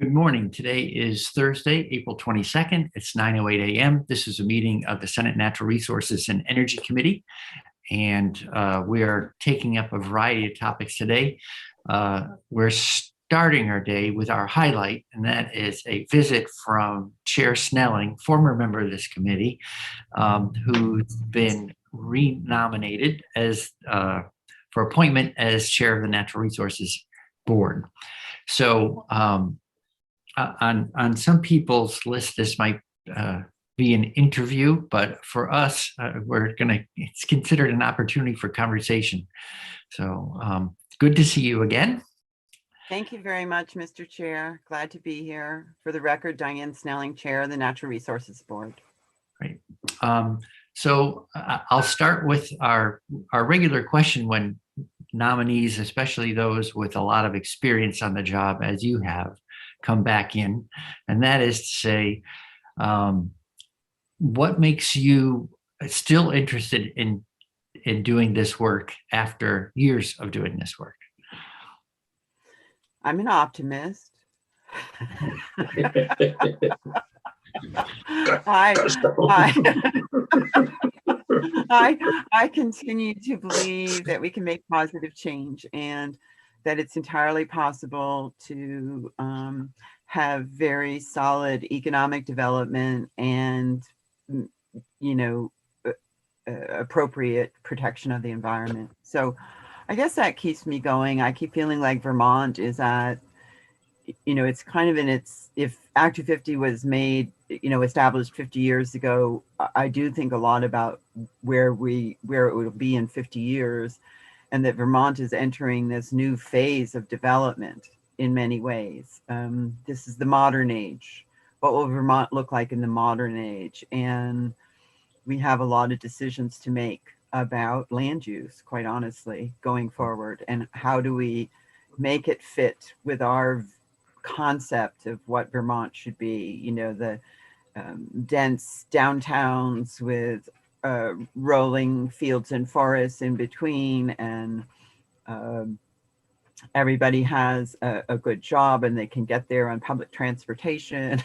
Good morning. Today is Thursday, April 22nd. It's 9:08 a.m. This is a meeting of the Senate Natural Resources and Energy Committee, and we are taking up a variety of topics today. We're starting our day with our highlight, and that is a visit from Chair Snelling, former member of this committee, who's been renominated as for appointment as chair of the Natural Resources Board. So on some people's list, this might be an interview, but for us, it's considered an opportunity for conversation. So good to see you again. Thank you very much, Mr. Chair. Glad to be here. For the record, Diane Sneling, Chair of the Natural Resources Board. Great. So I'll start with our regular question when nominees, especially those with a lot of experience on the job, as you have, come back in, and that is to say, what makes you still interested in doing this work after years of doing this work? I'm an optimist. I continue to believe that we can make positive change and that it's entirely possible to have very solid economic development and, appropriate protection of the environment. So I guess that keeps me going. I keep feeling like Vermont is at, it's kind of in its, if Act 250 was made, established 50 years ago, I do think a lot about where it will be in 50 years, and that Vermont is entering this new phase of development in many ways. This is the modern age. What will Vermont look like in the modern age? And we have a lot of decisions to make about land use, quite honestly, going forward. And how do we make it fit with our concept of what Vermont should be? The dense downtowns with rolling fields and forests in between, and everybody has a good job and they can get there on public transportation.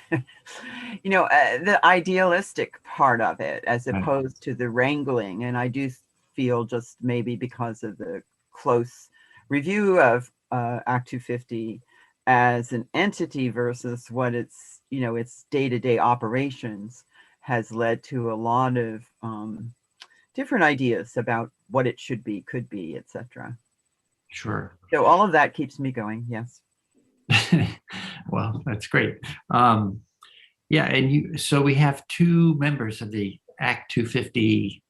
The idealistic part of it, as opposed to the wrangling. And I do feel, just maybe because of the close review of Act 250 as an entity versus what its day-to-day operations, has led to a lot of different ideas about what it should be, could be, etc. Sure. So all of that keeps me going. Yes. Well, that's great. Yeah, and so we have two members of the Act 250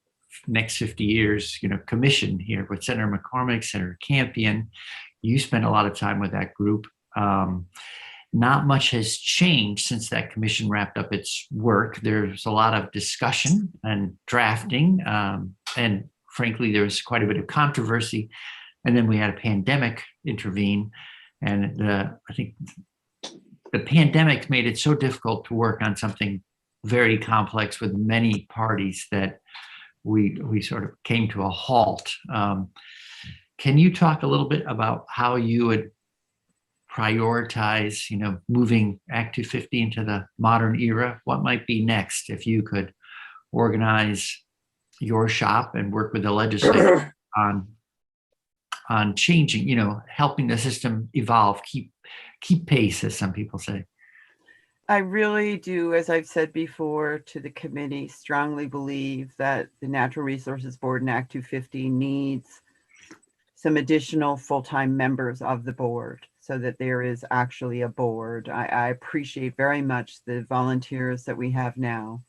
next 50 years, commission here with Senator McCormick, Senator Campion. You spent a lot of time with that group. Not much has changed since that commission wrapped up its work. There's a lot of discussion and drafting, and frankly, there was quite a bit of controversy. And then we had a pandemic intervene, and I think the pandemic made it so difficult to work on something very complex with many parties that we sort of came to a halt. Can you talk a little bit about how you would prioritize, moving Act 250 into the modern era? What might be next if you could organize your shop and work with the legislature on changing, helping the system evolve, keep pace, as some people say? I really do, as I've said before to the committee, strongly believe that the Natural Resources Board and Act 250 needs some additional full-time members of the board, so that there is actually a board. I appreciate very much the volunteers that we have now,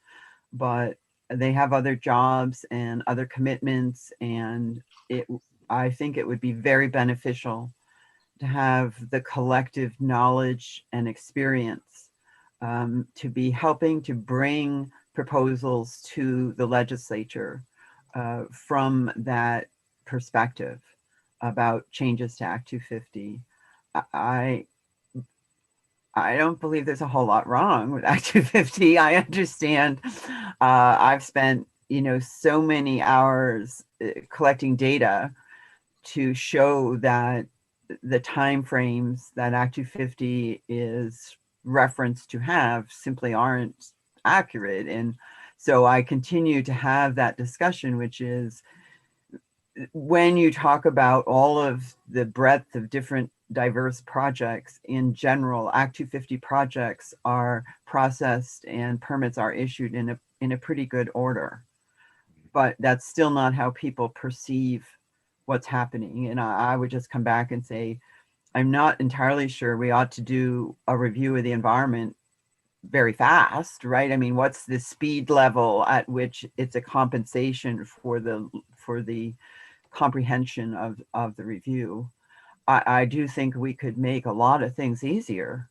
but they have other jobs and other commitments, and I think it would be very beneficial to have the collective knowledge and experience to be helping to bring proposals to the legislature from that perspective about changes to Act 250. I don't believe there's a whole lot wrong with Act 250. I understand. I've spent, so many hours collecting data to show that the timeframes that Act 250 is reference to have simply aren't accurate. And so I continue to have that discussion, which is when you talk about all of the breadth of different diverse projects in general, Act 250 projects are processed and permits are issued in a pretty good order. But that's still not how people perceive what's happening. And I would just come back and say, I'm not entirely sure we ought to do a review of the environment very fast, right? I mean, what's the speed level at which it's a compensation for the comprehension of the review? I do think we could make a lot of things easier.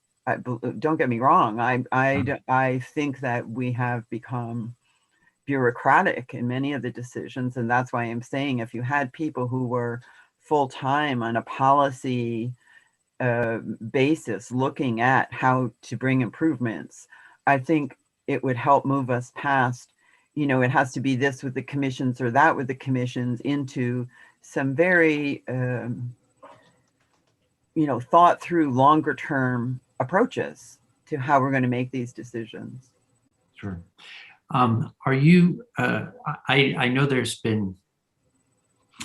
Don't get me wrong. I think that we have become bureaucratic in many of the decisions, and that's why I'm saying if you had people who were full-time on a policy basis looking at how to bring improvements, I think it would help move us past, it has to be this with the commissions or that with the commissions, into some very thought through longer term approaches to how we're going to make these decisions. Sure. Are you, I know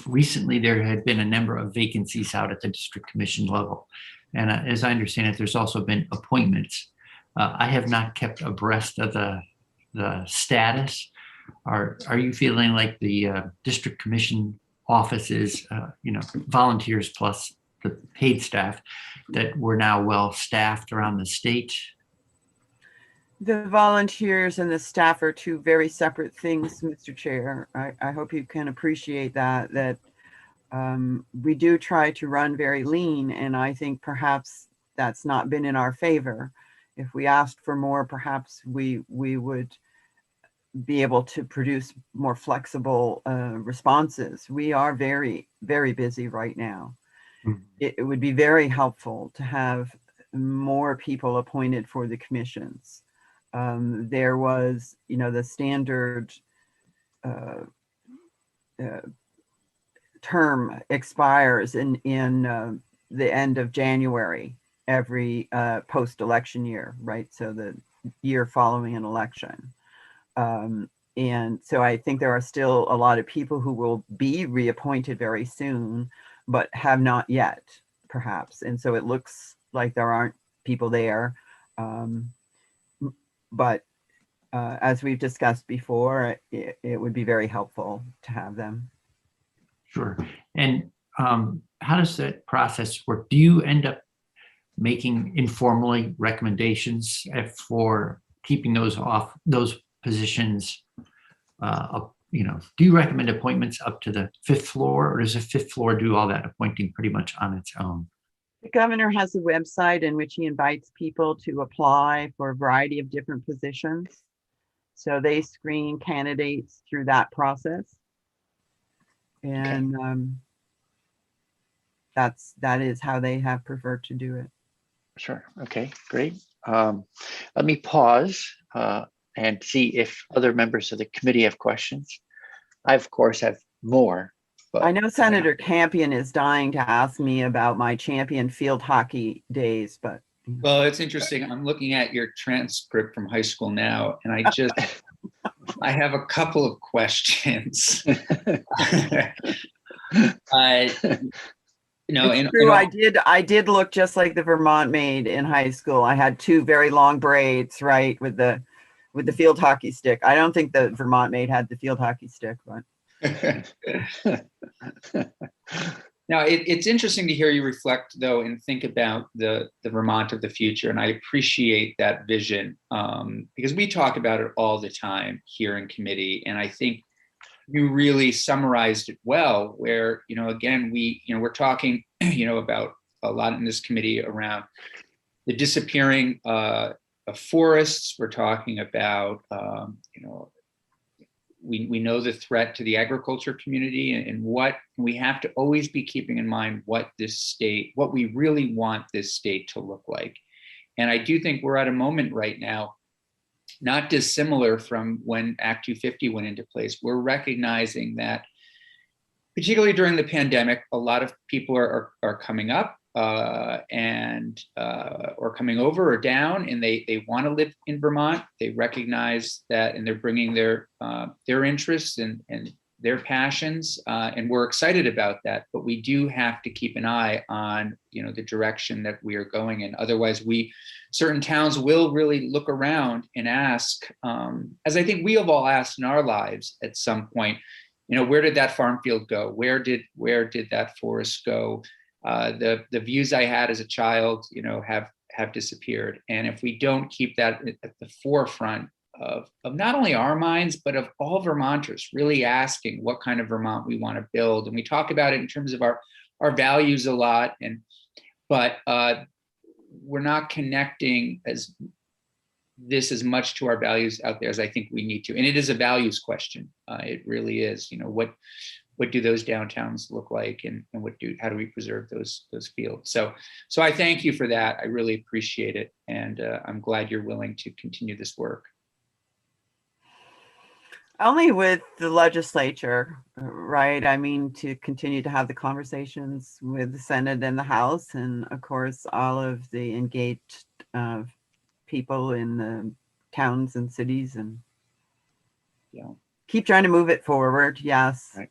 recently there had been a number of vacancies out at the district commission level. And as I understand it, there's also been appointments. I have not kept abreast of the status. Are you feeling like the district commission offices, volunteers plus the paid staff, that we're now well staffed around the state? The volunteers and the staff are two very separate things, Mr. Chair. I hope you can appreciate that we do try to run very lean, and I think perhaps that's not been in our favor. If we asked for more, perhaps we would be able to produce more flexible responses. We are very, very busy right now. Mm-hmm. It would be very helpful to have more people appointed for the commissions. There was, the standard term expires in the end of January every post-election year, right? So the year following an election. And so I think there are still a lot of people who will be reappointed very soon, but have not yet, perhaps. And so it looks like there aren't people there. But as we've discussed before, it would be very helpful to have them. Sure. And how does that process work? Do you end up making informally recommendations for keeping those positions up? Do you recommend appointments up to the 5th floor, or does the 5th floor do all that appointing pretty much on its own? The governor has a website in which he invites people to apply for a variety of different positions. So they screen candidates through that process. And okay. That is how they have preferred to do it. Sure. Okay, great. Let me pause and see if other members of the committee have questions. I, of course, have more. But I know Senator Campion is dying to ask me about my champion field hockey days, but. Well, it's interesting. I'm looking at your transcript from high school now, and I have a couple of questions. It's true. I did look just like the Vermont maid in high school. I had 2 very long braids, right, with the field hockey stick. I don't think the Vermont maid had the field hockey stick, but. Now, it's interesting to hear you reflect, though, and think about the Vermont of the future. And I appreciate that vision because we talk about it all the time here in committee. And I think you really summarized it well, where, again, we're talking, about a lot in this committee around the disappearing of forests. We're talking about, we know the threat to the agriculture community, and what we have to always be keeping in mind what we really want this state to look like. And I do think we're at a moment right now, not dissimilar from when Act 250 went into place. We're recognizing that, particularly during the pandemic, a lot of people are coming up and or coming over or down, and they want to live in Vermont. They recognize that, and they're bringing their interests and their passions, and we're excited about that. But we do have to keep an eye on, the direction that we are going in. Otherwise, certain towns will really look around and ask, as I think we have all asked in our lives at some point, where did that farm field go? Where did that forest go? The views I had as a child, have disappeared. And if we don't keep that at the forefront of not only our minds, but of all Vermonters, really asking what kind of Vermont we want to build. And we talk about it in terms of our values a lot, but we're not connecting as much to our values out there as I think we need to. And it is a values question. It really is. What do those downtowns look like, and how do we preserve those fields? So I thank you for that. I really appreciate it, and I'm glad you're willing to continue this work. Only with the legislature, right? I mean, to continue to have the conversations with the Senate and the House, and of course, all of the engaged people in the towns and cities, and keep trying to move it forward. Yes. Right.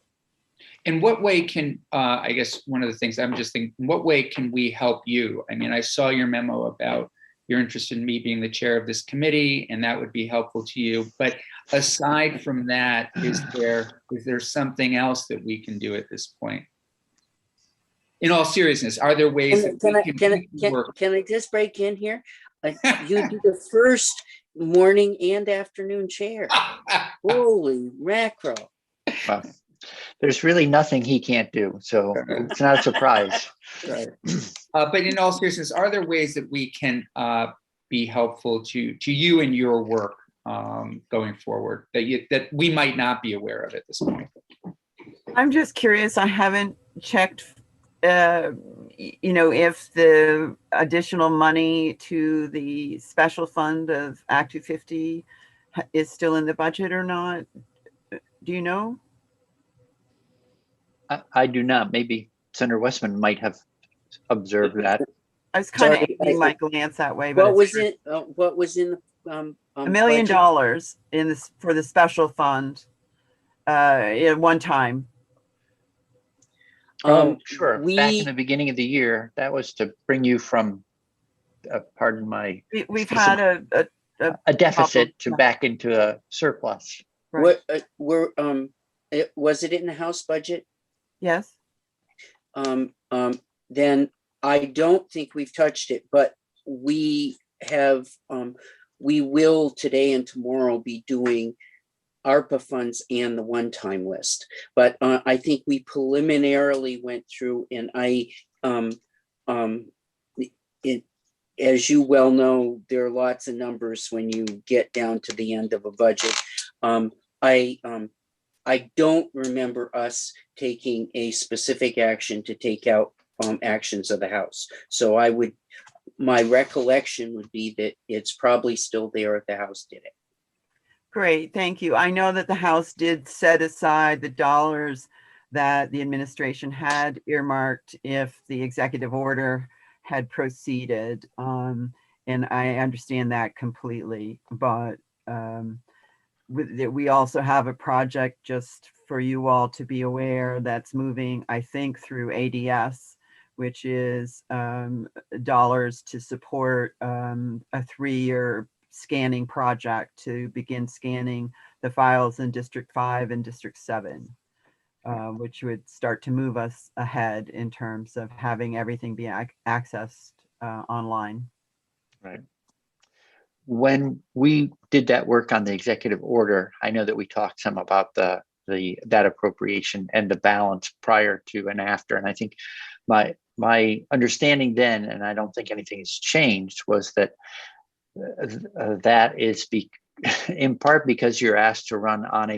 In what way can, I guess one of the things I'm just thinking, in what way can we help you? I mean, I saw your memo about you're interested in me being the chair of this committee, and that would be helpful to you. But aside from that, is there something else that we can do at this point? In all seriousness, are there ways can I just break in here? You do the first morning and afternoon chair. Holy mackerel. Wow. There's really nothing he can't do, so it's not a surprise. Right. But in all seriousness, are there ways that we can be helpful to you and your work going forward that we might not be aware of at this point? I'm just curious. I haven't checked, if the additional money to the special fund of Act 250 is still in the budget or not. Do you know? I do not. Maybe Senator Westman might have observed that. I was kind of aiming my glance that way. But what was in $1 million in this for the special fund at one time? Sure. Back in the beginning of the year, that was to bring you from, pardon my, we've had a deficit to back into a surplus. Right. Was it in the House budget? Yes. Then I don't think we've touched it, but we have, we will today and tomorrow be doing ARPA funds and the one-time list. But I think we preliminarily went through, and as you well know, there are lots of numbers when you get down to the end of a budget. I don't remember us taking a specific action to take out actions of the House. So my recollection would be that it's probably still there if the House did it. Great, thank you. I know that the House did set aside the dollars that the administration had earmarked if the executive order had proceeded. And I understand that completely, but we also have a project, just for you all to be aware, that's moving, I think, through ADS, which is dollars to support a 3-year scanning project to begin scanning the files in District 5 and District 7, which would start to move us ahead in terms of having everything be accessed online. Right. When we did that work on the executive order, I know that we talked some about that appropriation and the balance prior to and after. And I think my understanding then, and I don't think anything has changed, was that that is in part because you're asked to run on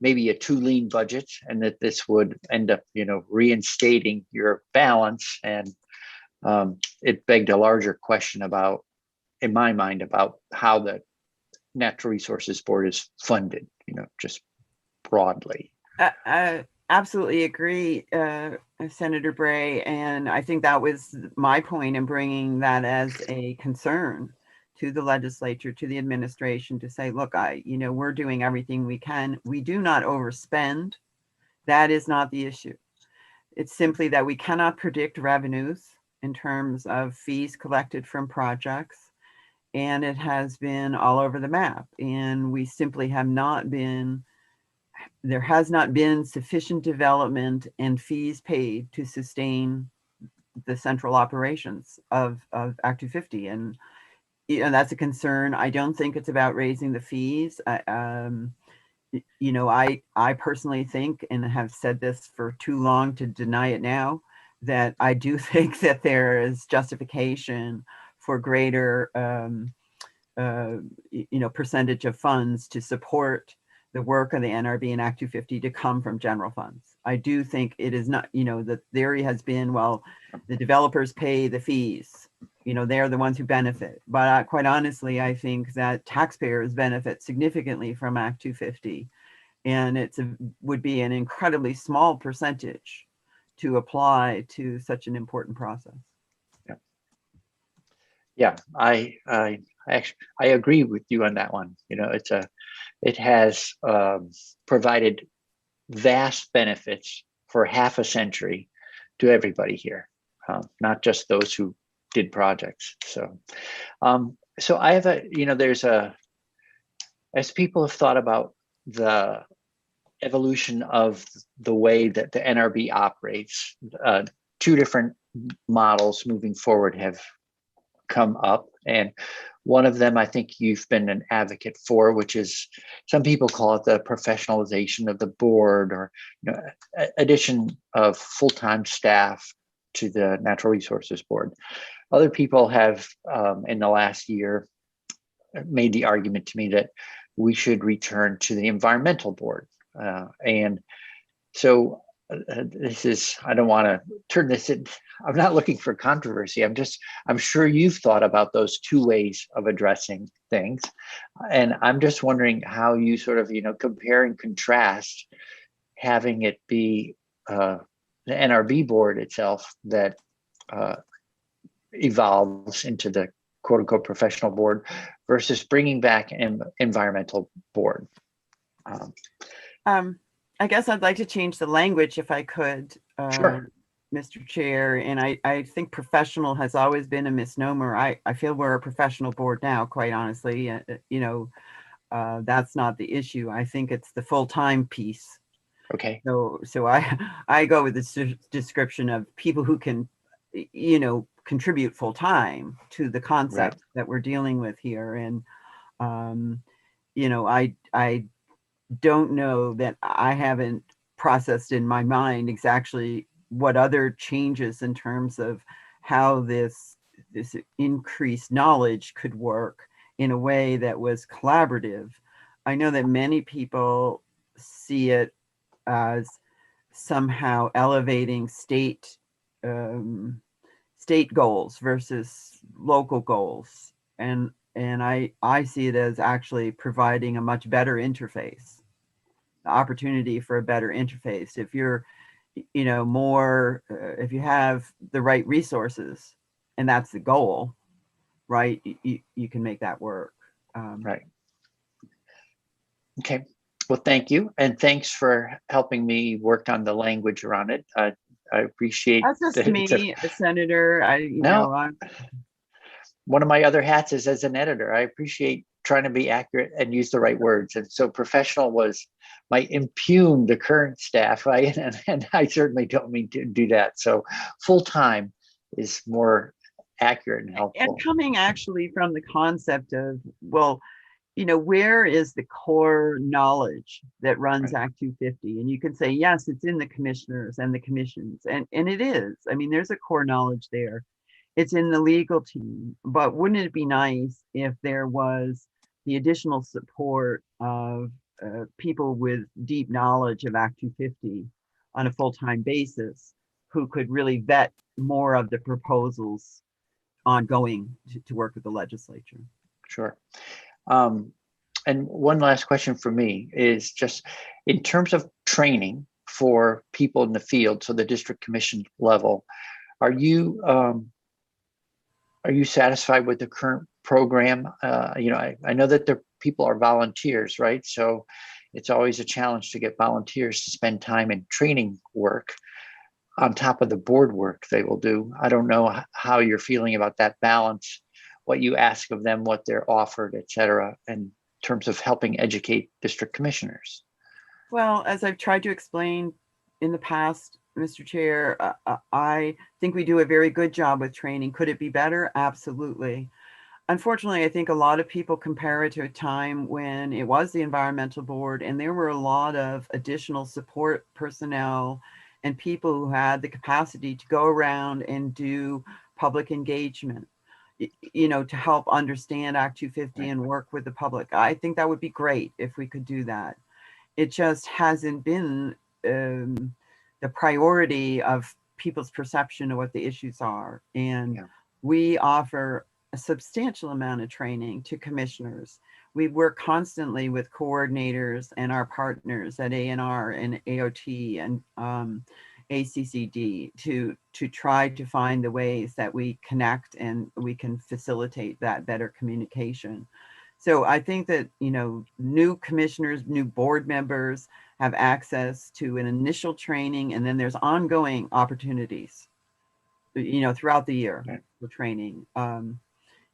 maybe a too lean budget, and that this would end up, reinstating your balance. And it begged a larger question about, in my mind, about how the Natural Resources Board is funded, just broadly. absolutely agree, Senator Bray. And I think that was my point in bringing that as a concern to the legislature, to the administration, to say, look, we're doing everything we can. We do not overspend. That is not the issue. It's simply that we cannot predict revenues in terms of fees collected from projects. And it has been all over the map. And we simply have not been, there has not been sufficient development and fees paid to sustain the central operations of Act 250. And that's a concern. I don't think it's about raising the fees. I personally think, and have said this for too long to deny it now, that I do think that there is justification for greater, percentage of funds to support the work of the NRB and Act 250 to come from general funds. I do think it is not, the theory has been, well, the developers pay the fees, they're the ones who benefit. But quite honestly, I think that taxpayers benefit significantly from Act 250. And would be an incredibly small percentage to apply to such an important process. Yeah, I agree with you on that one. It has provided vast benefits for half a century to everybody here, not just those who did projects. So I have as people have thought about the evolution of the way that the NRB operates, two different models moving forward have come up. And one of them, I think you've been an advocate for, which is, some people call it the professionalization of the board, or addition of full-time staff to the Natural Resources Board. Other people have, in the last year, made the argument to me that we should return to the Environmental Board. And so I don't want to turn this in. I'm not looking for controversy. I'm sure you've thought about those two ways of addressing things. And I'm just wondering how you sort of, compare and contrast having it be the NRB board itself that evolves into the quote unquote professional board versus bringing back an environmental board. I guess I'd like to change the language if I could, Sure. Mr. Chair. And I think professional has always been a misnomer. I feel we're a professional board now, quite honestly. That's not the issue. I think it's the full-time piece. Okay. So I go with this description of people who can, contribute full-time to the concept that we're dealing with here. And, I don't know that I haven't processed in my mind exactly what other changes in terms of how this increased knowledge could work in a way that was collaborative. I know that many people see it as somehow elevating state goals versus local goals. And I see it as actually providing a much better interface, the opportunity for a better interface. If you're, if you have the right resources, and that's the goal, right, you can make that work. Right. Okay. Well, thank you. And thanks for helping me work on the language around it. I appreciate That's just me, a senator. One of my other hats is as an editor. I appreciate trying to be accurate and use the right words. And so professional might impugn the current staff, right? And I certainly don't mean to do that. So full-time is more accurate and helpful. And coming actually from the concept of, well, where is the core knowledge that runs Act 250? And you can say, yes, it's in the commissioners and the commissions. And it is. I mean, there's a core knowledge there. It's in the legal team. But wouldn't it be nice if there was the additional support of people with deep knowledge of Act 250 on a full-time basis, who could really vet more of the proposals ongoing to work with the legislature? Sure. And one last question for me is just in terms of training for people in the field, so the district commission level. Are you satisfied with the current program? I know that the people are volunteers, right? So it's always a challenge to get volunteers to spend time in training work on top of the board work they will do. I don't know how you're feeling about that balance, what you ask of them, what they're offered, et cetera, in terms of helping educate district commissioners. Well, as I've tried to explain in the past, Mr. Chair, I think we do a very good job with training. Could it be better? Absolutely. Unfortunately, I think a lot of people compare it to a time when it was the environmental board and there were a lot of additional support personnel and people who had the capacity to go around and do public engagement, to help understand Act 250 and work with the public. I think that would be great if we could do that. It just hasn't been the priority of people's perception of what the issues are. And we offer a substantial amount of training to commissioners. We work constantly with coordinators and our partners at ANR and AOT and ACCD to try to find the ways that we connect and we can facilitate that better communication. So I think that, new commissioners, new board members have access to an initial training, and then there's ongoing opportunities, throughout the year for training.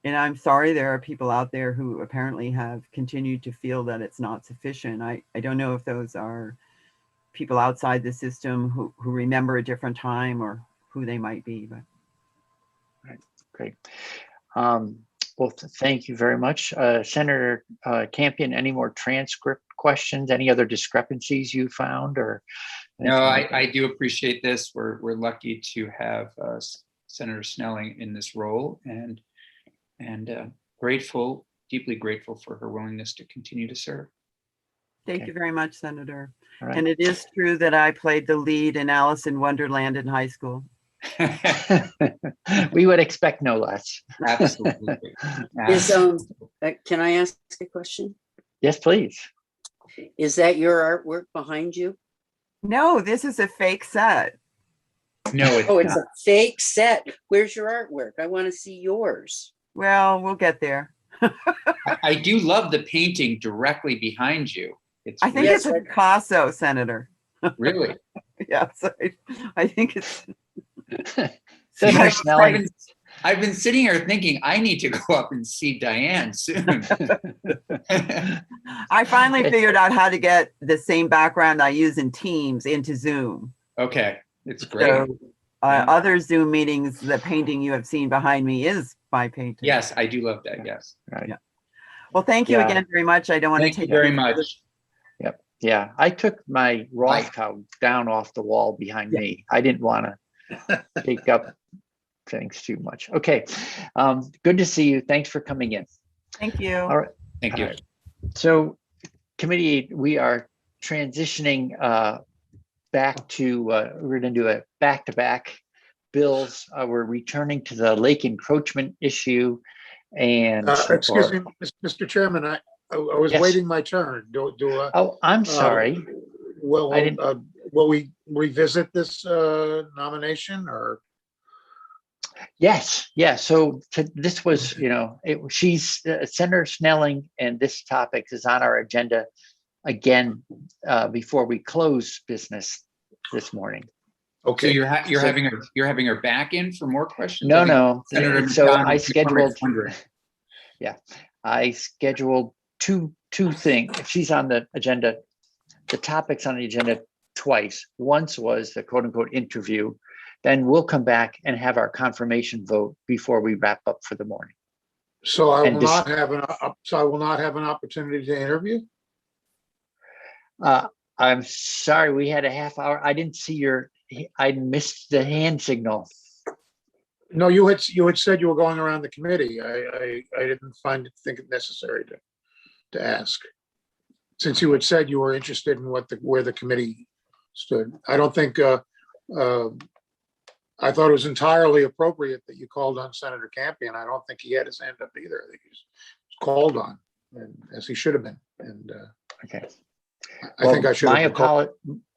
And I'm sorry, there are people out there who apparently have continued to feel that it's not sufficient. I don't know if those are people outside the system who remember a different time or who they might be. But right, great. Well, thank you very much. Senator Campion, any more transcript questions? Any other discrepancies you found? Or no, I do appreciate this. We're lucky to have Senator Sneling in this role, and grateful, deeply grateful for her willingness to continue to serve. Thank you very much, Senator. Right. And it is true that I played the lead in Alice in Wonderland in high school. We would expect no less. Absolutely. Can I ask a question? Yes, please. Is that your artwork behind you? No, this is a fake set. No, it's a fake set. Where's your artwork? I want to see yours. Well, we'll get there. I do love the painting directly behind you. I think it's a Picasso, Senator. Really? Yes, I think it's. Senator Sneling. I've been sitting here thinking I need to go up and see Diane soon. I finally figured out how to get the same background I use in Teams into Zoom. Okay, it's great. So, other Zoom meetings, the painting you have seen behind me is my painting. Yes, I do love that. Yes. Right. Yeah. Well, thank you again very much. I don't want to take you very much. Yep. Yeah, I took my Rothschild down off the wall behind me. I didn't want to take up things too much. Okay. Good to see you. Thanks for coming in. Thank you. All right. Thank you. Right. So committee, we are transitioning back to, we're going to do a back-to-back bills. We're returning to the lake encroachment issue. And excuse me, Mr. Chairman, I was waiting my turn. Oh, I'm sorry. Will we revisit this nomination or? Yes. Yeah. So this was, she's Senator Sneling, and this topic is on our agenda again before we close business this morning. Okay. So you're having her back in for more questions? No. Senator So McCain, I scheduled. Yeah, I scheduled two things. She's on the agenda. The topics on the agenda twice. Once was the quote unquote interview. Then we'll come back and have our confirmation vote before we wrap up for the morning. So I will not have an opportunity to interview. I'm sorry, we had a half hour. I didn't see I missed the hand signal. No, you had said you were going around the committee. I didn't think it necessary to ask, since you had said you were interested in where the committee stood. I don't think I thought it was entirely appropriate that you called on Senator Campion. I don't think he had his hand up either. I think he was called on, and as he should have been. And okay. I think I should have.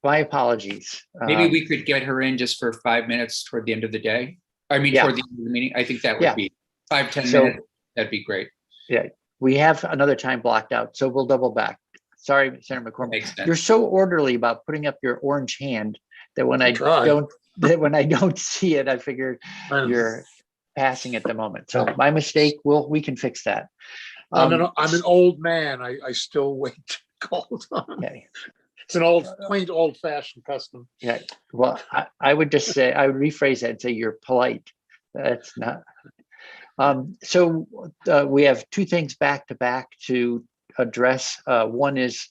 my apologies. Maybe we could get her in just for 5 minutes toward the end of the day. I mean, Yeah. toward the end of the meeting. I think that would Yeah. be 5-10 So- minutes. That'd be great. Yeah, we have another time blocked out, so we'll double back. Sorry, Senator McCormick. Makes sense. You're so orderly about putting up your orange hand that when I Try. don't see it, I figured you're passing at the moment. So my mistake. We can fix that. I'm an old man. I still wait called on. Okay. It's an quaint, old fashioned custom. Yeah. Well, I would just say, I would rephrase that and say you're polite. That's not. So we have two things back to back to address. One is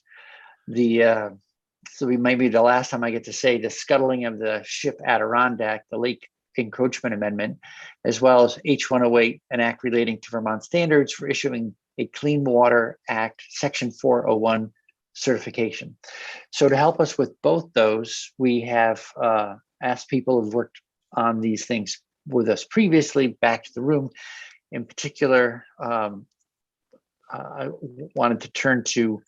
so maybe the last time I get to say the scuttling of the ship Adirondack, the lake encroachment amendment, as well as H108, an act relating to Vermont standards for issuing a Clean Water Act Section 401 certification. So to help us with both those, we have asked people who've worked on these things with us previously back to the room. In particular, I wanted to turn to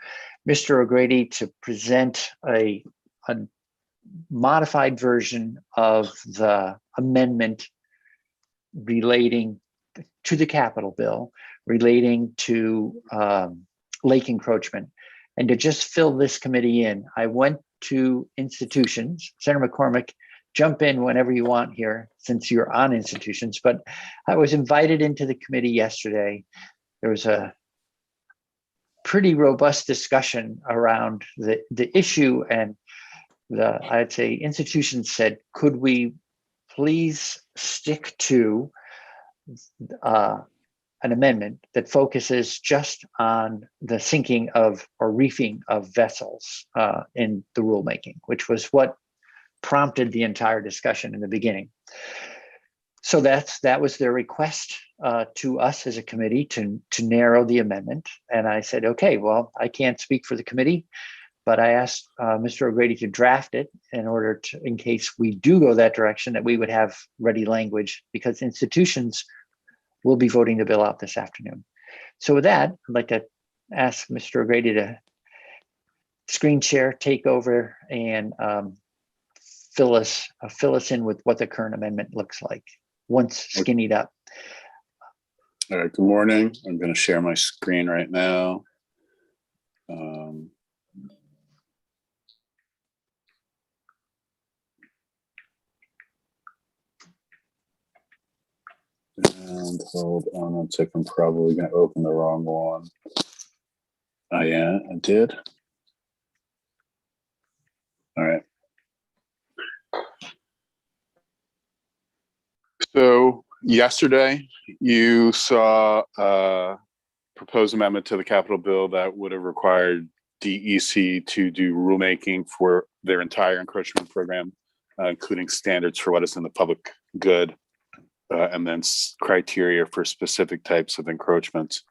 Mr. O'Grady to present a modified version of the amendment relating to the capital bill, relating to lake encroachment. And to just fill this committee in, I went to institutions. Senator McCormick, jump in whenever you want here, since you're on institutions, but I was invited into the committee yesterday. There was a pretty robust discussion around the issue, and I'd say institutions said, could we please stick to an amendment that focuses just on the sinking of or reefing of vessels in the rulemaking, which was what prompted the entire discussion in the beginning. So that was their request to us as a committee to narrow the amendment. And I said, okay, well, I can't speak for the committee, but I asked Mr. O'Grady to draft it in order to, in case we do go that direction, that we would have ready language, because institutions will be voting the bill out this afternoon. So with that, I'd like to ask Mr. O'Grady to screen share, take over, and fill us in with what the current amendment looks like once skinnied up. All right, good morning. I'm going to share my screen right now. And hold on one second, I'm probably going to open the wrong one. I did. All right. So yesterday, you saw a proposed amendment to the capital bill that would have required DEC to do rulemaking for their entire encroachment program, including standards for what is in the public good, and then criteria for specific types of encroachments.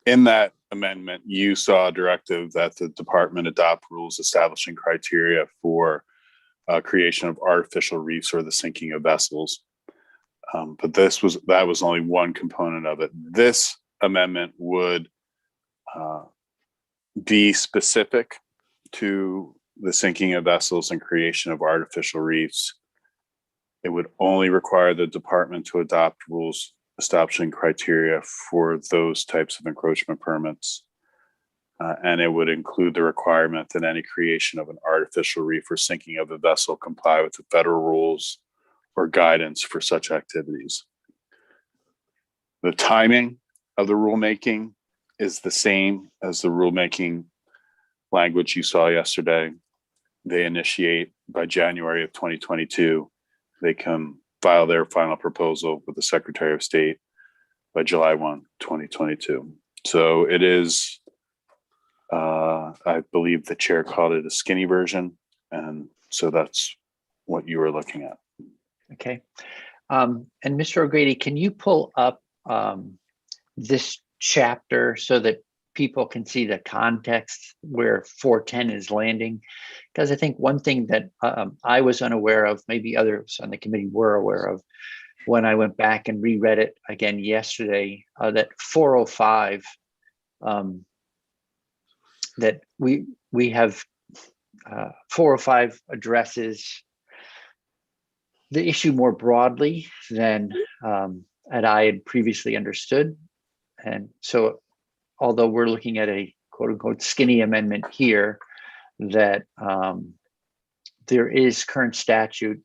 In that amendment, you saw a directive that the department adopt rules establishing criteria for creation of artificial reefs or the sinking of vessels. But that was only one component of it. This amendment would be specific to the sinking of vessels and creation of artificial reefs. It would only require the department to adopt rules establishing criteria for those types of encroachment permits. And it would include the requirement that any creation of an artificial reef or sinking of a vessel comply with the federal rules or guidance for such activities. The timing of the rulemaking is the same as the rulemaking language you saw yesterday. They initiate by January of 2022. They can file their final proposal with the Secretary of State by July 1, 2022. So it is, I believe the chair called it a skinny version. And so that's what you were looking at. Okay. And Mr. O'Grady, can you pull up this chapter so that people can see the context where 410 is landing? Because I think one thing that I was unaware of, maybe others on the committee were aware of, when I went back and reread it again yesterday, that 405, that we have 405 addresses the issue more broadly than I had previously understood. And so, although we're looking at a quote unquote skinny amendment here, that there is current statute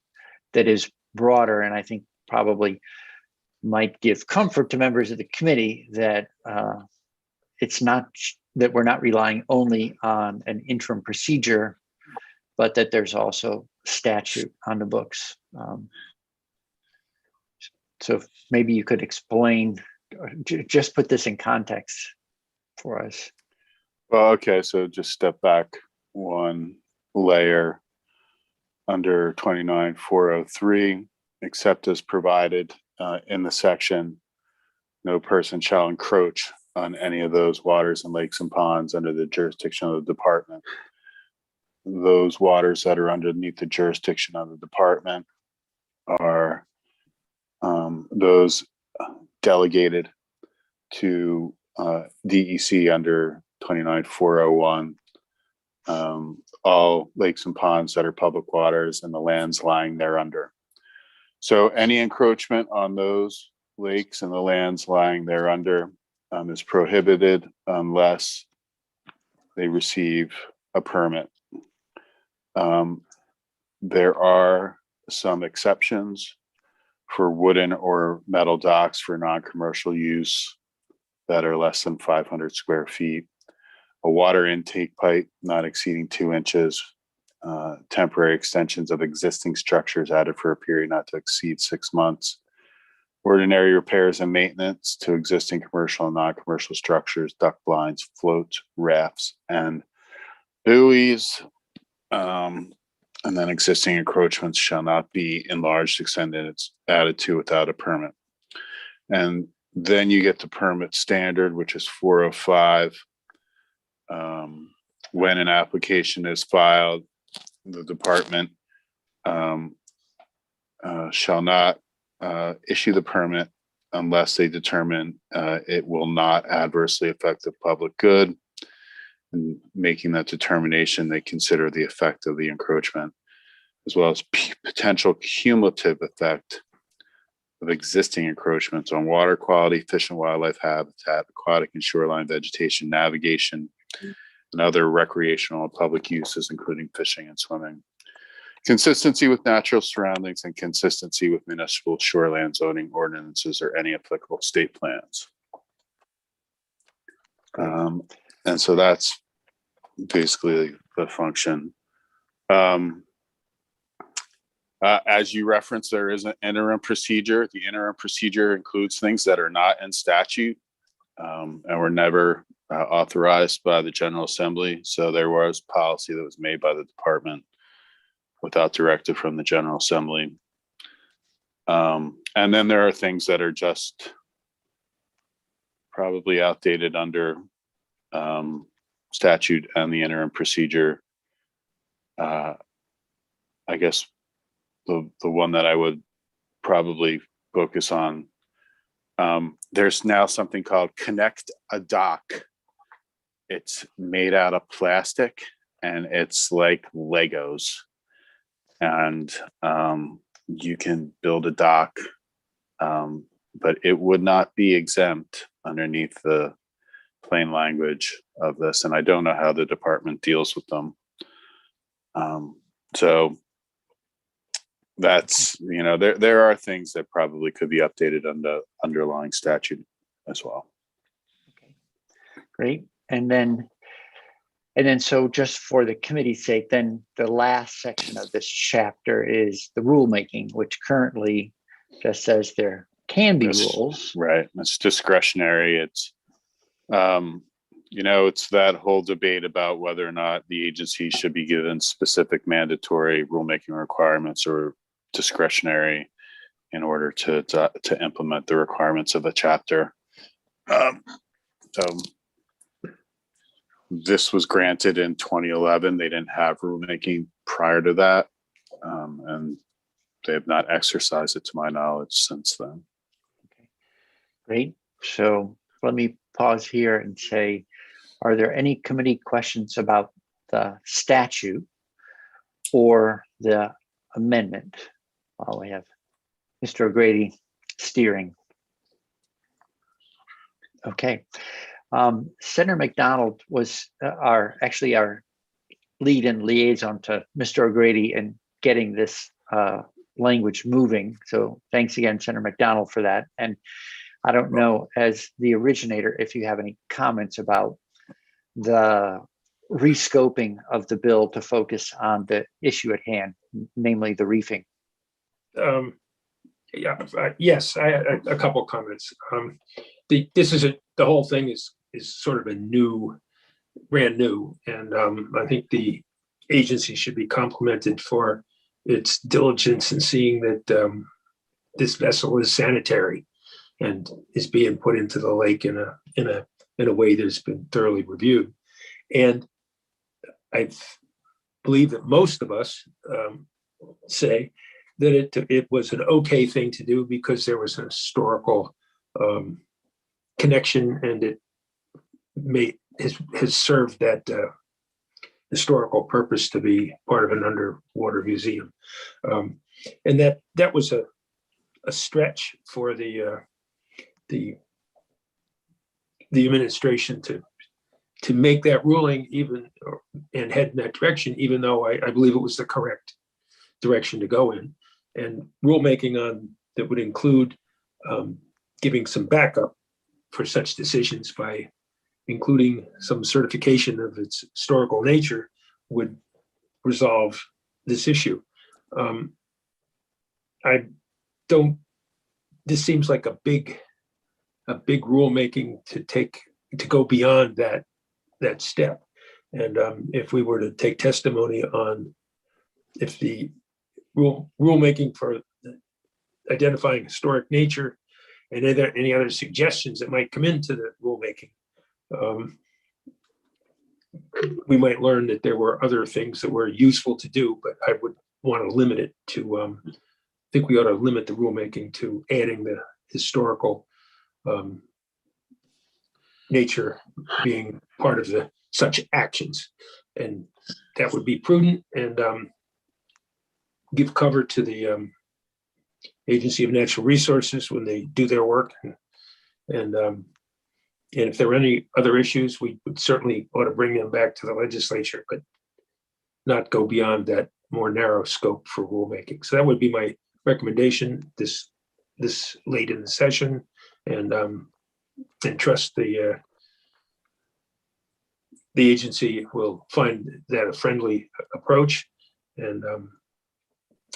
that is broader, and I think probably might give comfort to members of the committee that it's not that we're not relying only on an interim procedure, but that there's also statute on the books. So maybe you could explain, just put this in context for us. Well, okay, so just step back one layer under 29403, except as provided in the section, no person shall encroach on any of those waters and lakes and ponds under the jurisdiction of the department. Those waters that are underneath the jurisdiction of the department are those delegated to DEC under 29401. All lakes and ponds that are public waters and the lands lying thereunder. So any encroachment on those lakes and the lands lying thereunder is prohibited unless they receive a permit. There are some exceptions for wooden or metal docks for non-commercial use that are less than 500 square feet. A water intake pipe not exceeding 2 inches, temporary extensions of existing structures added for a period not to exceed 6 months, ordinary repairs and maintenance to existing commercial and non-commercial structures, duck blinds, floats, rafts, and buoys. And then existing encroachments shall not be enlarged, extended, added to without a permit. And then you get the permit standard, which is 405. When an application is filed, the department shall not issue the permit unless they determine it will not adversely affect the public good. And making that determination, they consider the effect of the encroachment, as well as potential cumulative effect of existing encroachments on water quality, fish and wildlife habitat, aquatic and shoreline vegetation, navigation, and other recreational and public uses, including fishing and swimming. Consistency with natural surroundings and consistency with municipal shoreland zoning ordinances or any applicable state plans. And so that's basically the function. As you referenced, there is an interim procedure. The interim procedure includes things that are not in statute and were never authorized by the General Assembly. So there was policy that was made by the department without directive from the General Assembly. And then there are things that are just probably outdated under statute and the interim procedure. I guess the one that I would probably focus on, there's now something called Connect a Dock. It's made out of plastic and it's like Legos. And you can build a dock, but it would not be exempt underneath the plain language of this. And I don't know how the department deals with them. So that's, you know, there are things that probably could be updated under underlying statute as well. Okay, great. And then so just for the committee's sake, then the last section of this chapter is the rulemaking, which currently just says there can be rules. Right. It's discretionary. It's, you know, it's that whole debate about whether or not the agency should be given specific mandatory rulemaking requirements or discretionary in order to implement the requirements of a chapter. So this was granted in 2011. They didn't have rulemaking prior to that, and they have not exercised it to my knowledge since then. Okay, great. So let me pause here and say, are there any committee questions about the statute or the amendment? While we have Mr. O'Grady steering. Okay. Senator McDonald was actually our lead and liaison to Mr. O'Grady in getting this language moving. So thanks again, Senator McDonald, for that. And I don't know, as the originator, if you have any comments about the rescoping of the bill to focus on the issue at hand, namely the reefing. Yes, I had a couple of comments. The whole thing is sort of brand new, and I think the agency should be complimented for its diligence in seeing that this vessel is sanitary and is being put into the lake in a way that's been thoroughly reviewed. And I believe that most of us say that it was an okay thing to do because there was a historical connection, and it has served that historical purpose to be part of an underwater museum, and that was a stretch for the administration to make that ruling and head in that direction, even though I believe it was the correct direction to go in. And rulemaking that would include giving some backup for such decisions by including some certification of its historical nature would resolve this issue. This seems like a big rulemaking to go beyond that step. And if we were to take testimony on if the rulemaking for identifying historic nature and any other suggestions that might come into the rulemaking, we might learn that there were other things that were useful to do, but I would want to limit it to, I think we ought to limit the rulemaking to adding the historical nature being part of such actions. And that would be prudent and give cover to the Agency of Natural Resources when they do their work. And if there were any other issues, we would certainly ought to bring them back to the legislature, but not go beyond that more narrow scope for rulemaking. So that would be my recommendation this late in the session, and trust the agency will find that a friendly approach, and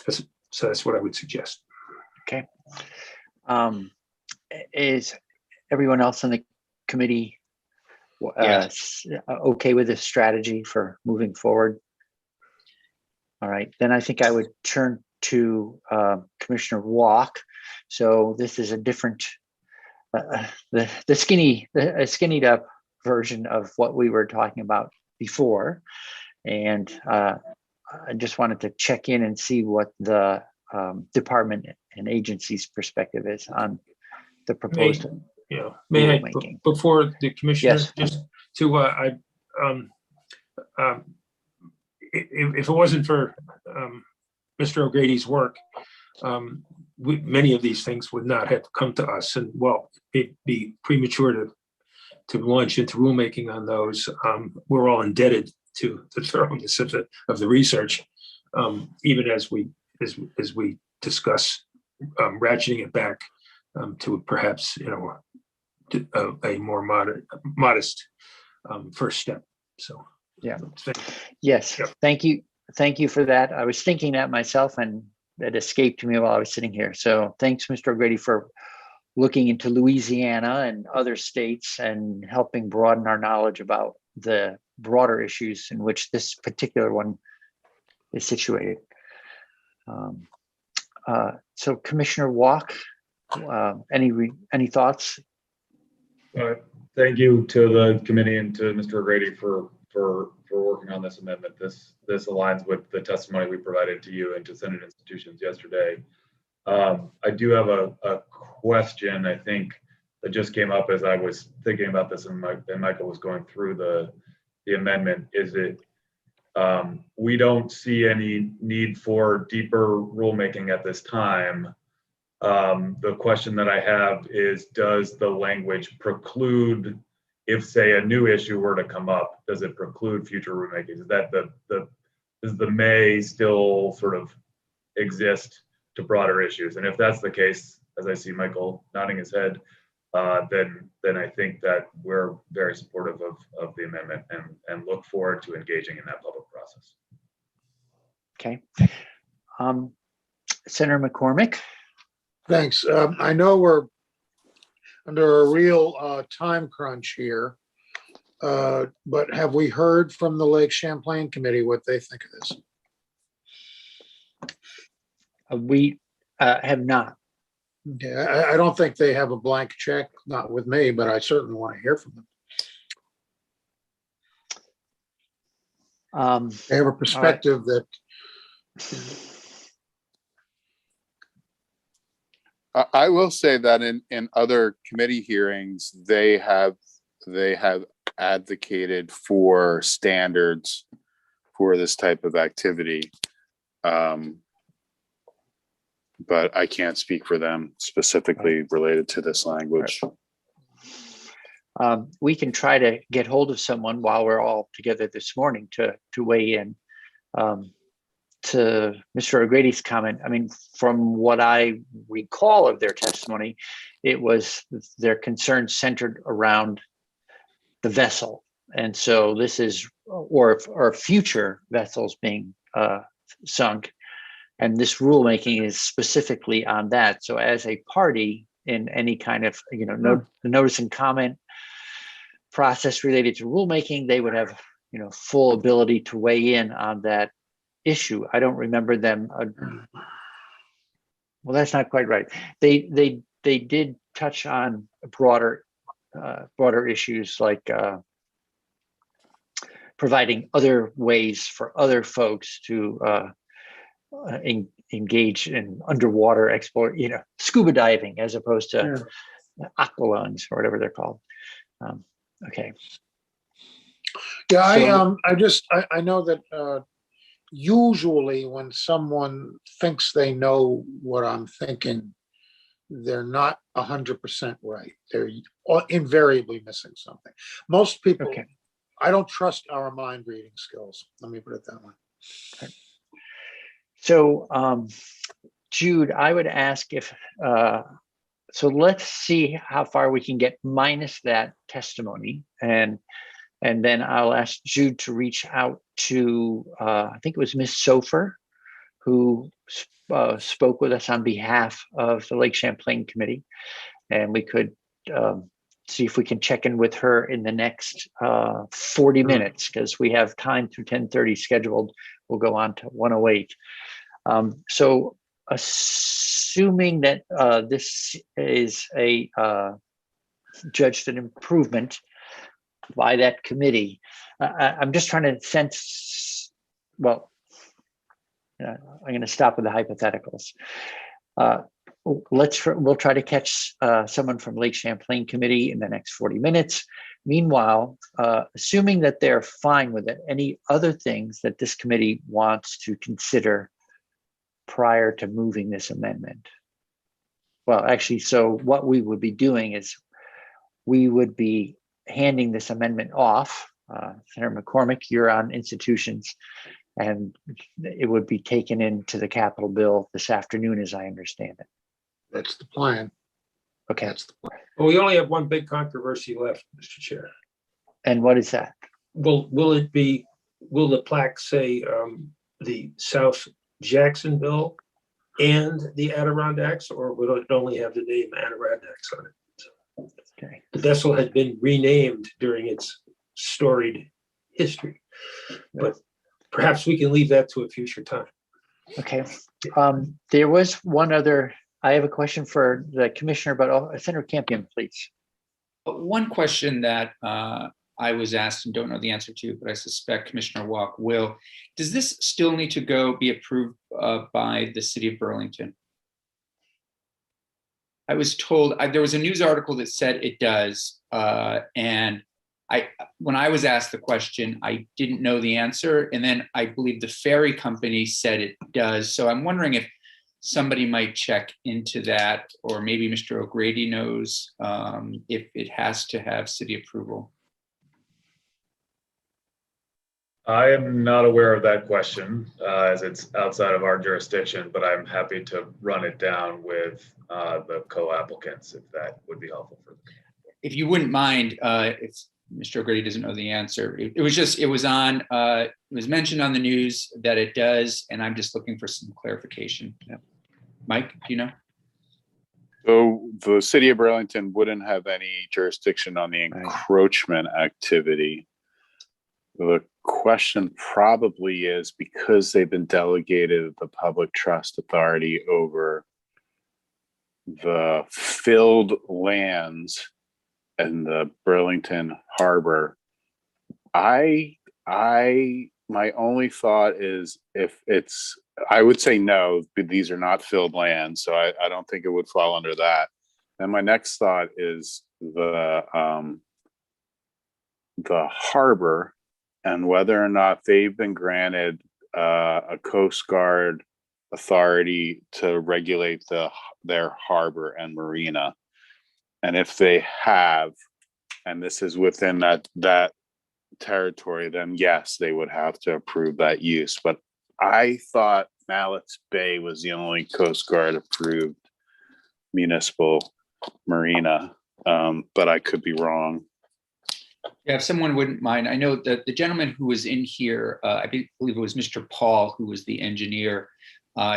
so that's what I would suggest. Okay. Is everyone else on the committee okay with this strategy for moving forward? All right, then I think I would turn to Commissioner Walk. So this is a different, the skinnied up version of what we were talking about before, and I just wanted to check in and see what the department and agency's perspective is on the proposed. May I, rulemaking. before the commissioner, Yes. just to if it wasn't for Mr. O'Grady's work, many of these things would not have come to us, and well, it'd be premature to launch into rulemaking on those. We're all indebted to the thoroughness of the research, even as we discuss ratcheting it back to perhaps a more modest first step. So yeah. Yes. Yep. Thank you for that. I was thinking that myself, and it escaped me while I was sitting here. So thanks, Mr. O'Grady, for looking into Louisiana and other states and helping broaden our knowledge about the broader issues in which this particular one is situated. So Commissioner Walk, any thoughts? Thank you to the committee and to Mr. O'Grady for working on this amendment. This aligns with the testimony we provided to you and to Senate institutions yesterday. I do have a question, I think, that just came up as I was thinking about this and Michael was going through the amendment. Is it We don't see any need for deeper rulemaking at this time. The question that I have is, does the language preclude, if say a new issue were to come up, does it preclude future rulemaking? Is that does the may still sort of exist to broader issues? And if that's the case, as I see Michael nodding his head, then I think that we're very supportive of the amendment and look forward to engaging in that public process. Okay. Senator McCormick. Thanks. I know we're under a real time crunch here, but have we heard from the Lake Champlain Committee what they think of this? We have not. Okay, I don't think they have a blank check, not with me, but I certainly want to hear from them. They have a perspective that. I will say that in other committee hearings, they have advocated for standards for this type of activity. But I can't speak for them specifically related to this language. We can try to get hold of someone while we're all together this morning to weigh in. To Mr. O'Grady's comment, I mean, from what I recall of their testimony, it was their concerns centered around the vessel. And so this is, or future vessels being sunk. And this rulemaking is specifically on that. So as a party in any kind of, the notice and comment process related to rulemaking, they would have, full ability to weigh in on that issue. I don't remember them. Well, that's not quite right. They did touch on broader issues like providing other ways for other folks to engage in underwater export, scuba diving as opposed to aqualones or whatever they're called. Okay. Yeah, I know that usually when someone thinks they know what I'm thinking, they're not 100% right. They're invariably missing something. Most people, okay. I don't trust our mind reading skills. Let me put it that way. Okay. So, Jude, I would ask if, so let's see how far we can get minus that testimony. And then I'll ask Jude to reach out to, I think it was Ms. Sofer, who spoke with us on behalf of the Lake Champlain Committee. And we could see if we can check in with her in the next 40 minutes, because we have time through 10:30 scheduled. We'll go on to 1:08. So assuming that this is a judged an improvement by that committee, I'm just trying to sense, well, I'm going to stop with the hypotheticals. We'll try to catch someone from Lake Champlain Committee in the next 40 minutes. Meanwhile, assuming that they're fine with it, any other things that this committee wants to consider prior to moving this amendment? Well, actually, so what we would be doing is we would be handing this amendment off. Senator McCormick, you're on institutions, and it would be taken into the Capitol bill this afternoon, as I understand it. That's the plan. Okay. That's the plan. Well, we only have one big controversy left, Mr. Chair. And what is that? Will the plaque say the South Jacksonville and the Adirondacks, or will it only have the name Adirondacks on it? Okay. The vessel had been renamed during its storied history, but perhaps we can leave that to a future time. Okay. There was one other, I have a question for the commissioner, but Senator Campion, please. One question that I was asked and don't know the answer to, but I suspect Commissioner Walk will. Does this still need to be approved by the city of Burlington? I was told, there was a news article that said it does, and when I was asked the question, I didn't know the answer. And then I believe the ferry company said it does. So I'm wondering if somebody might check into that, or maybe Mr. O'Grady knows if it has to have city approval. I am not aware of that question as it's outside of our jurisdiction, but I'm happy to run it down with the co-applicants if that would be helpful for them. If you wouldn't mind, if Mr. O'Grady doesn't know the answer, it was mentioned on the news that it does, and I'm just looking for some clarification. Yeah. Mike, do you know? So the city of Burlington wouldn't have any jurisdiction on the encroachment activity. The question probably is, because they've been delegated the public trust authority over the filled lands in the Burlington Harbor. My only thought is, if it's, I would say no, but these are not filled lands, so I don't think it would fall under that. And my next thought is the harbor, and whether or not they've been granted a Coast Guard authority to regulate their harbor and marina. And if they have, and this is within that territory, then yes, they would have to approve that use. But I thought Mallett's Bay was the only Coast Guard approved municipal marina, but I could be wrong. Yeah, if someone wouldn't mind, I know that the gentleman who was in here, I believe it was Mr. Paul, who was the engineer.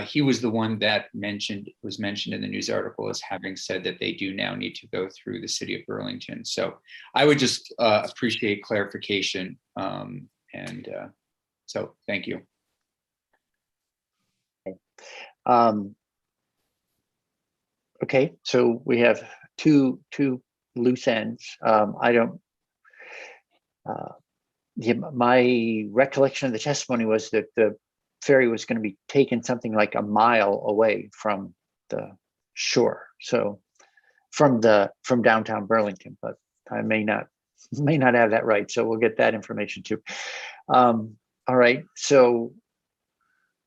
He was the one that was mentioned in the news article as having said that they do now need to go through the city of Burlington. So I would just appreciate clarification. So thank you. Okay, so we have two loose ends. My recollection of the testimony was that the ferry was going to be taken something like a mile away from the shore, so from downtown Burlington, but I may not have that right, so we'll get that information too. All right, so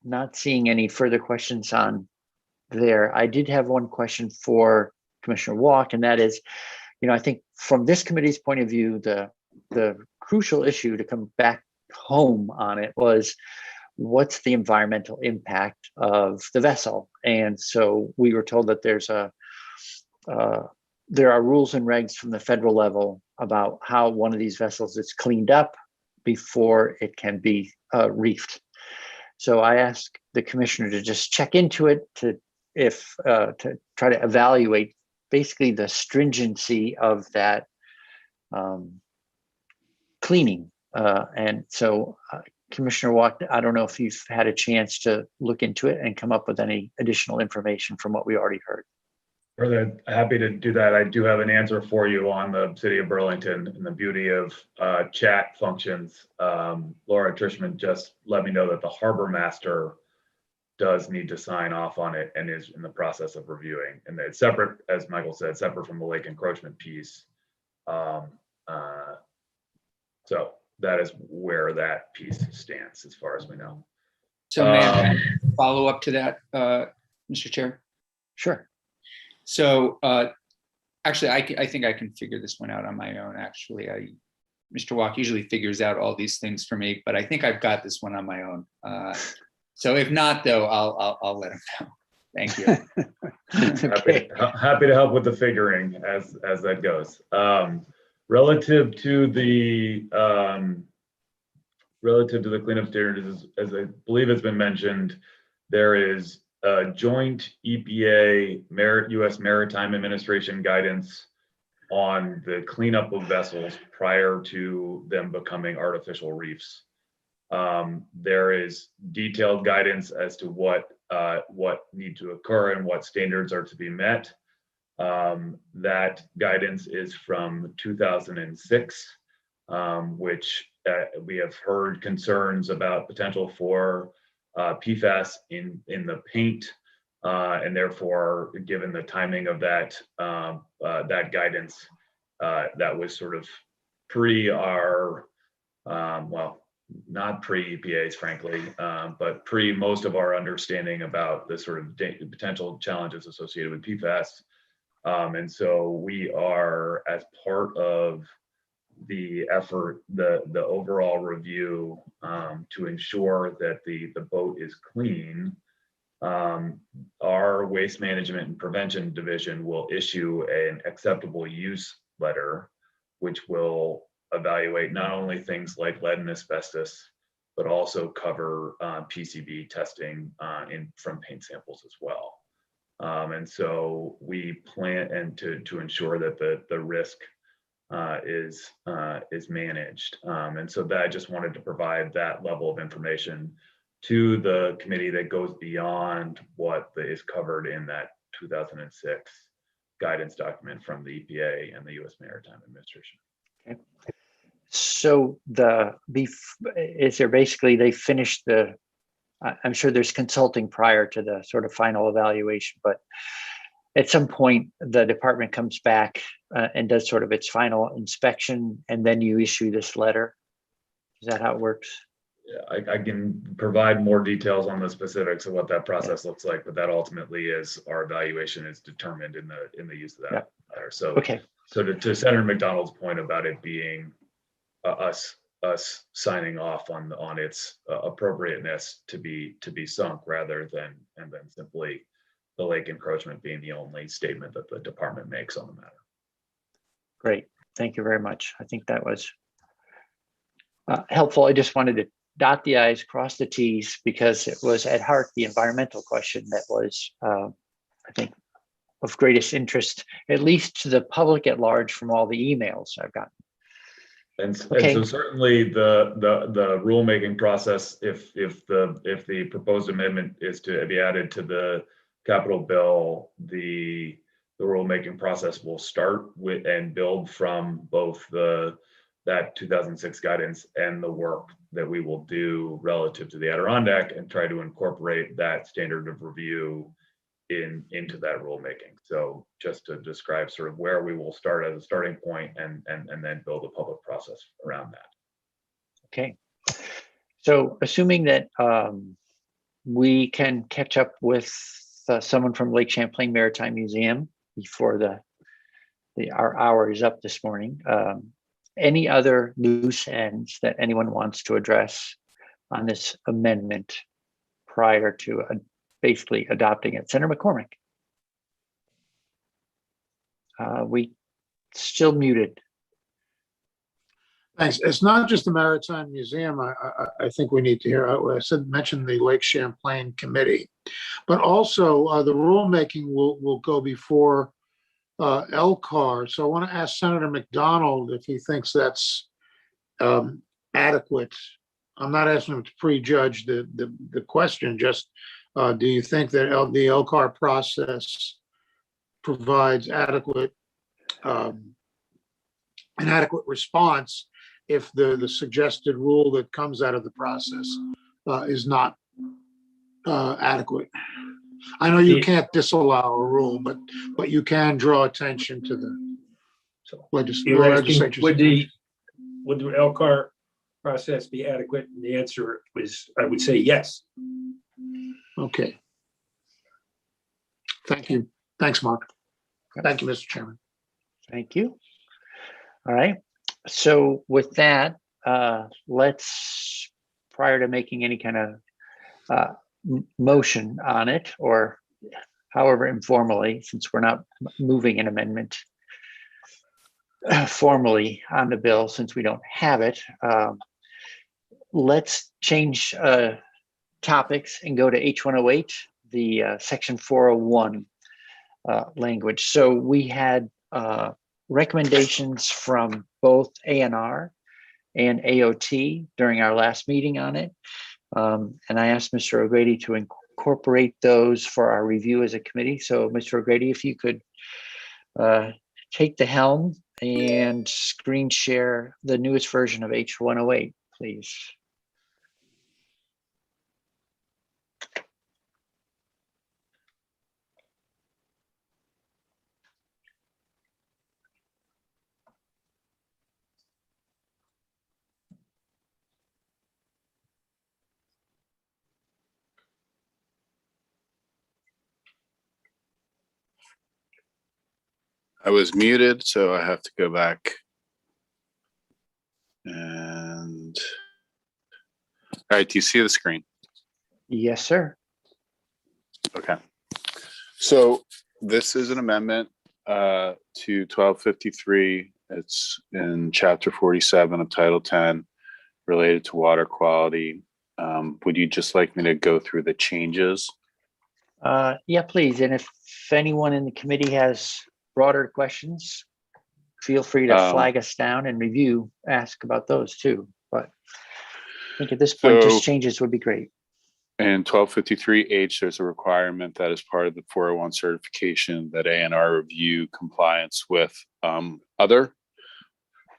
not seeing any further questions on there. I did have one question for Commissioner Walk, and that is, I think from this committee's point of view, the crucial issue to come back home on it was, what's the environmental impact of the vessel? And so we were told that there are rules and regs from the federal level about how one of these vessels is cleaned up before it can be reefed. So I asked the commissioner to just check into it to try to evaluate basically the stringency of that cleaning. And so Commissioner Walk, I don't know if you've had a chance to look into it and come up with any additional information from what we already heard. Further, happy to do that. I do have an answer for you on the city of Burlington and the beauty of chat functions. Laura Trishman just let me know that the harbor master does need to sign off on it and is in the process of reviewing. And it's separate, as Michael said, separate from the lake encroachment piece. So that is where that piece stands as far as we know. So may I follow up to that, Mr. Chair? Sure. So actually, I think I can figure this one out on my own. Actually, Mr. Walk usually figures out all these things for me, but I think I've got this one on my own. So if not, though, I'll let him know. Thank you. Okay. Happy to help with the figuring as that goes. Relative to the cleanup standards, as I believe it's been mentioned, there is a joint EPA U.S. Maritime Administration guidance on the cleanup of vessels prior to them becoming artificial reefs. There is detailed guidance as to what need to occur and what standards are to be met. That guidance is from 2006, which we have heard concerns about potential for PFAS in the paint, and therefore, given the timing of that that guidance, that was sort of pre our, well, not pre-EPAs, frankly, but pre most of our understanding about the sort of potential challenges associated with PFAS. And so we are, as part of the effort, the overall review to ensure that the boat is clean, our Waste Management and Prevention Division will issue an acceptable use letter, which will evaluate not only things like lead and asbestos, but also cover PCB testing from paint samples as well. And so we plan to ensure that the risk is managed. And so that I just wanted to provide that level of information to the committee that goes beyond what is covered in that 2006 guidance document from the EPA and the U.S. Maritime Administration. Okay. So is there basically they finished the, I'm sure there's consulting prior to the sort of final evaluation, but at some point the department comes back and does sort of its final inspection, and then you issue this letter. Is that how it works? Yeah, I can provide more details on the specifics of what that process looks like, but that ultimately is our evaluation is determined in the use of that letter. So, okay. So to Senator McDonald's point about it being us signing off on its appropriateness to be sunk rather than simply the lake encroachment being the only statement that the department makes on the matter. Great, thank you very much. I think that was helpful. I just wanted to dot the I's, cross the T's, because it was at heart the environmental question that was, I think, of greatest interest, at least to the public at large, from all the emails I've gotten. And Okay. so certainly the rulemaking process, if the proposed amendment is to be added to the capital bill, the rulemaking process will start with and build from both that 2006 guidance and the work that we will do relative to the Adirondack, and try to incorporate that standard of review into that rulemaking. So just to describe sort of where we will start as a starting point and then build a public process around that. Okay. So assuming that we can catch up with someone from Lake Champlain Maritime Museum before our hour is up this morning, any other loose ends that anyone wants to address on this amendment prior to basically adopting it? Senator McCormick. We still muted. Thanks. It's not just the Maritime Museum. I think we need to hear. I mentioned the Lake Champlain Committee, but also the rulemaking will go before LCAR. So I want to ask Senator McDonald if he thinks that's adequate. I'm not asking him to prejudge the question. Just do you think that the LCAR process provides an adequate response if the suggested rule that comes out of the process is not adequate? I know you can't disallow a rule, but you can draw attention to the legislature. Would the LCAR process be adequate? And the answer was, I would say yes. Okay. Thank you. Thanks, Mark. Thank you, Mr. Chairman. Thank you. All right. So with that, let's, prior to making any kind of motion on it, or however informally, since we're not moving an amendment formally on the bill, since we don't have it, let's change topics and go to H108, the section 401 language. So we had recommendations from both ANR and AOT during our last meeting on it. And I asked Mr. O'Grady to incorporate those for our review as a committee. So Mr. O'Grady, if you could take the helm and screen share the newest version of H108, please. I was muted, so I have to go back. And all right, do you see the screen? Yes, sir. Okay. So this is an amendment to 1253. It's in chapter 47 of Title 10 related to water quality. Would you just like me to go through the changes? Yeah, please. And if anyone in the committee has broader questions, feel free to flag us down and ask about those too. But I think at this point, So, just changes would be great. In 1253H, there's a requirement that as part of the 401 certification that A&R review compliance with other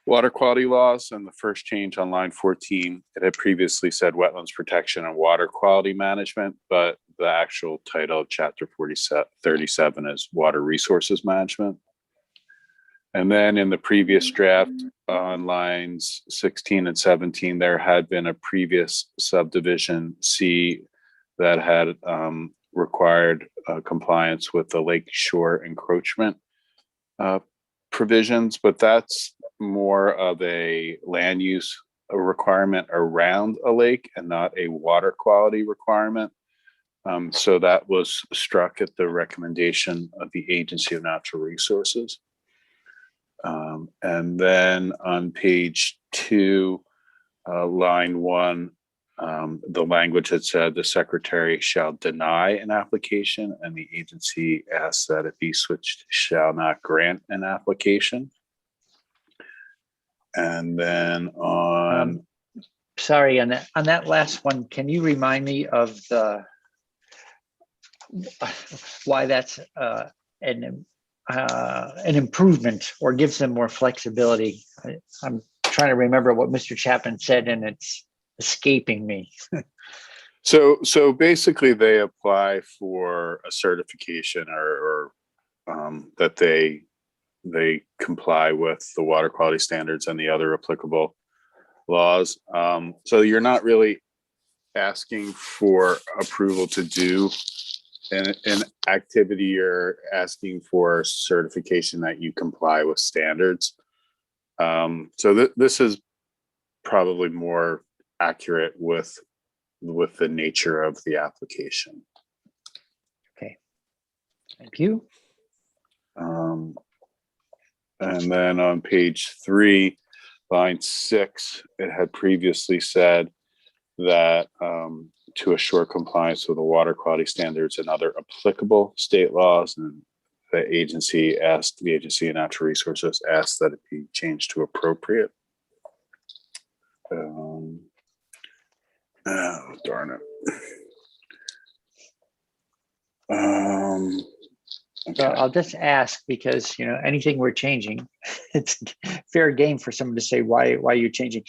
water quality laws. And the first change on line 14, it had previously said wetlands protection and water quality management, but the actual title of chapter 37 is water resources management. And then in the previous draft on lines 16 and 17, there had been a previous subdivision C that had required compliance with the lake shore encroachment provisions, but that's more of a land use requirement around a lake and not a water quality requirement. So that was struck at the recommendation of the Agency of Natural Resources. And then on page 2, line 1, the language that said the secretary shall deny an application, and the agency asks that it be switched to shall not grant an application. And then on Sorry, on that last one, can you remind me of why that's an improvement or gives them more flexibility? I'm trying to remember what Mr. Chapman said, and it's escaping me. So basically they apply for a certification or that they comply with the water quality standards and the other applicable laws. So you're not really asking for approval to do an activity, you're asking for certification that you comply with standards. So this is probably more accurate with the nature of the application. Okay, thank you. And then on page 3, line 6, it had previously said that to assure compliance with the water quality standards and other applicable state laws, and the Agency of Natural Resources asked that it be changed to appropriate. Oh, darn it. So I'll just ask, because anything we're changing, it's fair game for someone to say why you're changing.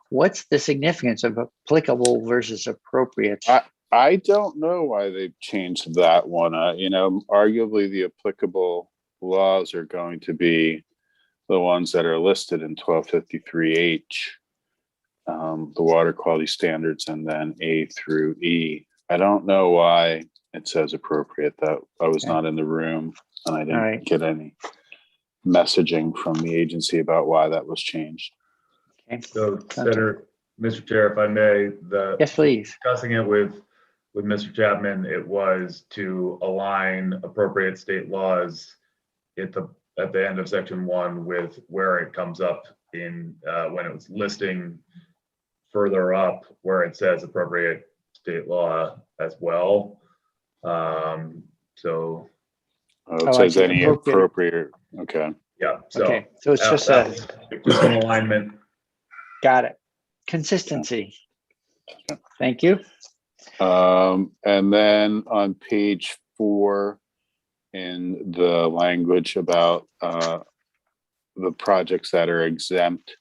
What's the significance of applicable versus appropriate? I don't know why they've changed that one. Arguably the applicable laws are going to be the ones that are listed in 1253H, the water quality standards, and then A through E. I don't know why it says appropriate. That I was not in the room, and I didn't get any messaging from the agency about why that was changed. Okay. So, Senator, Mr. Chair, if I may, yes, please. Discussing it with Mr. Chapman, it was to align appropriate state laws at the end of section 1 with where it comes up in when it was listing further up where it says appropriate state law as well. So it says any appropriate. Okay. Yeah. So okay. So it's just an alignment. Got it. Consistency. Thank you. And then on page 4, in the language about the projects that are exempt,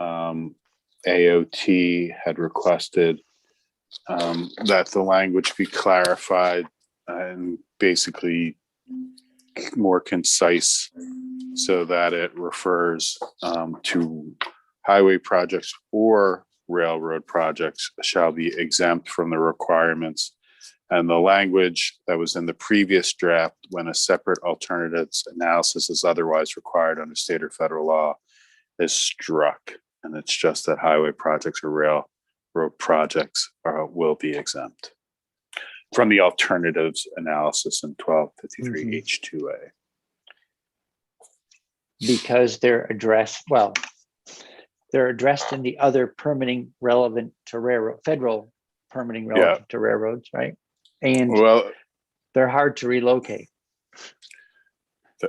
AOT had requested that the language be clarified and basically more concise so that it refers to highway projects or railroad projects shall be exempt from the requirements And the language that was in the previous draft, when a separate alternatives analysis is otherwise required under state or federal law, is struck. And it's just that highway projects or railroad projects will be exempt from the alternatives analysis in 1253 H2A. Because they're addressed, well, they're addressed in the other permitting relevant to railroad, federal permitting relevant to railroads, right? And well, they're hard to relocate.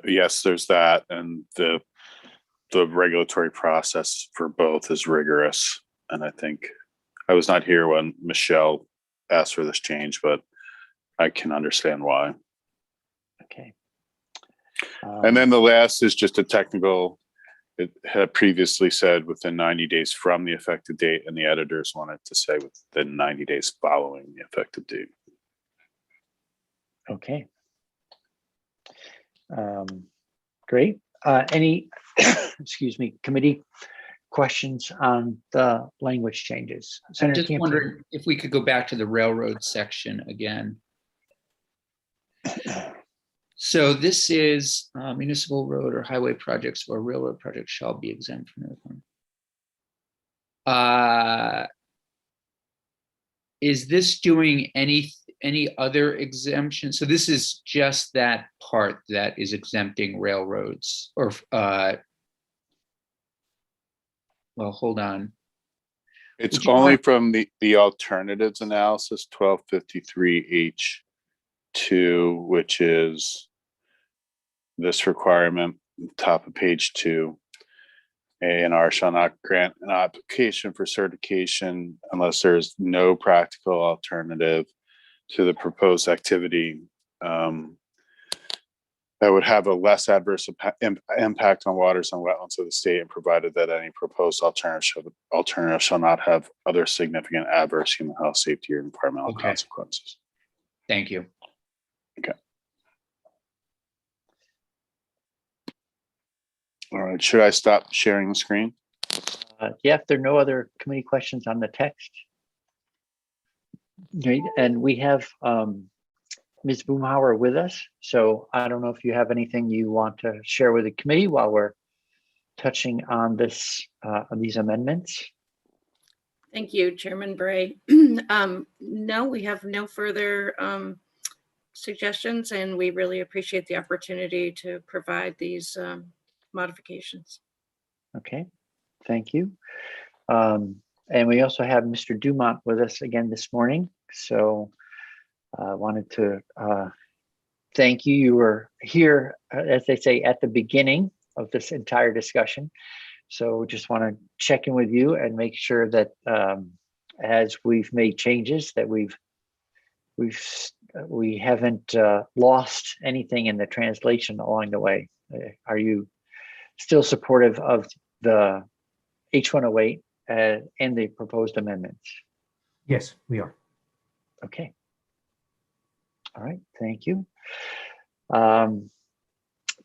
Yes, there's that, and the regulatory process for both is rigorous. And I think I was not here when Michelle asked for this change, but I can understand why. Okay. And then the last is just a technical. It had previously said within 90 days from the effective date, and the editors wanted to say within 90 days following the effective date. Okay. Great. Any, excuse me, committee questions on the language changes? I'm Senator just Campion. wondering if we could go back to the railroad section again. So this is municipal road or highway projects or railroad projects shall be exempt from the is this doing any other exemption? So this is just that part that is exempting railroads or well, hold on. It's only from the alternatives analysis 1253 H2, which is this requirement, top of page 2. A&R shall not grant an application for certification unless there is no practical alternative to the proposed activity that would have a less adverse impact on waters and wetlands of the state, and provided that any proposed alternative shall not have other significant adverse human health, safety, or environmental consequences. Thank you. Okay. All right, should I stop sharing the screen? Yeah, if there are no other committee questions on the text. Okay, and we have Ms. Boomhauer with us. So I don't know if you have anything you want to share with the committee while we're touching on this, on these amendments. Thank you, Chairman Bray. No, we have no further suggestions, and we really appreciate the opportunity to provide these modifications. Okay, thank you. And we also have Mr. Dumont with us again this morning. So I wanted to thank you. You were here, as they say, at the beginning of this entire discussion. So just want to check in with you and make sure that as we've made changes that we haven't lost anything in the translation along the way. Are you still supportive of the H108 and the proposed amendments? Yes, we are. Okay. All right, thank you.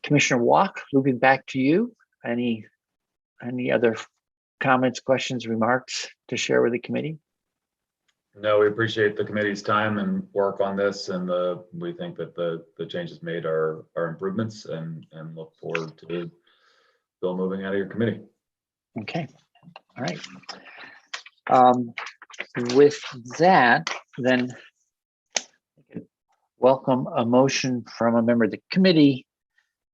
Commissioner Walk, looping back to you. Any other comments, questions, remarks to share with the committee? No, we appreciate the committee's time and work on this, and we think that the changes made are improvements, and look forward to bill moving out of your committee. Okay, all right. With that, then welcome a motion from a member of the committee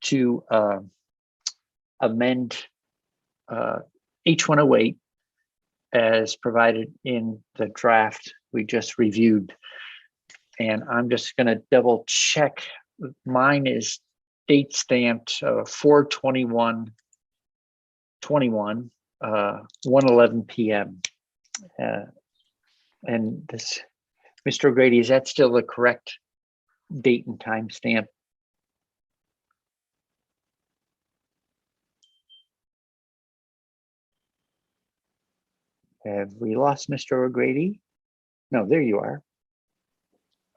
to amend H108 as provided in the draft we just reviewed. And I'm just going to double check. Mine is date stamped 4/21/21, 1:11 p.m. And this, Mr. O'Grady, is that still the correct date and time stamp? Have we lost Mr. O'Grady? No, there you are.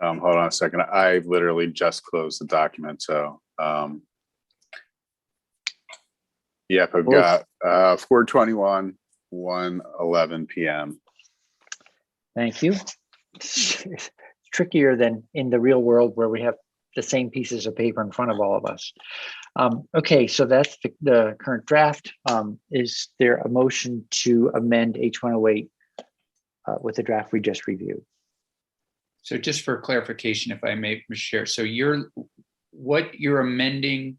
Hold on a second. I literally just closed the document. So yep, I've got 4/21, 1:11 p.m. Thank you. trickier than in the real world where we have the same pieces of paper in front of all of us. Okay, so that's the current draft. Is there a motion to amend H108 with the draft we just reviewed? So just for clarification, if I may, Mr. Chair, so what you're amending,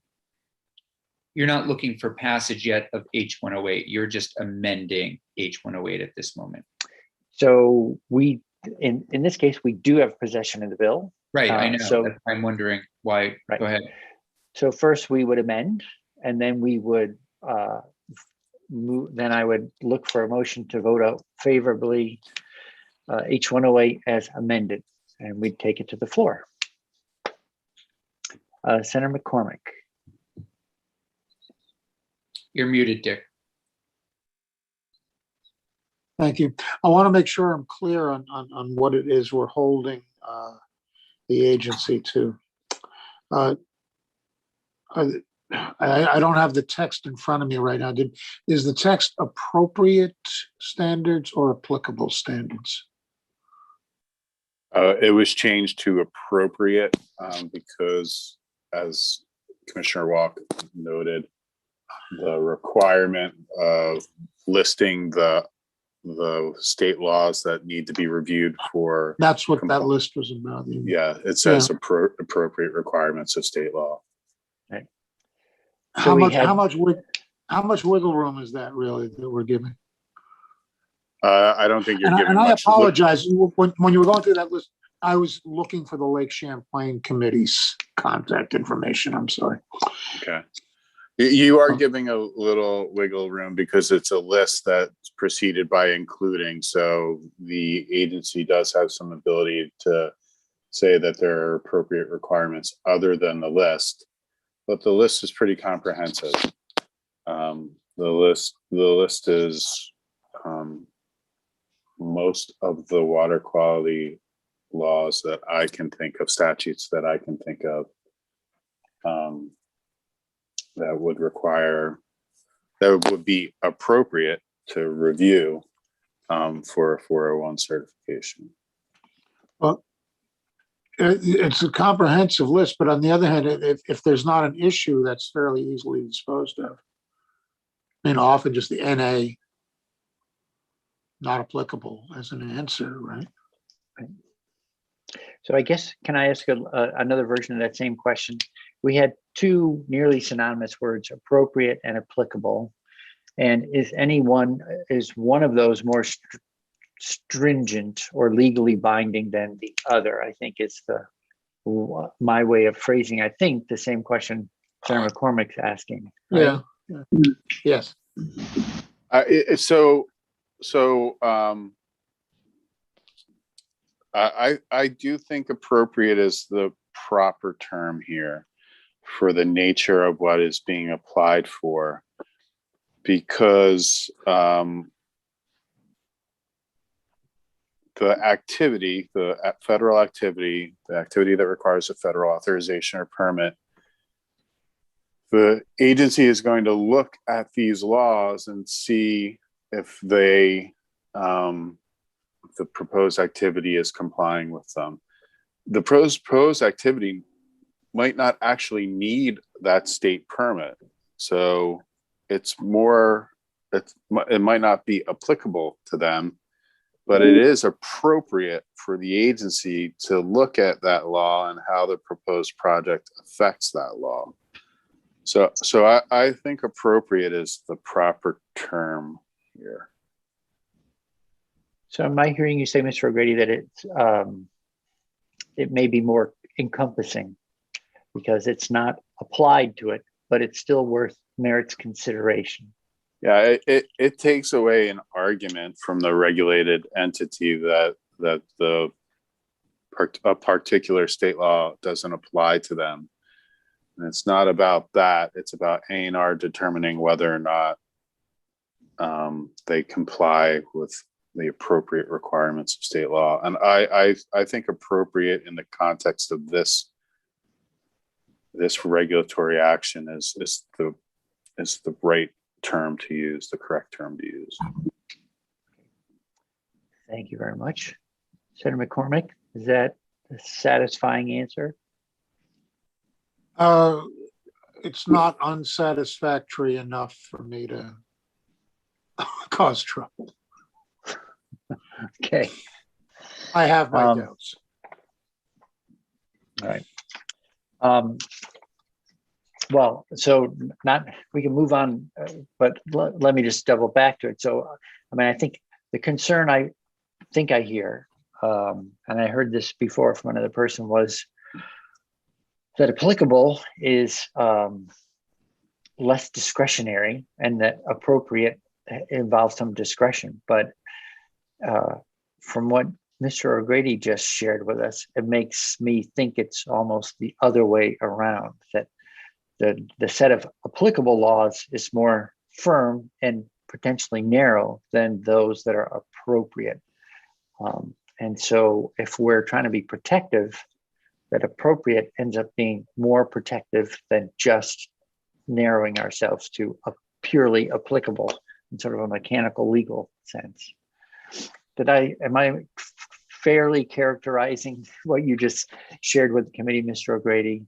you're not looking for passage yet of H108, you're just amending H108 at this moment. So we, in this case, we do have possession of the bill. Right, I know, So that's why I'm wondering why, right. Go ahead. So first we would amend, and then we would move, then I would look for a motion to vote out favorably H108 as amended, and we'd take it to the floor. Senator McCormick. You're muted, Dick. Thank you. I want to make sure I'm clear on what it is we're holding the agency to. I don't have the text in front of me right now. Is the text appropriate standards or applicable standards? It was changed to appropriate because, as Commissioner Walk noted, the requirement of listing the state laws that need to be reviewed for. That's what that list was about. Yeah, it says appropriate requirements of state law. Right. So how much wiggle room is that really that we're giving? I don't think you're giving and I much. apologize. When you were going through that list, I was looking for the Lake Champlain Committee's contact information. I'm sorry. Okay. You are giving a little wiggle room because it's a list that's preceded by including. So the agency does have some ability to say that there are appropriate requirements other than the list, but the list is pretty comprehensive. The list is most of the water quality laws that I can think of, statutes that I can think of, that would be appropriate to review for a 401 certification. Well, it's a comprehensive list, but on the other hand, if there's not an issue, that's fairly easily disposed of. I mean, often just the NA not applicable as an answer, right? So I guess, can I ask another version of that same question? We had two nearly synonymous words, appropriate and applicable. And is one of those more stringent or legally binding than the other? I think is my way of phrasing, I think, the same question Senator McCormick's asking. Right? Yeah. Yes. I do think appropriate is the proper term here for the nature of what is being applied for, because the activity, the federal activity, the activity that requires a federal authorization or permit, the agency is going to look at these laws and see if the proposed activity is complying with them. The proposed activity might not actually need that state permit. So it might not be applicable to them, but it is appropriate for the agency to look at that law and how the proposed project affects that law. So I think appropriate is the proper term here. So am I hearing you say, Mr. O'Grady, that it may be more encompassing because it's not applied to it, but it's still merits consideration? Yeah, it takes away an argument from the regulated entity that a particular state law doesn't apply to them. And it's not about that. It's about A&R determining whether or not they comply with the appropriate requirements of state law. And I think appropriate in the context of this regulatory action is the right term to use, the correct term to use. Thank you very much. Senator McCormick, is that a satisfying answer? It's not unsatisfactory enough for me to cause trouble. Okay. I have my Um, doubts. All right. Well, so we can move on, but let me just double back to it. So, I mean, I think the concern I think I hear, and I heard this before from another person, was that applicable is less discretionary, and that appropriate involves some discretion. But from what Mr. O'Grady just shared with us, it makes me think it's almost the other way around, that the set of applicable laws is more firm and potentially narrow than those that are appropriate. And so if we're trying to be protective, that appropriate ends up being more protective than just narrowing ourselves to a purely applicable in sort of a mechanical legal sense. Am I fairly characterizing what you just shared with the committee, Mr. O'Grady?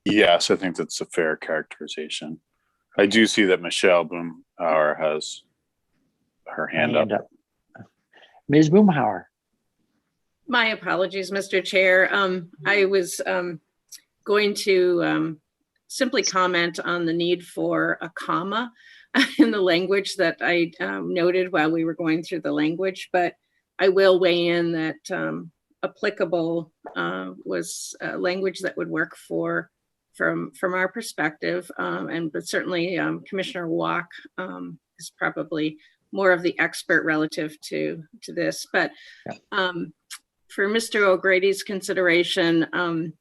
Yes, I think that's a fair characterization. I do see that Michelle Boomhauer has her hand up. Ms. Boomhauer. My apologies, Mr. Chair. I was going to simply comment on the need for a comma in the language that I noted while we were going through the language, but I will weigh in that applicable was language that would work from our perspective, but certainly Commissioner Walk is probably more of the expert relative to this. But for Mr. O'Grady's consideration,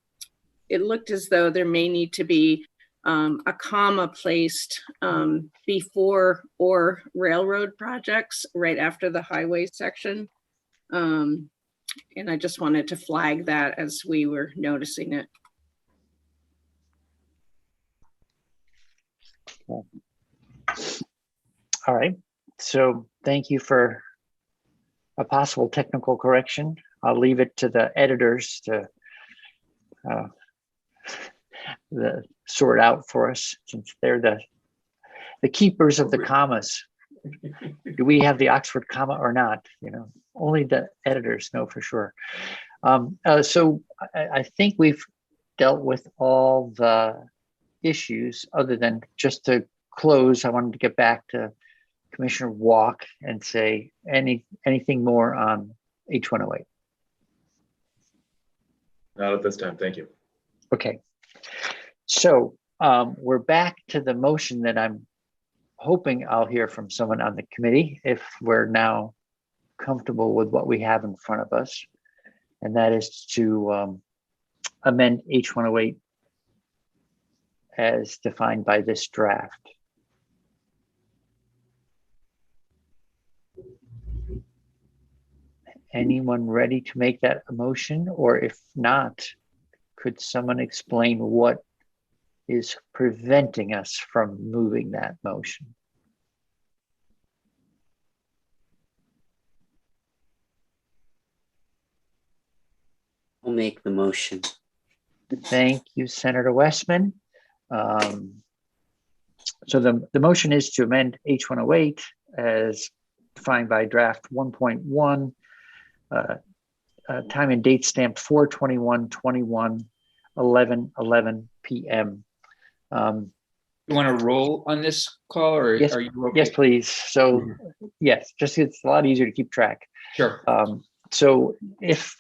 it looked as though there may need to be a comma placed before or railroad projects right after the highway section. And I just wanted to flag that as we were noticing it. All right, so thank you for a possible technical correction. I'll leave it to the editors to sort out for us, since they're the keepers of the commas. Do we have the Oxford comma or not? You know, only the editors know for sure. So I think we've dealt with all the issues, other than just to close. I wanted to get back to Commissioner Walk and say anything more on H108. Not at this time, thank you. Okay, so we're back to the motion that I'm hoping I'll hear from someone on the committee, if we're now comfortable with what we have in front of us, and that is to amend H108 as defined by this draft. Anyone ready to make that a motion? Or if not, could someone explain what is preventing us from moving that motion? I'll make the motion. Thank you, Senator Westman. So the motion is to amend H108 as defined by draft 1.1, time and date stamped 4/21/21, 11:11 p.m. You want to roll on this call, or Yes, are you okay? yes, please. So yes, just it's a lot easier to keep track. Sure. So if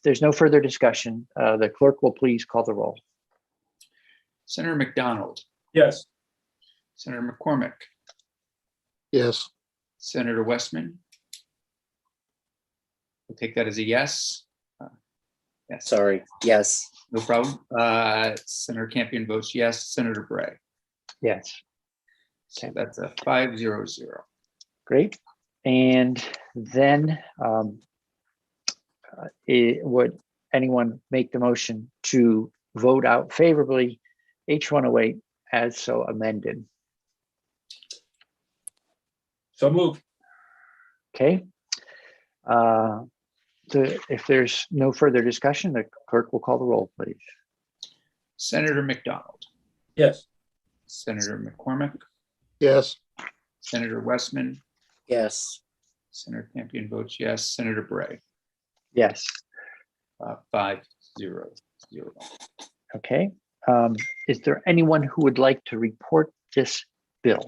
there's no further discussion, the clerk will please call the roll. Senator McDonald, Yes. Senator McCormick, Yes. Senator Westman. We'll take that as a yes. Yes. Sorry, yes. No problem. Senator Campion votes yes. Senator Bray. Yes. So that's a 5-0-0. Great. And then would anyone make the motion to vote out favorably H108 as so amended? So moved. Okay. If there's no further discussion, the clerk will call the roll, please. Senator McDonald, Yes. Senator McCormick, Yes. Senator Westman, Yes. Senator Campion votes yes, Senator Bray, Yes. 5-0-0. Okay. Is there anyone who would like to report this bill?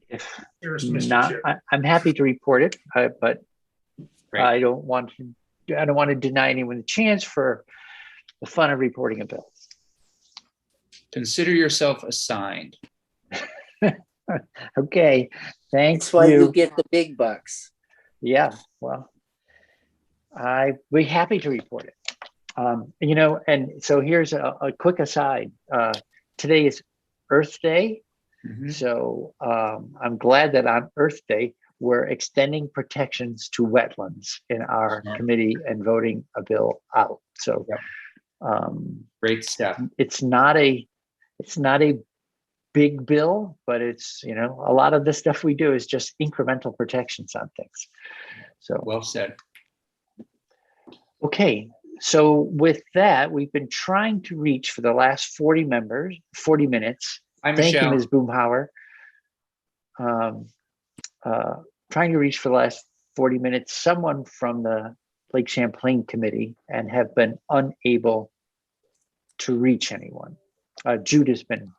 If Here's Mr. not, Chair. I'm happy to report it, but Great. I don't want to deny anyone the chance for the fun of reporting a bill. Consider yourself assigned. Okay, thanks. That's why you get the big bucks. Yeah, well, I'd be happy to report it. And so here's a quick aside. Today is Earth Day. Mhm. So I'm glad that on Earth Day, we're extending protections to wetlands in our Smart. committee and voting a bill out. So Great step. it's not a big bill, but it's, a lot of the stuff we do is just incremental protections on things. So, Well said. okay. So with that, we've been trying to reach for the last 40 minutes. Hi, Thank you, Michelle. Ms. Boomhauer. Trying to reach for the last 40 minutes, someone from the Lake Champlain Committee, and have been unable to reach anyone. Jude has been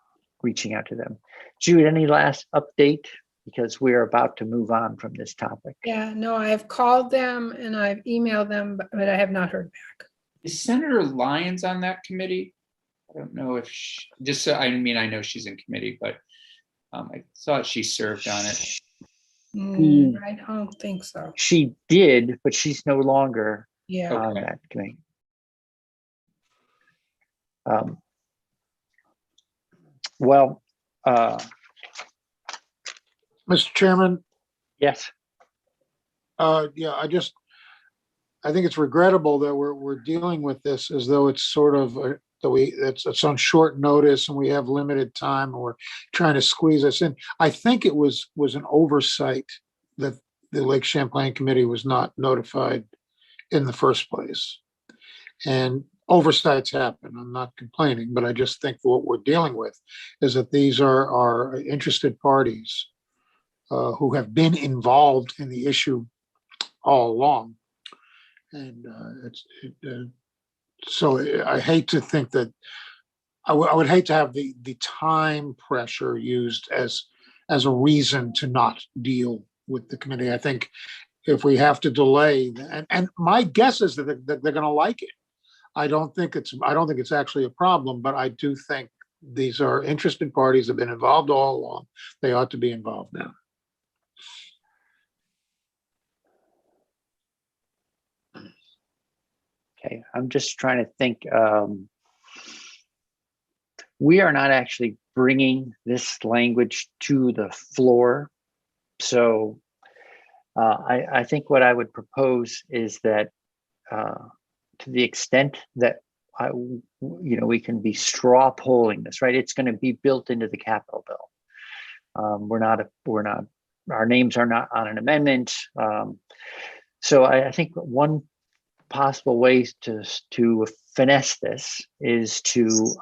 reaching out to them. Jude, any last update? Because we're about to move on from this topic. Yeah, no, I've called them and I've emailed them, but I have not heard back. Is Senator Lyons on that committee? I don't know if I know she's in committee, but I thought she served on it. I don't think so. She did, but she's no longer Yeah. on Okay. that committee. Mr. Chairman, Yes. yeah, I think it's regrettable that we're dealing with this as though it's sort of it's on short notice and we have limited time and we're trying to squeeze us in. I think it was an oversight that the Lake Champlain Committee was not notified in the first place. And oversights happen. I'm not complaining, but I just think what we're dealing with is that these are interested parties who have been involved in the issue all along. And so I hate to think that I would hate to have the time pressure used as a reason to not deal with the committee. I think if we have to delay, and my guess is that they're going to like it. I don't think it's actually a problem, but I do think these are interested parties that have been involved all along. They ought to be involved now. Okay, I'm just trying to think. We are not actually bringing this language to the floor. So I think what I would propose is that to the extent that we can be straw polling this, right? It's going to be built into the capital bill. Our names are not on an amendment. So I think one possible way to finesse this is to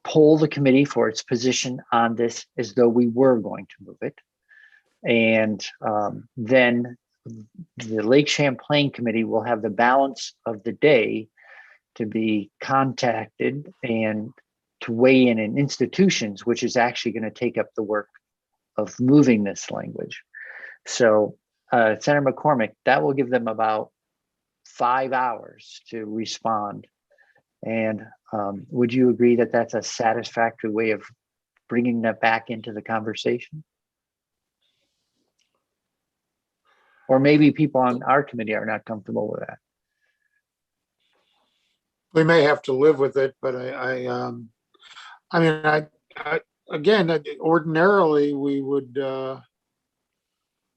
poll the committee for its position on this as though we were going to move it. And then the Lake Champlain Committee will have the balance of the day to be contacted and to weigh in institutions, which is actually going to take up the work of moving this language. So Senator McCormick, that will give them about 5 hours to respond. And would you agree that that's a satisfactory way of bringing that back into the conversation? Or maybe people on our committee are not comfortable with that. We may have to live with it, but again, ordinarily we would.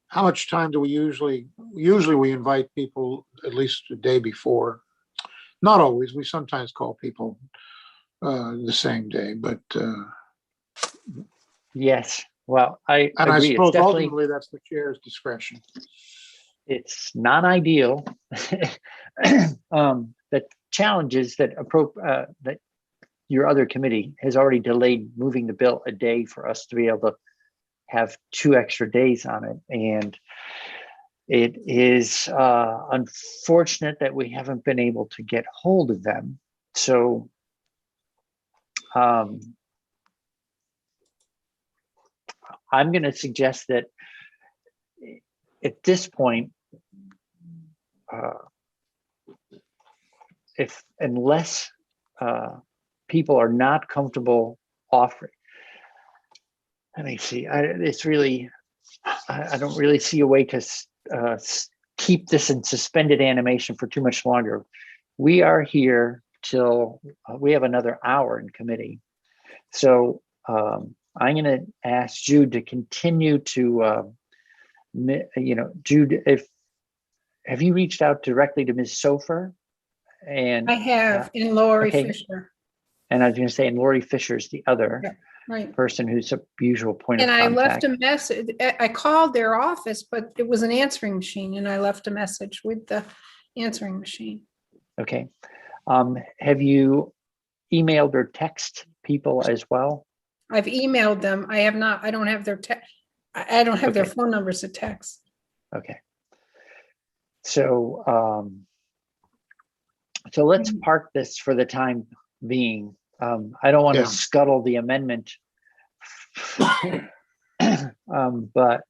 How much time do we usually we invite people at least a day before? Not always. We sometimes call people the same day, but yes. Well, I And I agree. It's suppose definitely, ultimately that's the chair's discretion. it's not ideal. The challenge is that that your other committee has already delayed moving the bill a day for us to be able to have 2 extra days on it. And it is unfortunate that we haven't been able to get hold of them. So I'm going to suggest that at this point, unless people are not comfortable offering, let me see. It's really, I don't really see a way to keep this in suspended animation for too much longer. We are here till we have another hour in committee. So I'm going to ask Jude to continue to, Jude, have you reached out directly to Ms. Sofer? And I have, in Lori okay. Fisher. And I was going to say, and Lori Fisher is the other Yeah, right. person who's a usual point And of I contact. left a message. I called their office, but it was an answering machine, and I left a message with the answering machine. Okay. Have you emailed or text people as well? I've emailed them. I have not. I don't have their I don't have their Okay. phone numbers to text. Okay. So, so let's park this for the time being. I don't want to scuttle the amendment, but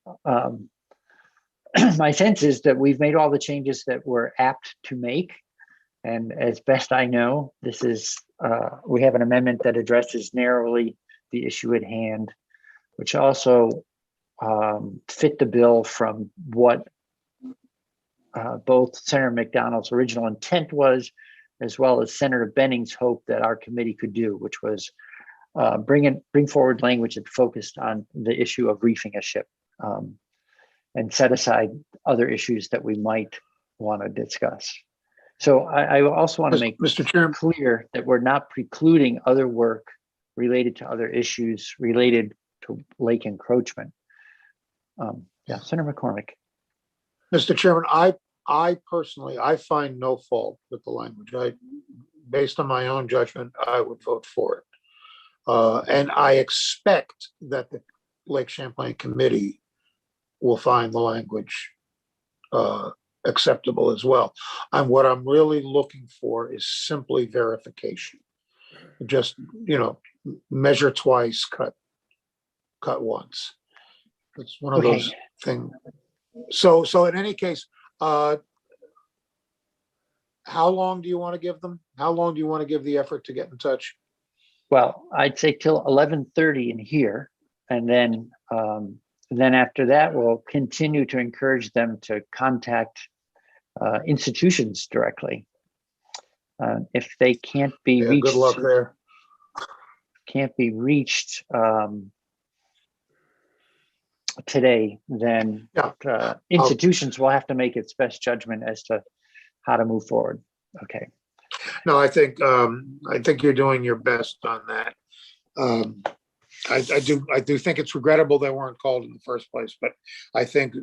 my sense is that we've made all the changes that we're apt to make. And as best I know, this is, we have an amendment that addresses narrowly the issue at hand, which also fit the bill from what both Senator McDonald's original intent was, as well as Senator Benning's hope that our committee could do, which was bring forward language that focused on the issue of reefing a ship and set aside other issues that we might want to discuss. So I also want to make Mr. Chairman, clear that we're not precluding other work related to other issues related to lake encroachment. Yeah, Senator McCormick. Mr. Chairman, I personally, I find no fault with the language. Based on my own judgment, I would vote for it. And I expect that the Lake Champlain Committee will find the language acceptable as well. And what I'm really looking for is simply verification. Just, measure twice, cut once. It's one of those things. So in any case, how long do you want to give them? How long do you want to give the effort to get in touch? Well, I'd say till 11:30 in here, and then after that, we'll continue to encourage them to contact institutions directly. If they can't be reached, good luck there. Can't be reached today, then institutions will have to make its best judgment as to how to move forward. Okay. No, I think you're doing your best on that. I do think it's regrettable they weren't called in the first place, but I think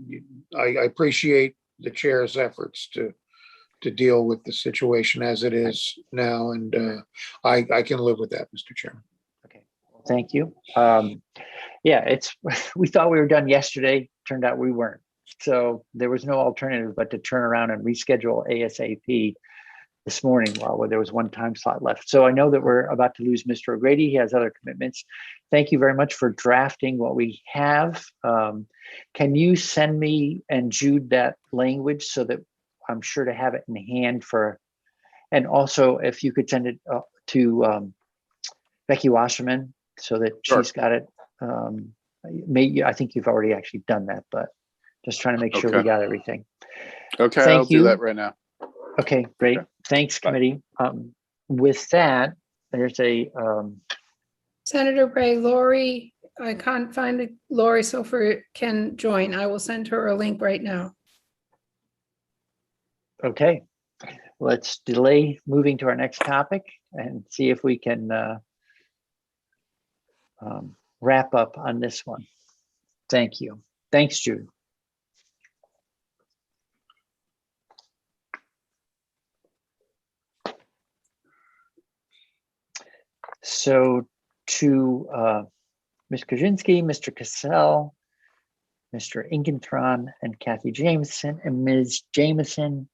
I appreciate the chair's efforts to deal with the situation as it is now, and I can live with that, Mr. Chairman. Okay, well, thank you. Yeah, we thought we were done yesterday. Turned out we weren't. So there was no alternative but to turn around and reschedule ASAP this morning while there was one time slot left. So I know that we're about to lose Mr. O'Grady. He has other commitments. Thank you very much for drafting what we have. Can you send me and Jude that language so that I'm sure to have it in hand and also if you could send it to Becky Wasserman so that she's got it. I think you've already actually done that, but just trying to make sure we got everything. Okay, Thank I'll do that right now. Okay, great. Okay. Thanks, committee. With that, there's a Senator Bray, Lori, I can't find it. Lori Sofer can join. I will send her a link right now. okay. Let's delay moving to our next topic and see if we can wrap up on this one. Thank you. Thanks, Jude. So to Ms. Kaczynski, Mr. Cassell, Mr. Ingenthron, and Kathy Jameson, and Ms. Jameson,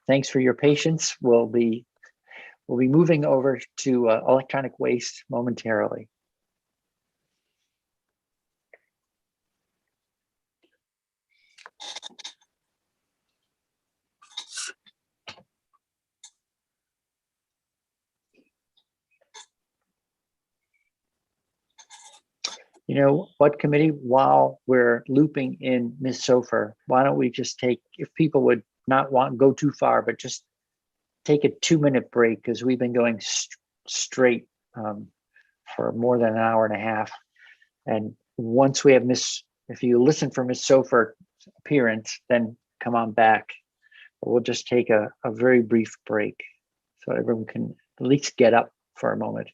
thanks for your patience. We'll be moving over to electronic waste momentarily. You know what, committee, while we're looping in Ms. Sofer, why don't we just take, if people would not want to go too far, but just take a 2-minute break, because we've been going straight for more than an hour and a half. And once we have if you listen for Ms. Sofer's appearance, then come on back. We'll just take a very brief break so everyone can at least get up for a moment.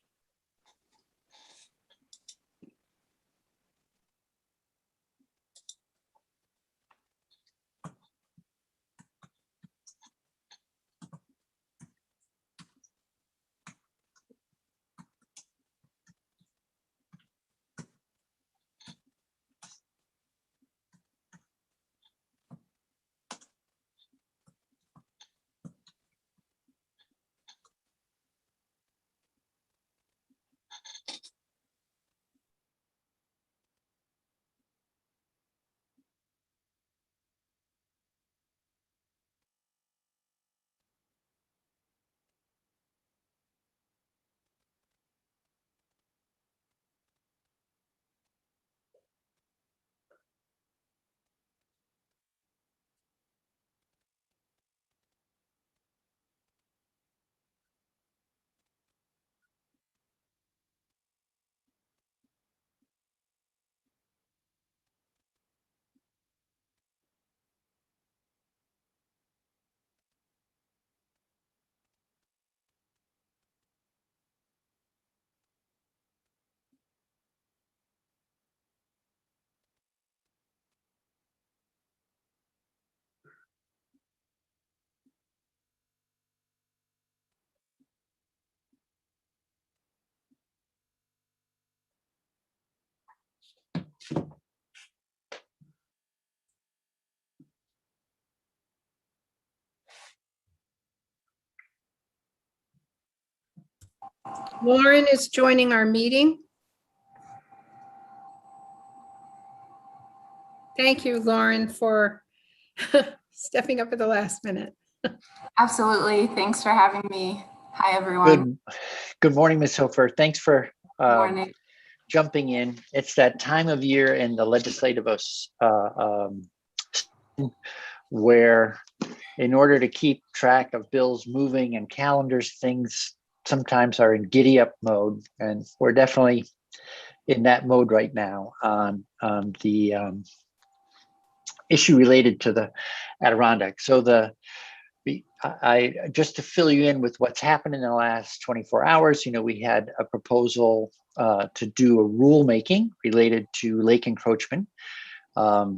Lauren is joining our meeting. Thank you, Lauren, for stepping up at the last minute. Absolutely. Thanks for having me. Hi, everyone. Good morning, Ms. Hofer. Thanks for Morning. jumping in. It's that time of year in the legislative where, in order to keep track of bills moving and calendars, things sometimes are in giddy up mode, and we're definitely in that mode right now on the issue related to the Adirondack. So I just to fill you in with what's happened in the last 24 hours, we had a proposal to do a rulemaking related to lake encroachment. The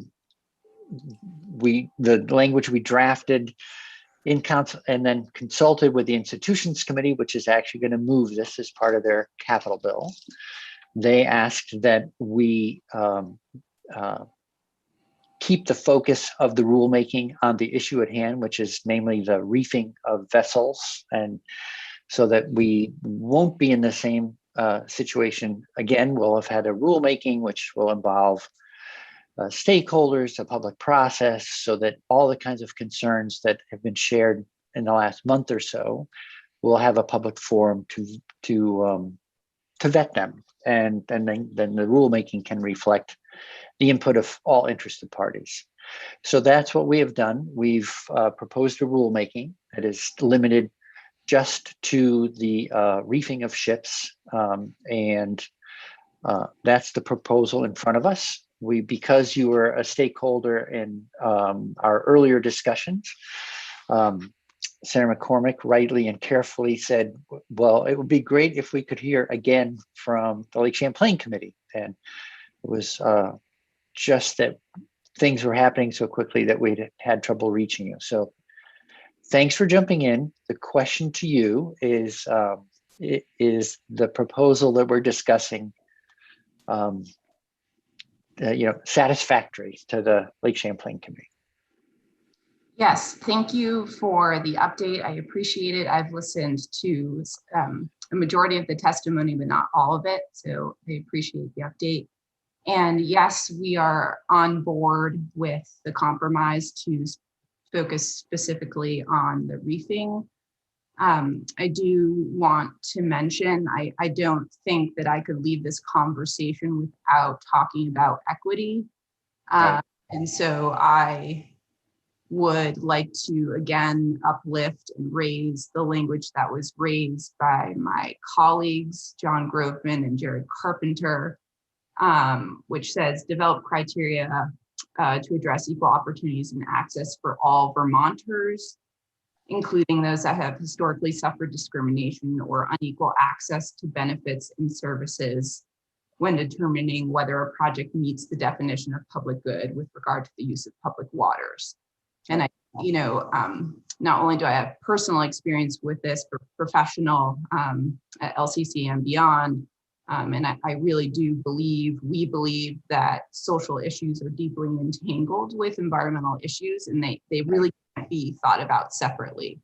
language we drafted in council and then consulted with the institutions committee, which is actually going to move this as part of their capital bill. They asked that we keep the focus of the rulemaking on the issue at hand, which is namely the reefing of vessels, and so that we won't be in the same situation again. We'll have had a rulemaking which will involve stakeholders, a public process, so that all the kinds of concerns that have been shared in the last month or so, we'll have a public forum to vet them, and then the rulemaking can reflect the input of all interested parties. So that's what we have done. We've proposed a rulemaking that is limited just to the reefing of ships, and that's the proposal in front of us. Because you were a stakeholder in our earlier discussions, Senator McCormick rightly and carefully said, well, it would be great if we could hear again from the Lake Champlain Committee. And it was just that things were happening so quickly that we'd had trouble reaching you. So thanks for jumping in. The question to you is the proposal that we're discussing, satisfactory to the Lake Champlain Committee? Yes, thank you for the update. I appreciate it. I've listened to a majority of the testimony, but not all of it. So I appreciate the update. And yes, we are on board with the compromise to focus specifically on the reefing. I do want to mention, I don't think that I could leave this conversation without talking about equity. Right. And so I would like to again uplift and raise the language that was raised by my colleagues, John Groveman and Jared Carpenter, which says develop criteria to address equal opportunities and access for all Vermonters, including those that have historically suffered discrimination or unequal access to benefits and services when determining whether a project meets the definition of public good with regard to the use of public waters. And I, not only do I have personal experience with this, but professional at LCC and beyond, and I really do believe, we believe that social issues are deeply entangled with environmental issues, and they really can't be thought about separately.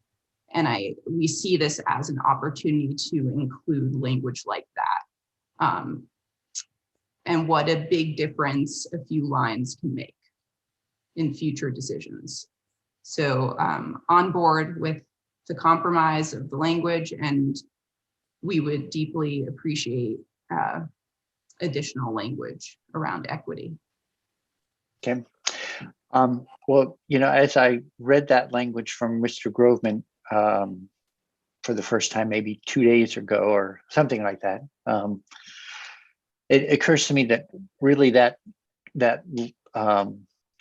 And we see this as an opportunity to include language like that. And what a big difference a few lines can make in future decisions. So on board with the compromise of the language, and we would deeply appreciate additional language around equity. Okay. Well, as I read that language from Mr. Groveman for the first time, maybe 2 days ago or something like that, it occurs to me that really that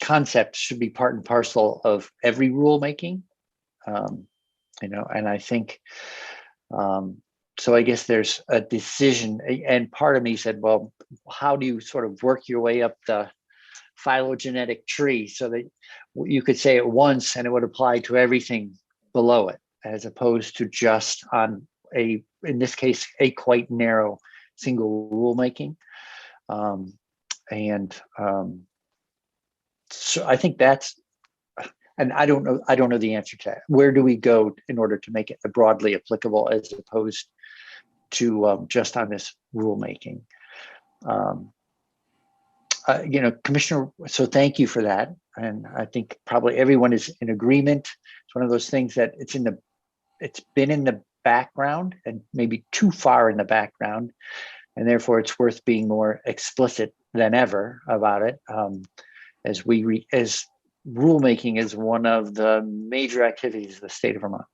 concept should be part and parcel of every rulemaking, and I think, so I guess there's a decision, and part of me said, well, how do you sort of work your way up the phylogenetic tree so that you could say it once and it would apply to everything below it, as opposed to just on in this case, a quite narrow single rulemaking. So I think that's, and I don't know the answer to that. Where do we go in order to make it broadly applicable as opposed to just on this rulemaking? Commissioner, so thank you for that. And I think probably everyone is in agreement. It's one of those things that it's been in the background and maybe too far in the background. And therefore it's worth being more explicit than ever about it. As rulemaking is one of the major activities of the state of Vermont.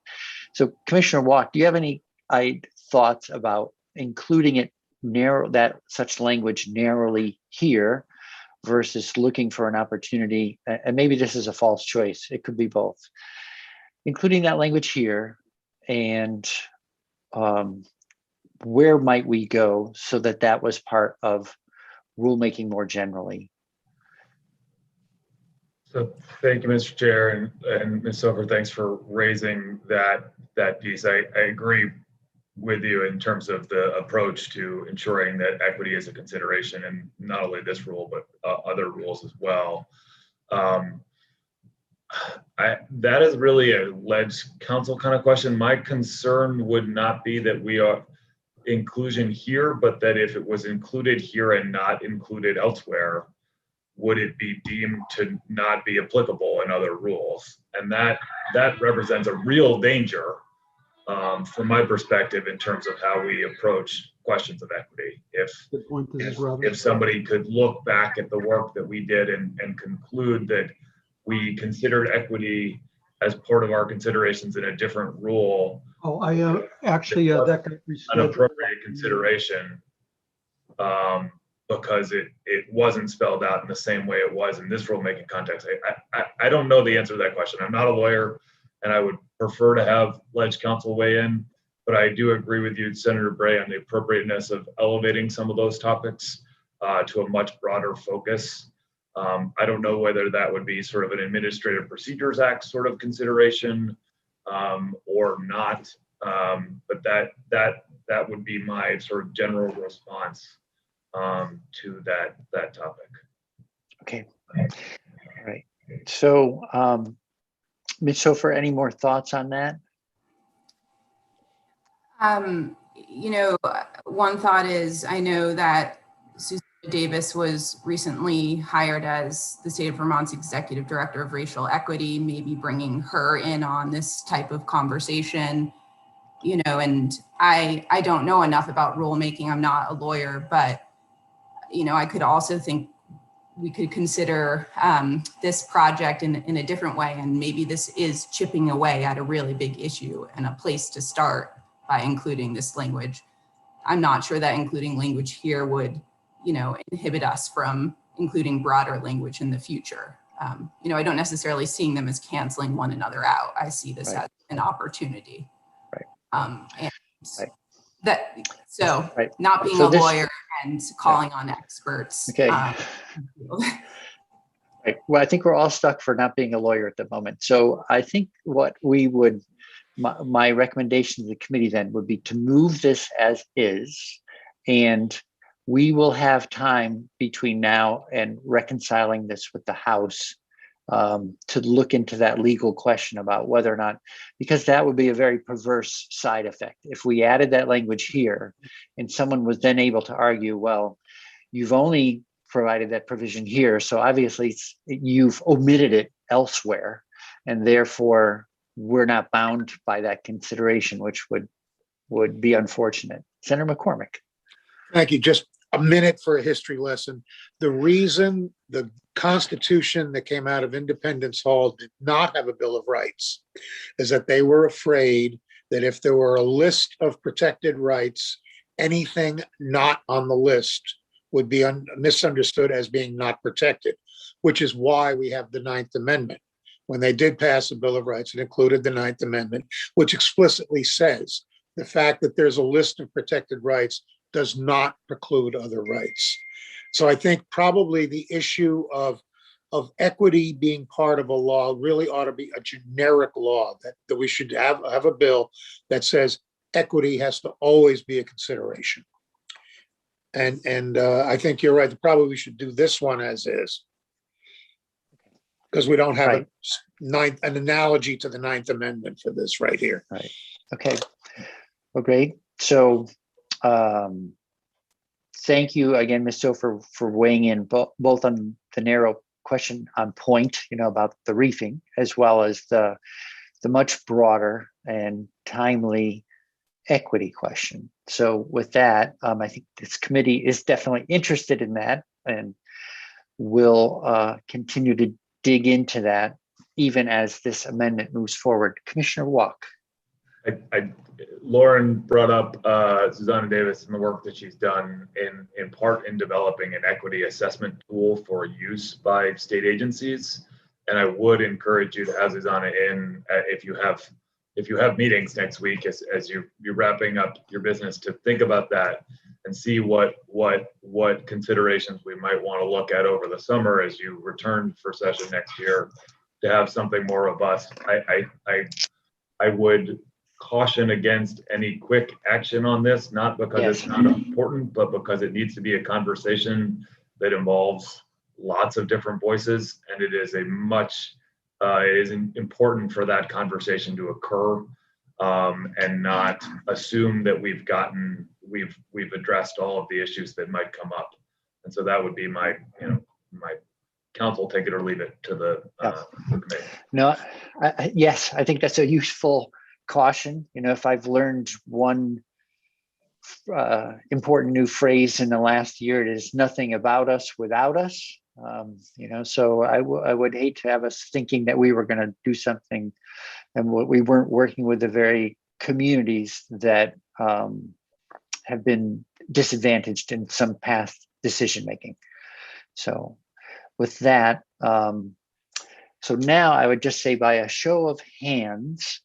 So Commissioner Walk, do you have any thoughts about including it such language narrowly here versus looking for an opportunity? And maybe this is a false choice. It could be both. Including that language here, and where might we go so that was part of rulemaking more generally? So thank you, Mr. Chair, and Ms. Silver, thanks for raising that piece. I agree with you in terms of the approach to ensuring that equity is a consideration in not only this rule, but other rules as well. That is really a ledge council kind of question. My concern would not be that we are inclusion here, but that if it was included here and not included elsewhere, would it be deemed to not be applicable in other rules? And that represents a real danger from my perspective in terms of how we approach questions of equity. If somebody could look back at the work that we did and conclude that we considered equity as part of our considerations in a different rule. Oh, that could be an appropriate consideration. Because it wasn't spelled out in the same way it was in this rulemaking context. I don't know the answer to that question. I'm not a lawyer, and I would prefer to have Ledge Council weigh in, but I do agree with you, Senator Bray, on the appropriateness of elevating some of those topics to a much broader focus. I don't know whether that would be sort of an Administrative Procedures Act sort of consideration or not, but that would be my sort of general response to that topic. Okay. All right. So, Ms. Hofer, any more thoughts on that? You know, one thought is, I know that Susan Davis was recently hired as the state of Vermont's executive director of racial equity, maybe bringing her in on this type of conversation, you know, and I don't know enough about rulemaking. I'm not a lawyer, but, you know, I could also think we could consider this project in a different way. And maybe this is chipping away at a really big issue and a place to start by including this language. I'm not sure that including language here would, you know, inhibit us from including broader language in the future. You know, I don't necessarily seeing them as canceling one another out. I see this as an opportunity. And that, so not being a lawyer and calling on experts. Okay. Right. Well, I think we're all stuck for not being a lawyer at the moment. So I think what we would, my recommendation to the committee then would be to move this as is, and we will have time between now and reconciling this with the House to look into that legal question about whether or not, because that would be a very perverse side effect. If we added that language here and someone was then able to argue, well, you've only provided that provision here, so obviously you've omitted it elsewhere, and therefore we're not bound by that consideration, which would be unfortunate. Senator McCormick. Thank you. Just a minute for a history lesson. The reason the Constitution that came out of Independence Hall did not have a Bill of Rights is that they were afraid that if there were a list of protected rights, anything not on the list would be misunderstood as being not protected, which is why we have the Ninth Amendment. When they did pass the Bill of Rights, it included the Ninth Amendment, which explicitly says the fact that there's a list of protected rights does not preclude other rights. So I think probably the issue of equity being part of a law really ought to be a generic law, that we should have a bill that says equity has to always be a consideration. And I think you're right. Probably we should do this one as is, because we don't have an analogy to the Ninth Amendment for this right here. Right. Okay. Well, great. So thank you again, Ms. Hofer, for weighing in both on the narrow question on point, you know, about the reefing, as well as the much broader and timely equity question. So with that, I think this committee is definitely interested in that, and will continue to dig into that even as this amendment moves forward. Commissioner Walk. Lauren brought up Susanna Davis and the work that she's done in part in developing an equity assessment tool for use by state agencies. And I would encourage you to have Susanna in if you have meetings next week as you're wrapping up your business, to think about that and see what considerations we might want to look at over the summer as you return for session next year, to have something more robust. I would caution against any quick action on this, not because it's not important, but because it needs to be a conversation that involves lots of different voices, and it is it is important for that conversation to occur, and not assume that we've addressed all of the issues that might come up. And so that would be my counsel, take it or leave it to the committee. No, yes, I think that's a useful caution. You know, if I've learned one important new phrase in the last year, it is nothing about us without us. You know, so I would hate to have us thinking that we were going to do something and we weren't working with the very communities that have been disadvantaged in some past decision making. So with that, So now I would just say by a show of hands,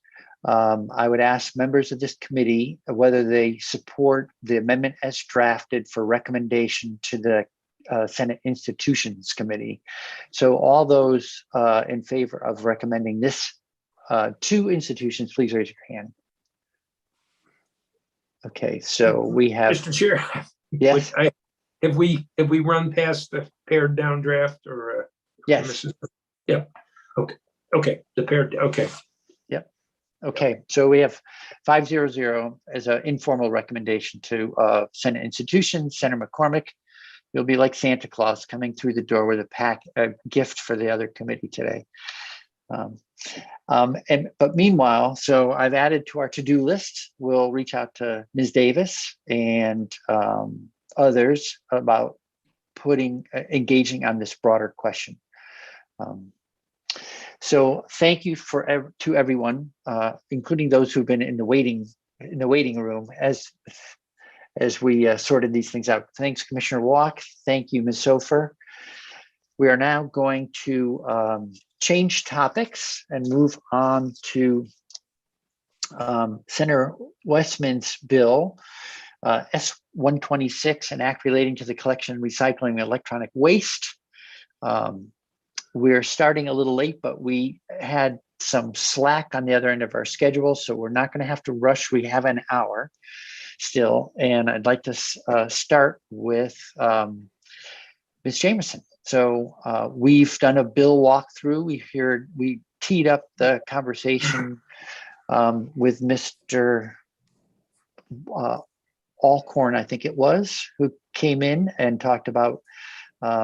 I would ask members of this committee whether they support the amendment as drafted for recommendation to the Senate Institutions Committee. So all those in favor of recommending this to institutions, please raise your hand. Okay, so we have. Mr. Chair. Yes. Have we run past the pared down draft or? Yes. Yeah. Okay. Okay. The paired. Okay. Yep. Okay. So we have 500 as an informal recommendation to Senate institutions. Senator McCormick, you'll be like Santa Claus coming through the door with a gift for the other committee today. But meanwhile, so I've added to our to-do list. We'll reach out to Ms. Davis and others about engaging on this broader question. So thank you to everyone, including those who've been in the waiting room as we sorted these things out. Thanks, Commissioner Walk. Thank you, Ms. Sofer. We are now going to change topics and move on to Senator Westman's bill, S-126, an act relating to the collection and recycling of electronic waste. We're starting a little late, but we had some slack on the other end of our schedule, so we're not going to have to rush. We have an hour still, and I'd like to start with Ms. Jameson. So we've done a bill walkthrough. We teed up the conversation with Mr. Alcorn, I think it was, who came in and talked about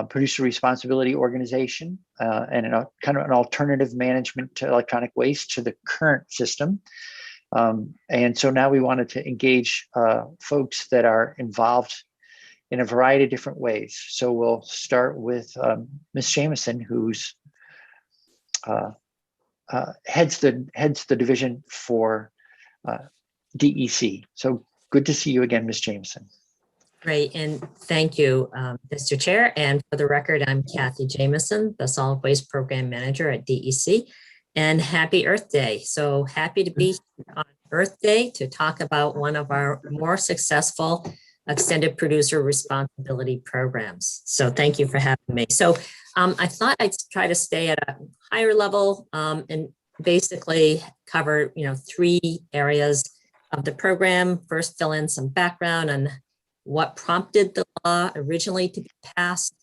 producer responsibility organization and kind of an alternative management to electronic waste to the current system. And so now we wanted to engage folks that are involved in a variety of different ways. So we'll start with Ms. Jameson, who's heads the division for DEC. So good to see you again, Ms. Jameson. Great, and thank you, Mr. Chair. And for the record, I'm Kathy Jameson, the Solid Waste Program Manager at DEC. And happy Earth Day. So happy to be here on Earth Day to talk about one of our more successful extended producer responsibility programs. So thank you for having me. So I thought I'd try to stay at a higher level and basically cover, three areas of the program. First, fill in some background on what prompted the law originally to be passed,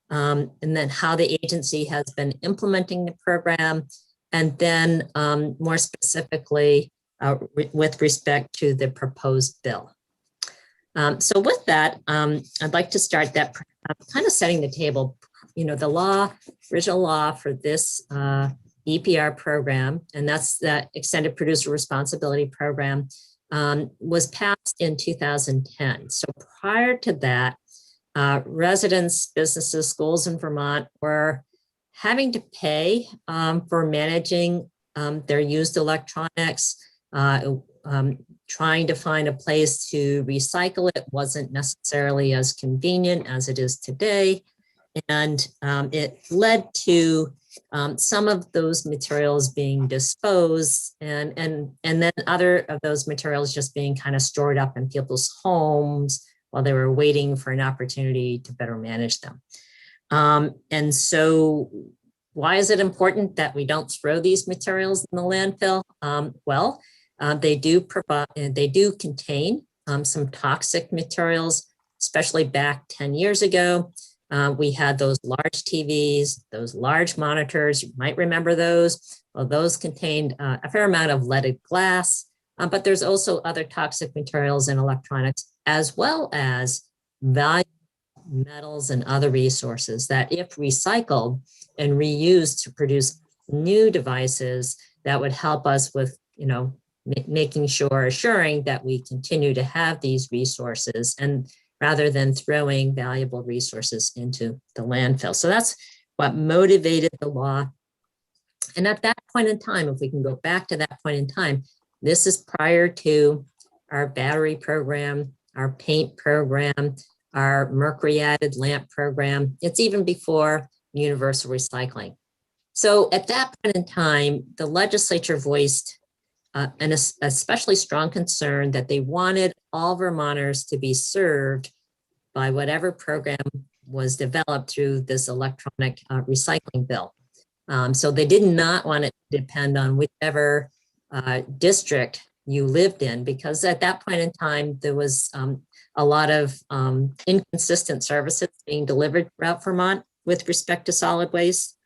and then how the agency has been implementing the program, and then more specifically with respect to the proposed bill. So with that, I'd like to start that kind of setting the table. The original law for this EPR program, and that's the Extended Producer Responsibility Program, was passed in 2010. So prior to that, residents, businesses, schools in Vermont were having to pay for managing their used electronics. Trying to find a place to recycle it wasn't necessarily as convenient as it is today. And it led to some of those materials being disposed and then other of those materials just being kind of stored up in people's homes while they were waiting for an opportunity to better manage them. And so why is it important that we don't throw these materials in the landfill? They do contain some toxic materials, especially back 10 years ago. We had those large TVs, those large monitors. You might remember those. Well, those contained a fair amount of leaded glass, but there's also other toxic materials in electronics, as well as valuable metals and other resources that, if recycled and reused to produce new devices, that would help us with, assuring that we continue to have these resources, and rather than throwing valuable resources into the landfill. So that's what motivated the law. And at that point in time, if we can go back to that point in time, this is prior to our battery program, our paint program, our mercury added lamp program. It's even before universal recycling. So at that point in time, the legislature voiced an especially strong concern that they wanted all Vermonters to be served by whatever program was developed through this electronic recycling bill. So they did not want it to depend on whichever district you lived in, because at that point in time, there was a lot of inconsistent services being delivered throughout Vermont with respect to solid waste.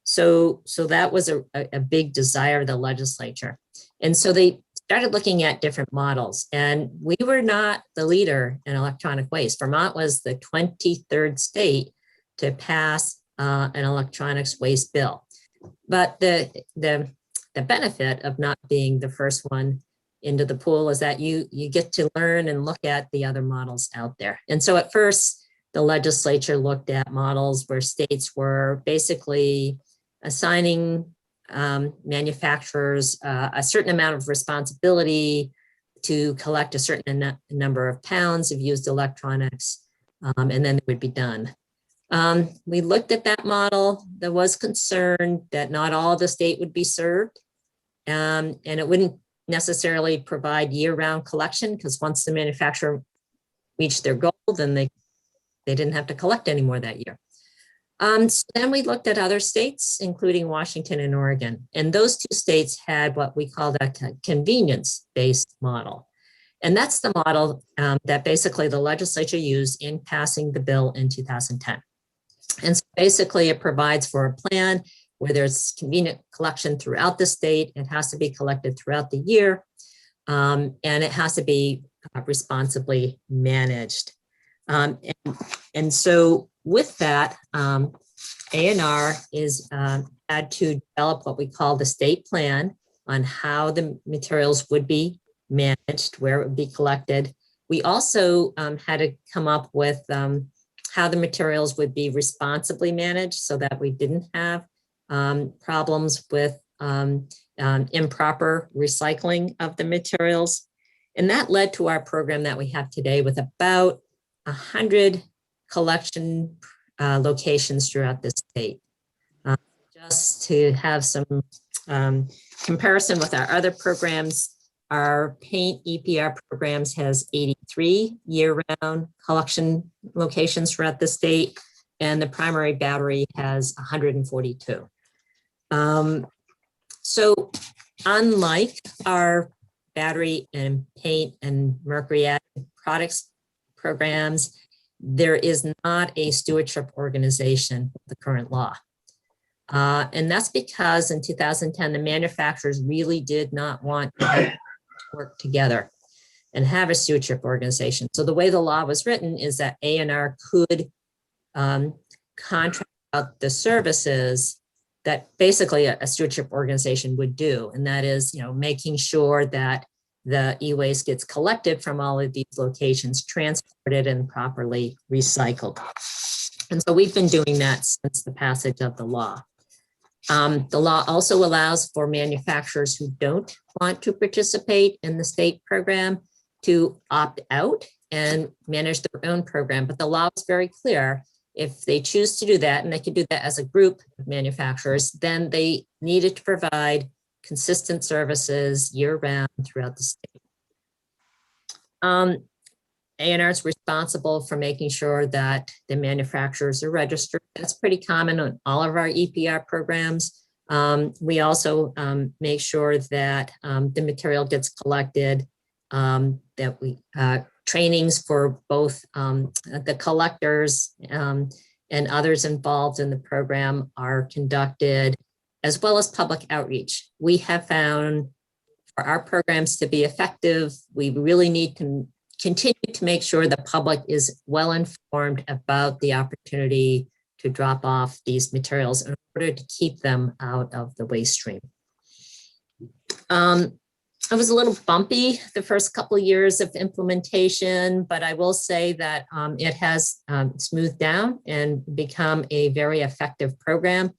So that was a big desire of the legislature. And so they started looking at different models, and we were not the leader in electronic waste. Vermont was the 23rd state to pass an electronics waste bill. But the benefit of not being the first one into the pool is that you get to learn and look at the other models out there. And so at first, the legislature looked at models where states were basically assigning manufacturers a certain amount of responsibility to collect a certain number of pounds of used electronics, and then it would be done. We looked at that model. There was concern that not all the state would be served, and it wouldn't necessarily provide year-round collection, because once the manufacturer reached their goal, then they didn't have to collect anymore that year. So then we looked at other states, including Washington and Oregon, and those two states had what we call a convenience-based model. And that's the model that basically the legislature used in passing the bill in 2010. And so basically it provides for a plan where there's convenient collection throughout the state. It has to be collected throughout the year, and it has to be responsibly managed. And so with that, A&R is had to develop what we call the state plan on how the materials would be managed, where it would be collected. We also had to come up with how the materials would be responsibly managed so that we didn't have problems with improper recycling of the materials. And that led to our program that we have today with about 100 collection locations throughout the state. Just to have some comparison with our other programs, our paint EPR programs has 83 year-round collection locations throughout the state, and the primary battery has 142. So unlike our battery and paint and mercury added products programs, there is not a stewardship organization with the current law. And that's because in 2010, the manufacturers really did not want to work together and have a stewardship organization. So the way the law was written is that A&R could contract out the services that basically a stewardship organization would do. And that is, making sure that the e-waste gets collected from all of these locations, transported and properly recycled. And so we've been doing that since the passage of the law. The law also allows for manufacturers who don't want to participate in the state program to opt out and manage their own program. But the law is very clear. If they choose to do that, and they can do that as a group of manufacturers, then they needed to provide consistent services year-round throughout the state. A&R is responsible for making sure that the manufacturers are registered. That's pretty common on all of our EPR programs. We also make sure that the material gets collected, that we trainings for both the collectors and others involved in the program are conducted, as well as public outreach. We have found for our programs to be effective, we really need to continue to make sure the public is well informed about the opportunity to drop off these materials in order to keep them out of the waste stream. It was a little bumpy the first couple of years of implementation, but I will say that it has smoothed down and become a very effective program.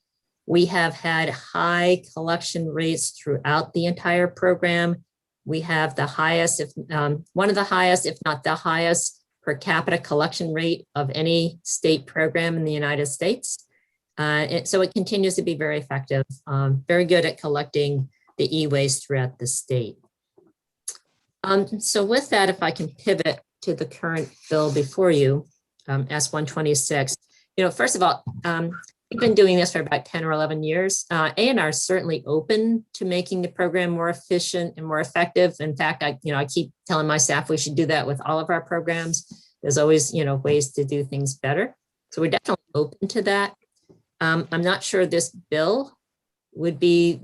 We have had high collection rates throughout the entire program. We have the highest, one of the highest, if not the highest per capita collection rate of any state program in the United States. So it continues to be very effective, very good at collecting the e-waste throughout the state. So with that, if I can pivot to the current bill before you, S-126, first of all, we've been doing this for about 10 or 11 years. A&R is certainly open to making the program more efficient and more effective. In fact, I keep telling my staff we should do that with all of our programs. There's always, ways to do things better. So we're definitely open to that. I'm not sure this bill would be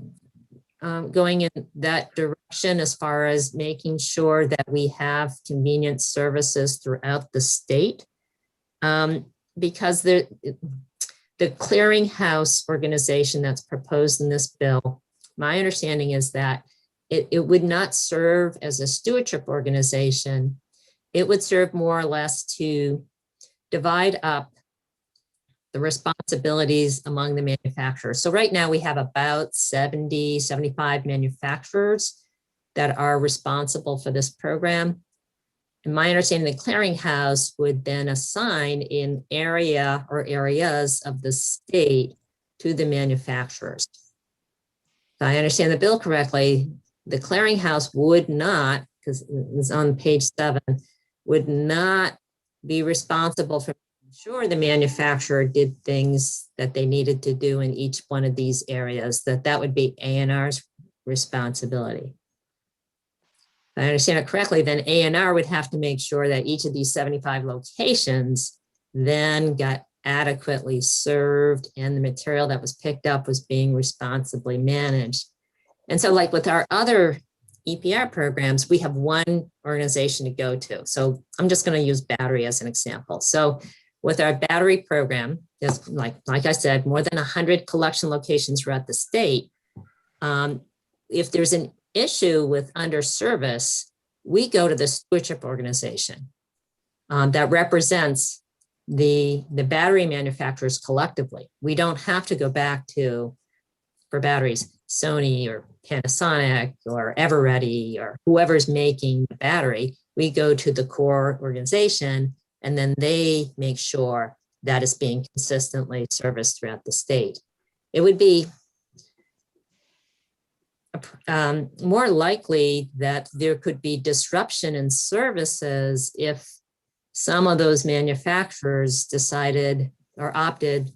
going in that direction as far as making sure that we have convenient services throughout the state. Because the clearinghouse organization that's proposed in this bill, my understanding is that it would not serve as a stewardship organization. It would serve more or less to divide up the responsibilities among the manufacturers. So right now we have about 70, 75 manufacturers that are responsible for this program. And my understanding, the clearinghouse would then assign an area or areas of the state to the manufacturers. If I understand the bill correctly, the clearinghouse would not, because it's on page 7, would not be responsible for making sure the manufacturer did things that they needed to do in each one of these areas, that would be A&R's responsibility. If I understand it correctly, then A&R would have to make sure that each of these 75 locations then got adequately served and the material that was picked up was being responsibly managed. And so like with our other EPR programs, we have one organization to go to. So I'm just going to use battery as an example. So with our battery program, there's like I said, more than 100 collection locations throughout the state. If there's an issue with under service, we go to the stewardship organization that represents the battery manufacturers collectively. We don't have to go back to, for batteries, Sony or Panasonic or Everready or whoever's making the battery. We go to the core organization and then they make sure that it's being consistently serviced throughout the state. It would be more likely that there could be disruption in services if some of those manufacturers decided or opted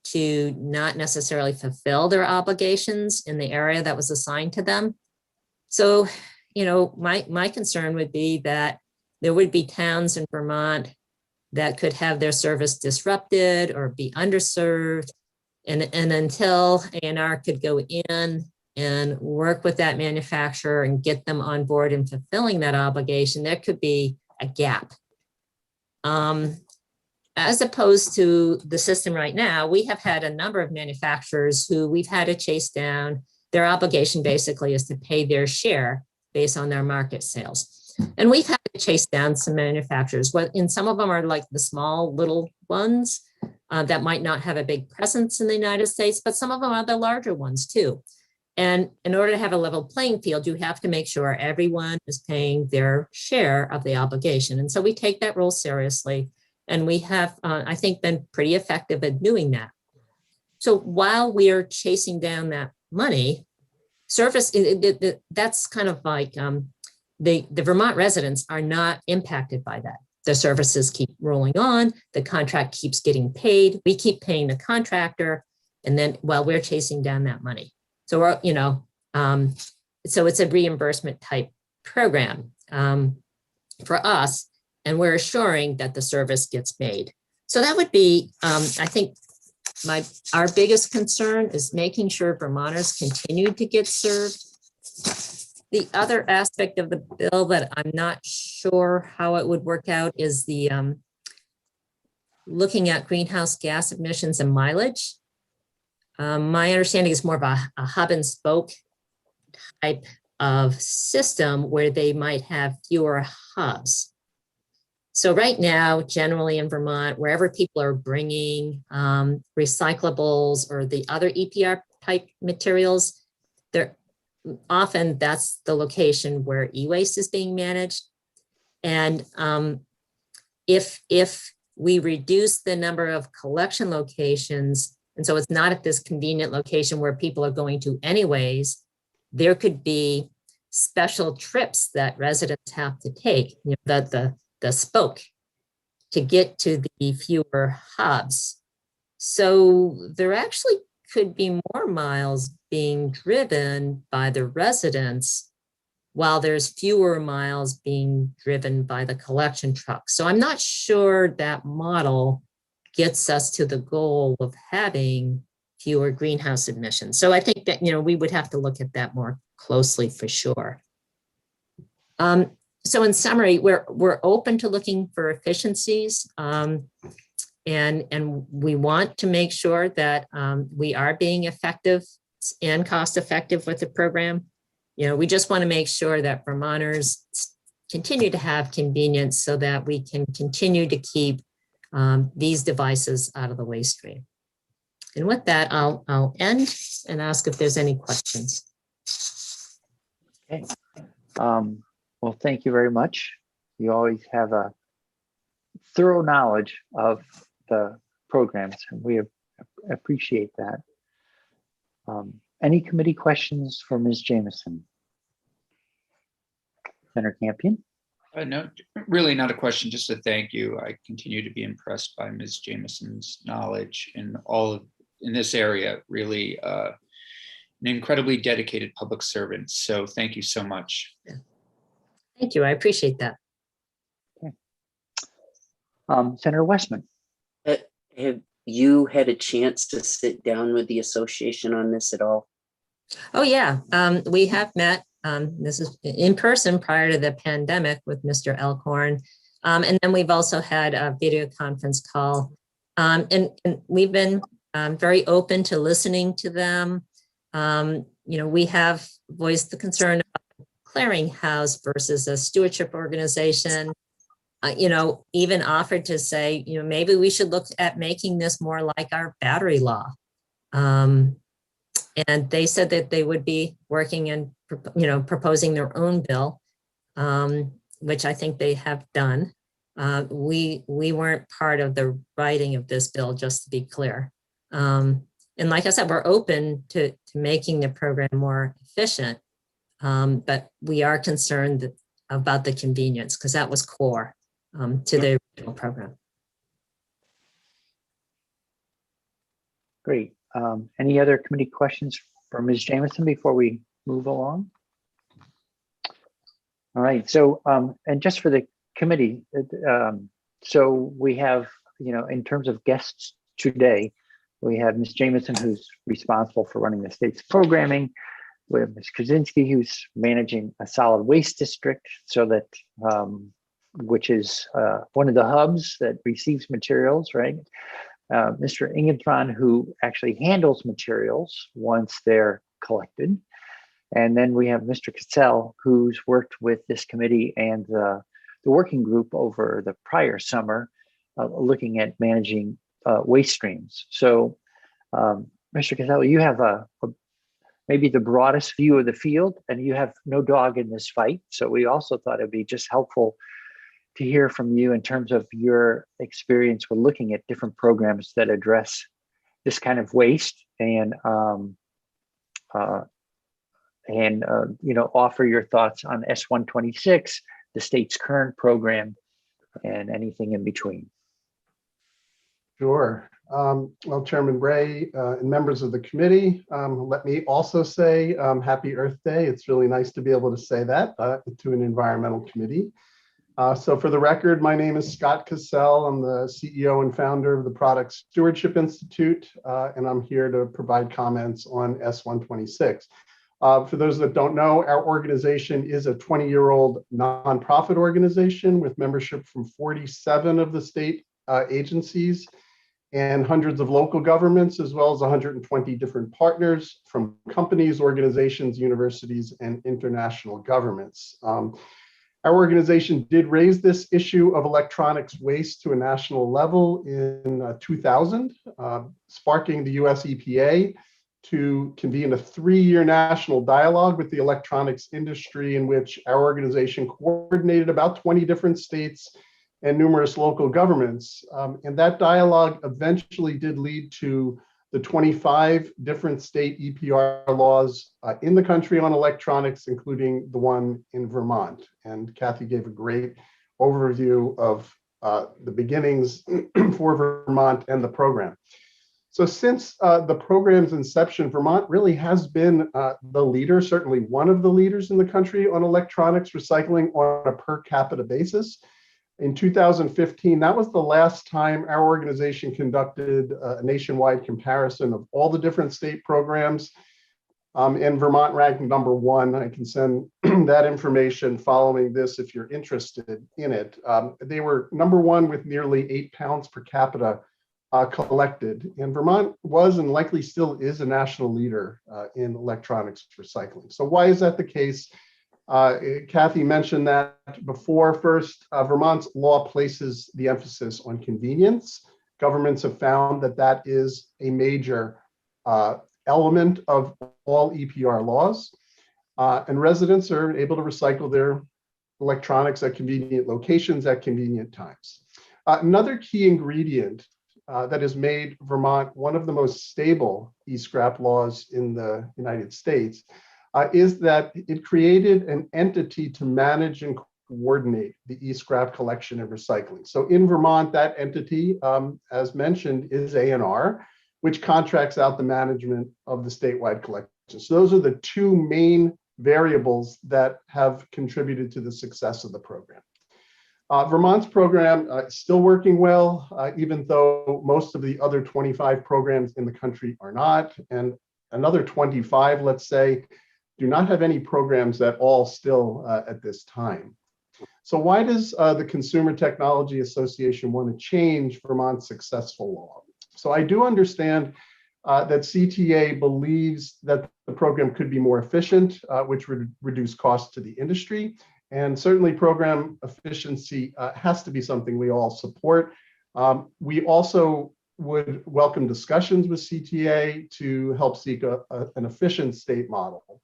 to not necessarily fulfill their obligations in the area that was assigned to them. So, my concern would be that there would be towns in Vermont that could have their service disrupted or be underserved. And until A&R could go in and work with that manufacturer and get them on board in fulfilling that obligation, there could be a gap. As opposed to the system right now, we have had a number of manufacturers who we've had to chase down. Their obligation basically is to pay their share based on their market sales. And we've had to chase down some manufacturers. And some of them are like the small little ones that might not have a big presence in the United States, but some of them are the larger ones too. And in order to have a level playing field, you have to make sure everyone is paying their share of the obligation. And so we take that role seriously. And we have, I think, been pretty effective at doing that. So while we are chasing down that money, service, that's kind of like the Vermont residents are not impacted by that. The services keep rolling on, the contract keeps getting paid, we keep paying the contractor, and then while we're chasing down that money. So we're, so it's a reimbursement type program for us. And we're assuring that the service gets made. So that would be, I think, our biggest concern is making sure Vermonters continue to get served. The other aspect of the bill that I'm not sure how it would work out is the looking at greenhouse gas emissions and mileage. My understanding is more of a hub and spoke type of system where they might have fewer hubs. So right now, generally in Vermont, wherever people are bringing recyclables or the other EPR type materials, that's the location where e-waste is being managed. And if we reduce the number of collection locations, And so it's not at this convenient location where people are going to anyways. There could be special trips that residents have to take, you know, the spoke to get to the fewer hubs. So there actually could be more miles being driven by the residents while there's fewer miles being driven by the collection trucks. So I'm not sure that model gets us to the goal of having fewer greenhouse emissions. So I think that, you know, we would have to look at that more closely for sure. So in summary, we're open to looking for efficiencies, and we want to make sure that we are being effective and cost effective with the program. You know, we just want to make sure that Vermonters continue to have convenience so that we can continue to keep these devices out of the waste stream. And with that, I'll end and ask if there's any questions. Okay. Well, thank you very much. You always have a thorough knowledge of the programs, and we appreciate that. Any committee questions for Ms. Jameson? Senator Campion? No, really not a question, just a thank you. I continue to be impressed by Ms. Jameson's knowledge in this area, really an incredibly dedicated public servant. So thank you so much. Yeah. Thank you, I appreciate that. Okay. Senator Westman. Have you had a chance to sit down with the association on this at all? Oh yeah, we have met. This is in person prior to the pandemic with Mr. Elkhorn. And then we've also had a video conference call. And we've been very open to listening to them. You know, we have voiced the concern about clearinghouse versus a stewardship organization. You know, even offered to say, you know, maybe we should look at making this more like our battery law. And they said that they would be working and, you know, proposing their own bill, which I think they have done. We weren't part of the writing of this bill, just to be clear. And like I said, we're open to making the program more efficient, but we are concerned about the convenience because that was core to the original program. Great. Any other committee questions for Ms. Jameson before we move along? All right. So, and just for the committee, so we have, you know, in terms of guests today, we have Ms. Jameson, who's responsible for running the state's programming. We have Ms. Krasinski, who's managing a solid waste district, so that which is one of the hubs that receives materials, right? Mr. Ingentron, who actually handles materials once they're collected. And then we have Mr. Cassell, who's worked with this committee and the working group over the prior summer, looking at managing waste streams. So, Mr. Cassell, you have maybe the broadest view of the field, and you have no dog in this fight. So we also thought it'd be just helpful to hear from you in terms of your experience with looking at different programs that address this kind of waste, and you know, offer your thoughts on S126, the state's current program, and anything in between. Sure. Well, Chairman Bray and members of the committee, let me also say Happy Earth Day. It's really nice to be able to say that to an environmental committee. So for the record, my name is Scott Cassell. I'm the CEO and founder of the Product Stewardship Institute, and I'm here to provide comments on S126. For those that don't know, our organization is a 20-year-old nonprofit organization with membership from 47 of the state agencies and hundreds of local governments, as well as 120 different partners from companies, organizations, universities, and international governments. Our organization did raise this issue of electronics waste to a national level in 2000, sparking the US EPA to convene a 3-year national dialogue with the electronics industry, in which our organization coordinated about 20 different states and numerous local governments. And that dialogue eventually did lead to the 25 different state EPR laws in the country on electronics, including the one in Vermont. And Kathy gave a great overview of the beginnings for Vermont and the program. So since the program's inception, Vermont really has been the leader, certainly one of the leaders in the country on electronics recycling on a per capita basis. In 2015, that was the last time our organization conducted a nationwide comparison of all the different state programs. And Vermont ranked #1. I can send that information following this if you're interested in it. They were #1 with nearly 8 pounds per capita collected. And Vermont was and likely still is a national leader in electronics recycling. So why is that the case? Kathy mentioned that before. First, Vermont's law places the emphasis on convenience. Governments have found that that is a major element of all EPR laws. And residents are able to recycle their electronics at convenient locations at convenient times. Another key ingredient that has made Vermont one of the most stable e-scrap laws in the United States is that it created an entity to manage and coordinate the e-scrap collection and recycling. So in Vermont, that entity, as mentioned, is A&R, which contracts out the management of the statewide collection. So those are the two main variables that have contributed to the success of the program. Vermont's program is still working well, even though most of the other 25 programs in the country are not, and another 25, let's say, do not have any programs at all still at this time. So why does the Consumer Technology Association want to change Vermont's successful law? So I do understand that CTA believes that the program could be more efficient, which would reduce costs to the industry. And certainly program efficiency has to be something we all support. We also would welcome discussions with CTA to help seek an efficient state model.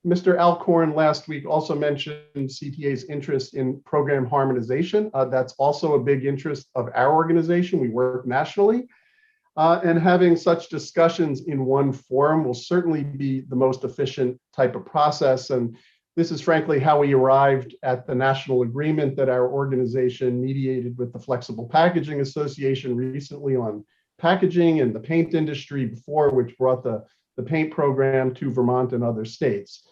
Mr. Alcorn last week also mentioned CTA's interest in program harmonization. That's also a big interest of our organization. We work nationally. And having such discussions in one forum will certainly be the most efficient type of process. And this is frankly how we arrived at the national agreement that our organization mediated with the Flexible Packaging Association recently on packaging and the paint industry before, which brought the paint program to Vermont and other states.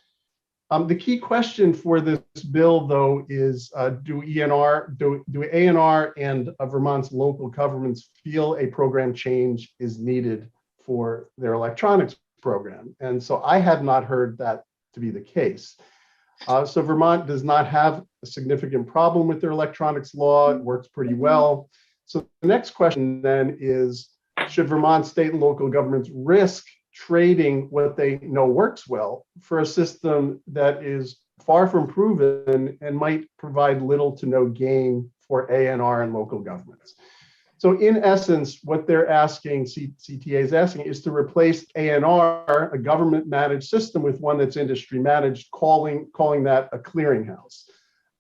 The key question for this bill, though, is do A&R and Vermont's local governments feel a program change is needed for their electronics program? And so I have not heard that to be the case. So Vermont does not have a significant problem with their electronics law. It works pretty well. So the next question then is, should Vermont state and local governments risk trading what they know works well for a system that is far from proven and might provide little to no gain for A&R and local governments? So in essence, what they're asking, CTA is asking, is to replace A&R, a government managed system, with one that's industry managed, calling that a clearinghouse.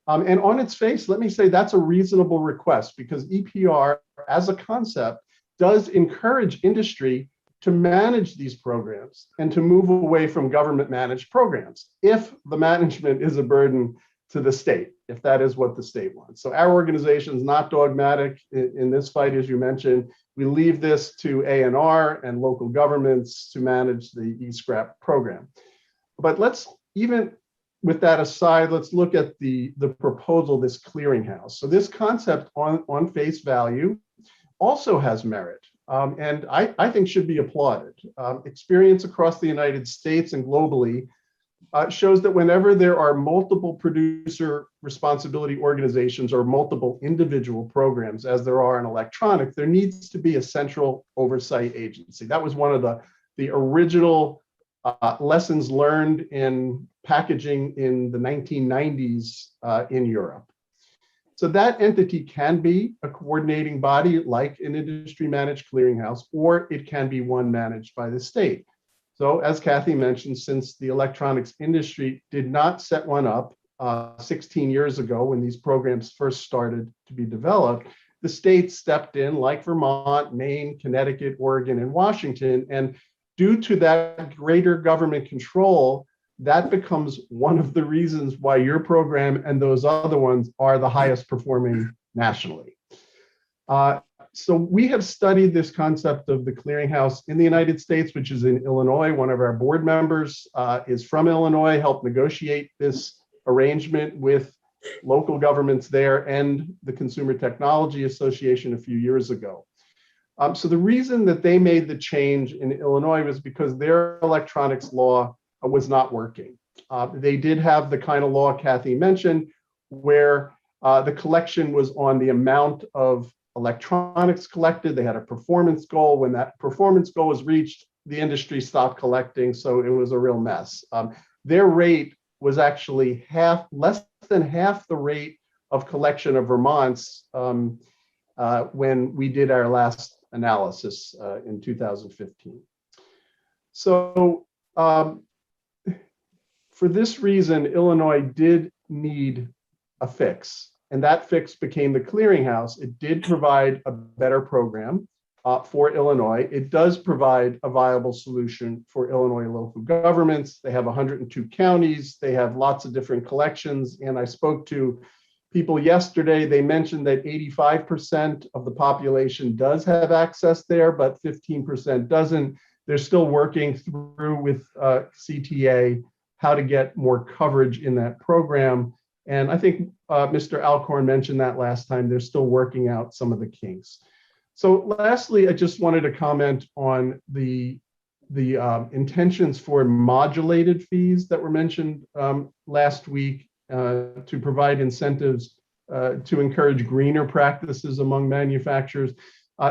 And on its face, let me say that's a reasonable request, because EPR as a concept does encourage industry to manage these programs and to move away from government managed programs if the management is a burden to the state, if that is what the state wants. So our organization is not dogmatic in this fight, as you mentioned. We leave this to A&R and local governments to manage the e-scrap program. But let's, even with that aside, let's look at the proposal, this clearinghouse. So this concept on face value also has merit. And I think should be applauded. Experience across the United States and globally shows that whenever there are multiple producer responsibility organizations or multiple individual programs, as there are in electronics, there needs to be a central oversight agency. That was one of the original lessons learned in packaging in the 1990s in Europe. So that entity can be a coordinating body like an industry managed clearinghouse, or it can be one managed by the state. So as Kathy mentioned, since the electronics industry did not set one up 16 years ago when these programs first started to be developed, the states stepped in, like Vermont, Maine, Connecticut, Oregon, and Washington. And due to that greater government control, that becomes one of the reasons why your program and those other ones are the highest performing nationally. So we have studied this concept of the clearinghouse in the United States, which is in Illinois. One of our board members is from Illinois, helped negotiate this arrangement with local governments there and the Consumer Technology Association a few years ago. So the reason that they made the change in Illinois was because their electronics law was not working. They did have the kind of law Kathy mentioned, where the collection was on the amount of electronics collected. They had a performance goal. When that performance goal was reached, the industry stopped collecting, so it was a real mess. Their rate was actually less than half the rate of collection of Vermont's when we did our last analysis in 2015. So for this reason, Illinois did need a fix, and that fix became the clearinghouse. It did provide a better program for Illinois. It does provide a viable solution for Illinois local governments. They have 102 counties. They have lots of different collections. And I spoke to people yesterday. They mentioned that 85% of the population does have access there, but 15% doesn't. They're still working through with CTA how to get more coverage in that program. And I think Mr. Alcorn mentioned that last time. They're still working out some of the kinks. So lastly, I just wanted to comment on the intentions for modulated fees that were mentioned last week to provide incentives to encourage greener practices among manufacturers.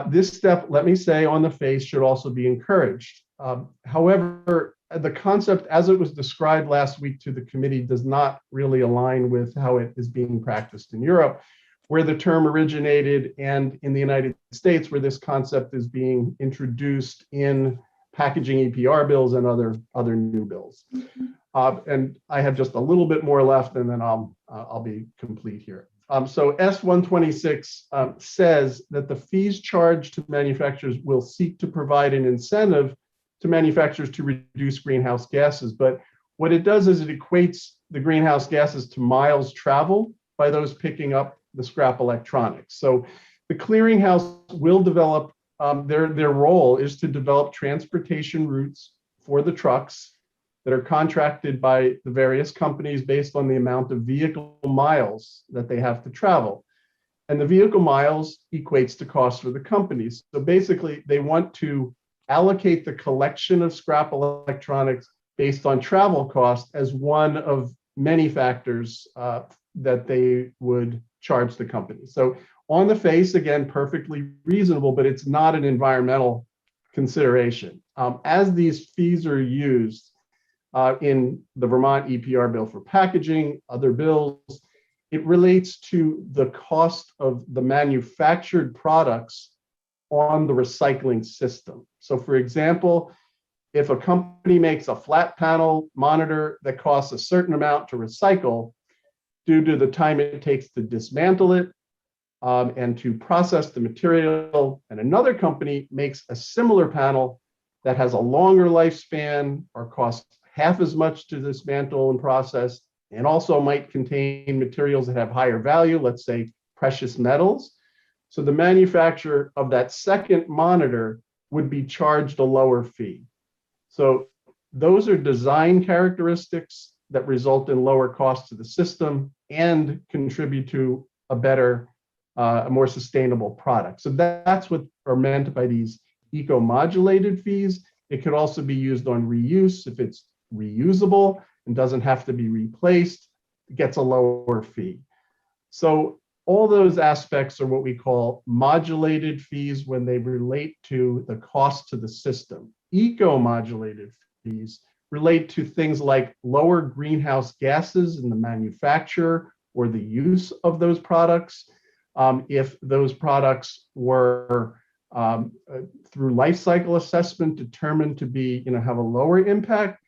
This step, let me say, on the face should also be encouraged. However, the concept as it was described last week to the committee does not really align with how it is being practiced in Europe, where the term originated, and in the United States, where this concept is being introduced in packaging EPR bills and other new bills. And I have just a little bit more left, and then I'll be complete here. So S126 says that the fees charged to manufacturers will seek to provide an incentive to manufacturers to reduce greenhouse gases. But what it does is it equates the greenhouse gases to miles traveled by those picking up the scrap electronics. So the clearinghouse will develop, their role is to develop transportation routes for the trucks that are contracted by the various companies based on the amount of vehicle miles that they have to travel. And the vehicle miles equates to cost for the companies. So basically, they want to allocate the collection of scrap electronics based on travel cost as one of many factors that they would charge the company. So on the face, again, perfectly reasonable, but it's not an environmental consideration. As these fees are used in the Vermont EPR bill for packaging, other bills, it relates to the cost of the manufactured products on the recycling system. So for example, if a company makes a flat panel monitor that costs a certain amount to recycle, due to the time it takes to dismantle it and to process the material, and another company makes a similar panel that has a longer lifespan or costs half as much to dismantle and process, and also might contain materials that have higher value, let's say precious metals. So the manufacturer of that second monitor would be charged a lower fee. So those are design characteristics that result in lower costs to the system and contribute to a better, a more sustainable product. So that's what are meant by these eco-modulated fees. It could also be used on reuse. If it's reusable and doesn't have to be replaced, it gets a lower fee. So all those aspects are what we call modulated fees when they relate to the cost to the system. Eco-modulated fees relate to things like lower greenhouse gases in the manufacture or the use of those products. If those products were through life cycle assessment determined to be, have a lower impact,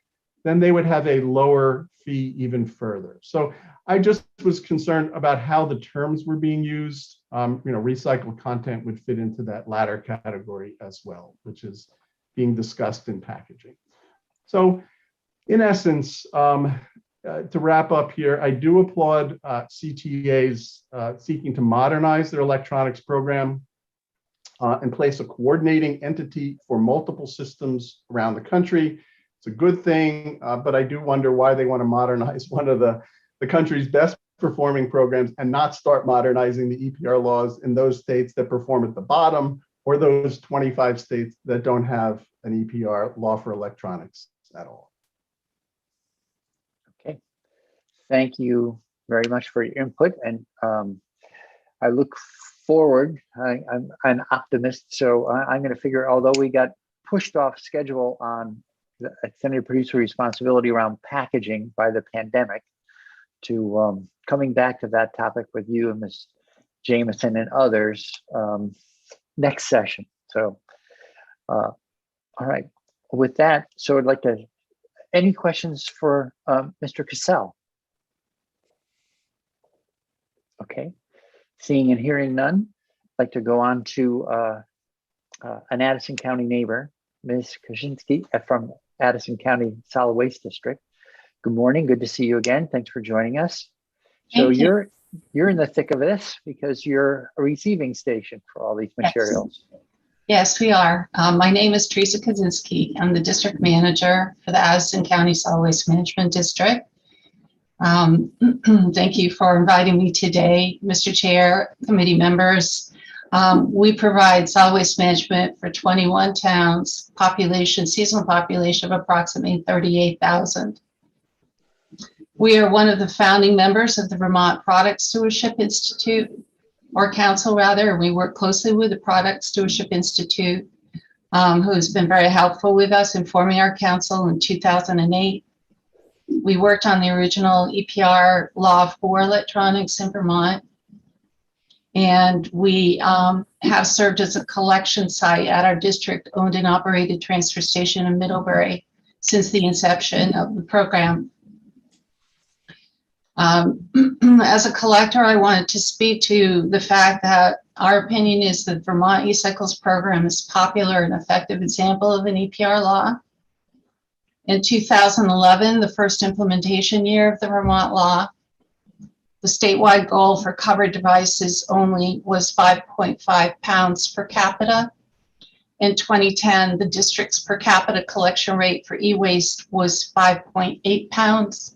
then they would have a lower fee even further. So I just was concerned about how the terms were being used. Recycled content would fit into that latter category as well, which is being discussed in packaging. So in essence, to wrap up here, I do applaud CTAs seeking to modernize their electronics program and place a coordinating entity for multiple systems around the country. It's a good thing, but I do wonder why they want to modernize one of the country's best performing programs and not start modernizing the EPR laws in those states that perform at the bottom, or those 25 states that don't have an EPR law for electronics at all. Okay, thank you very much for your input, and I look forward. I'm an optimist, so I'm going to figure, although we got pushed off schedule on the extended producer responsibility around packaging by the pandemic, to coming back to that topic with you and Ms. Jameson and others next session. So, all right. With that, so I'd like to, any questions for Mr. Cassell? Okay. Seeing and hearing none, I'd like to go on to an Addison County neighbor, Ms. Kaczynski from Addison County Solid Waste District. Good morning. Good to see you again. Thanks for joining us. So you're in the thick of this because you're a receiving station for all these materials. Yes, we are. My name is Teresa Kaczynski. I'm the district manager for the Addison County Solid Waste Management District. Thank you for inviting me today, Mr. Chair, committee members. We provide solid waste management for 21 towns, seasonal population of approximately 38,000. We are one of the founding members of the Vermont Product Stewardship Institute, or Council rather. We work closely with the Product Stewardship Institute, who has been very helpful with us in forming our council in 2008. We worked on the original EPR law for electronics in Vermont. And we have served as a collection site at our district owned and operated transfer station in Middlebury since the inception of the program. As a collector, I wanted to speak to the fact that our opinion is that Vermont eCycles program is a popular and effective example of an EPR law. In 2011, the first implementation year of the Vermont law, the statewide goal for covered devices only was 5.5 pounds per capita. In 2010, the district's per capita collection rate for e-waste was 5.8 pounds.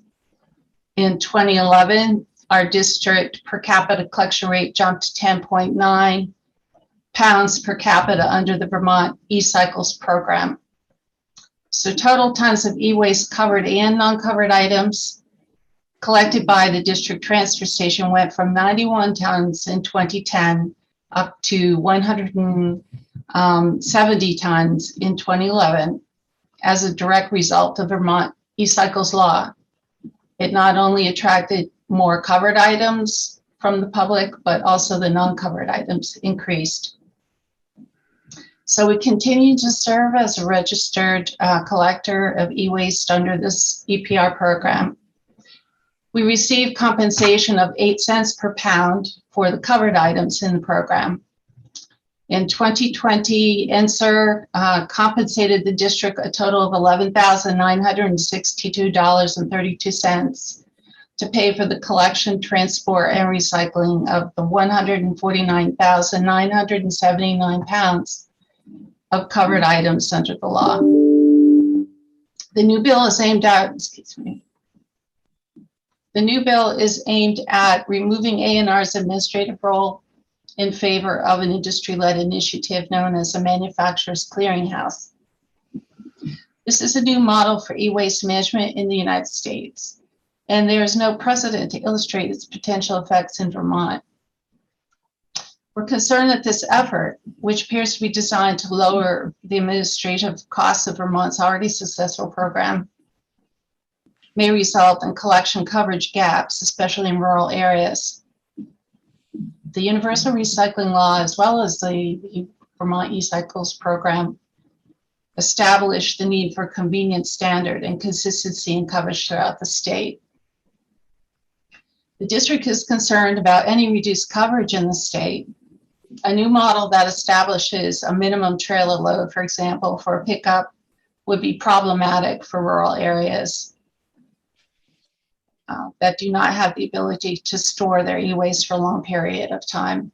In 2011, our district per capita collection rate jumped to 10.9 pounds per capita under the Vermont eCycles program. So total tons of e-waste covered and non-covered items collected by the district transfer station went from 91 tons in 2010 up to 170 tons in 2011 as a direct result of Vermont eCycles law. It not only attracted more covered items from the public, but also the non-covered items increased. So we continue to serve as a registered collector of e-waste under this EPR program. We receive compensation of 8 cents per pound for the covered items in the program. In 2020, NSER compensated the district a total of $11,962.32 to pay for the collection, transport, and recycling of the 149,979 pounds of covered items under the law. The new bill is aimed at, The new bill is aimed at removing A&R's administrative role in favor of an industry-led initiative known as a manufacturer's clearinghouse. This is a new model for e-waste management in the United States, and there is no precedent to illustrate its potential effects in Vermont. We're concerned that this effort, which appears to be designed to lower the administrative costs of Vermont's already successful program, may result in collection coverage gaps, especially in rural areas. The universal recycling law, as well as the Vermont eCycles program, establish the need for convenience standard and consistency in coverage throughout the state. The district is concerned about any reduced coverage in the state. A new model that establishes a minimum trailer load, for example, for a pickup would be problematic for rural areas that do not have the ability to store their e-waste for a long period of time.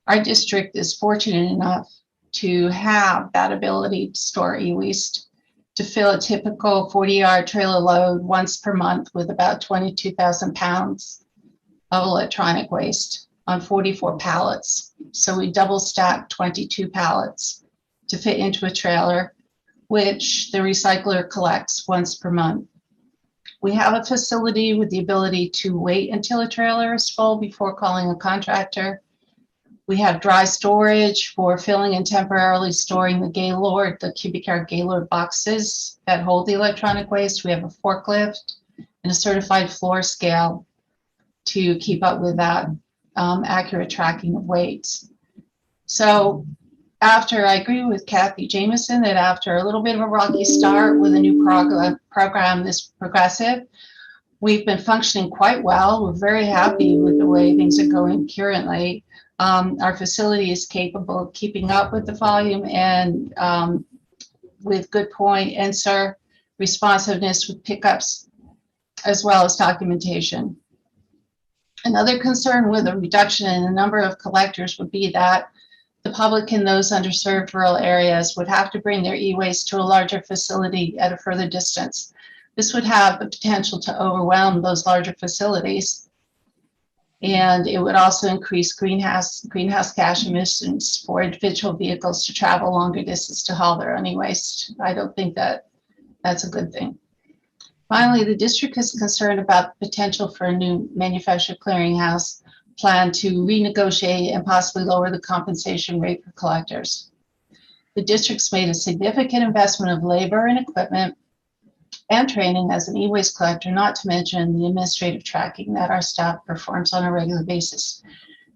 Our district is fortunate enough to have that ability to store e-waste, to fill a typical 40-yard trailer load once per month with about 22,000 pounds of electronic waste on 44 pallets. So we double stack 22 pallets to fit into a trailer, which the recycler collects once per month. We have a facility with the ability to wait until a trailer is full before calling a contractor. We have dry storage for filling and temporarily storing the Gaylord, the cubic yard Gaylord boxes that hold the electronic waste. We have a forklift and a certified floor scale to keep up with that accurate tracking of weights. So after, I agree with Kathy Jameson that after a little bit of a rocky start with a new program this progressive, we've been functioning quite well. We're very happy with the way things are going currently. Our facility is capable of keeping up with the volume and with good point answer responsiveness with pickups, as well as documentation. Another concern with a reduction in the number of collectors would be that the public in those underserved rural areas would have to bring their e-waste to a larger facility at a further distance. This would have the potential to overwhelm those larger facilities. And it would also increase greenhouse gas emissions for individual vehicles to travel longer distance to haul their own e-waste. I don't think that that's a good thing. Finally, the district is concerned about the potential for a new manufacturer clearinghouse plan to renegotiate and possibly lower the compensation rate for collectors. The district's made a significant investment of labor and equipment and training as an e-waste collector, not to mention the administrative tracking that our staff performs on a regular basis.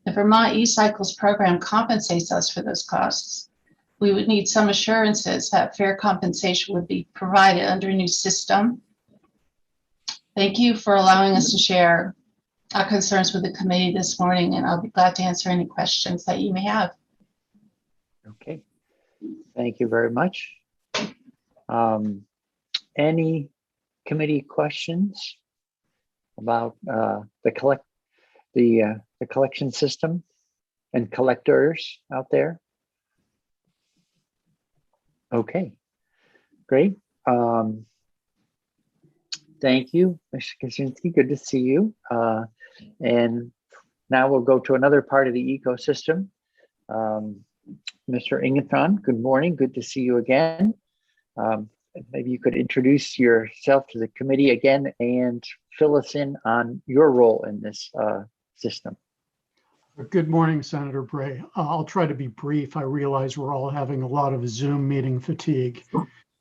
The Vermont e-cycles program compensates us for those costs. We would need some assurances that fair compensation would be provided under a new system. Thank you for allowing us to share our concerns with the committee this morning, and I'll be glad to answer any questions that you may have. Okay, thank you very much. Any committee questions about the collection system and collectors out there? Okay, great. Thank you, Mr. Kaczynski. Good to see you. And now we'll go to another part of the ecosystem. Mr. Ingenthon, good morning. Good to see you again. Maybe you could introduce yourself to the committee again and fill us in on your role in this system. Good morning, Senator Bray. I'll try to be brief. I realize we're all having a lot of Zoom meeting fatigue,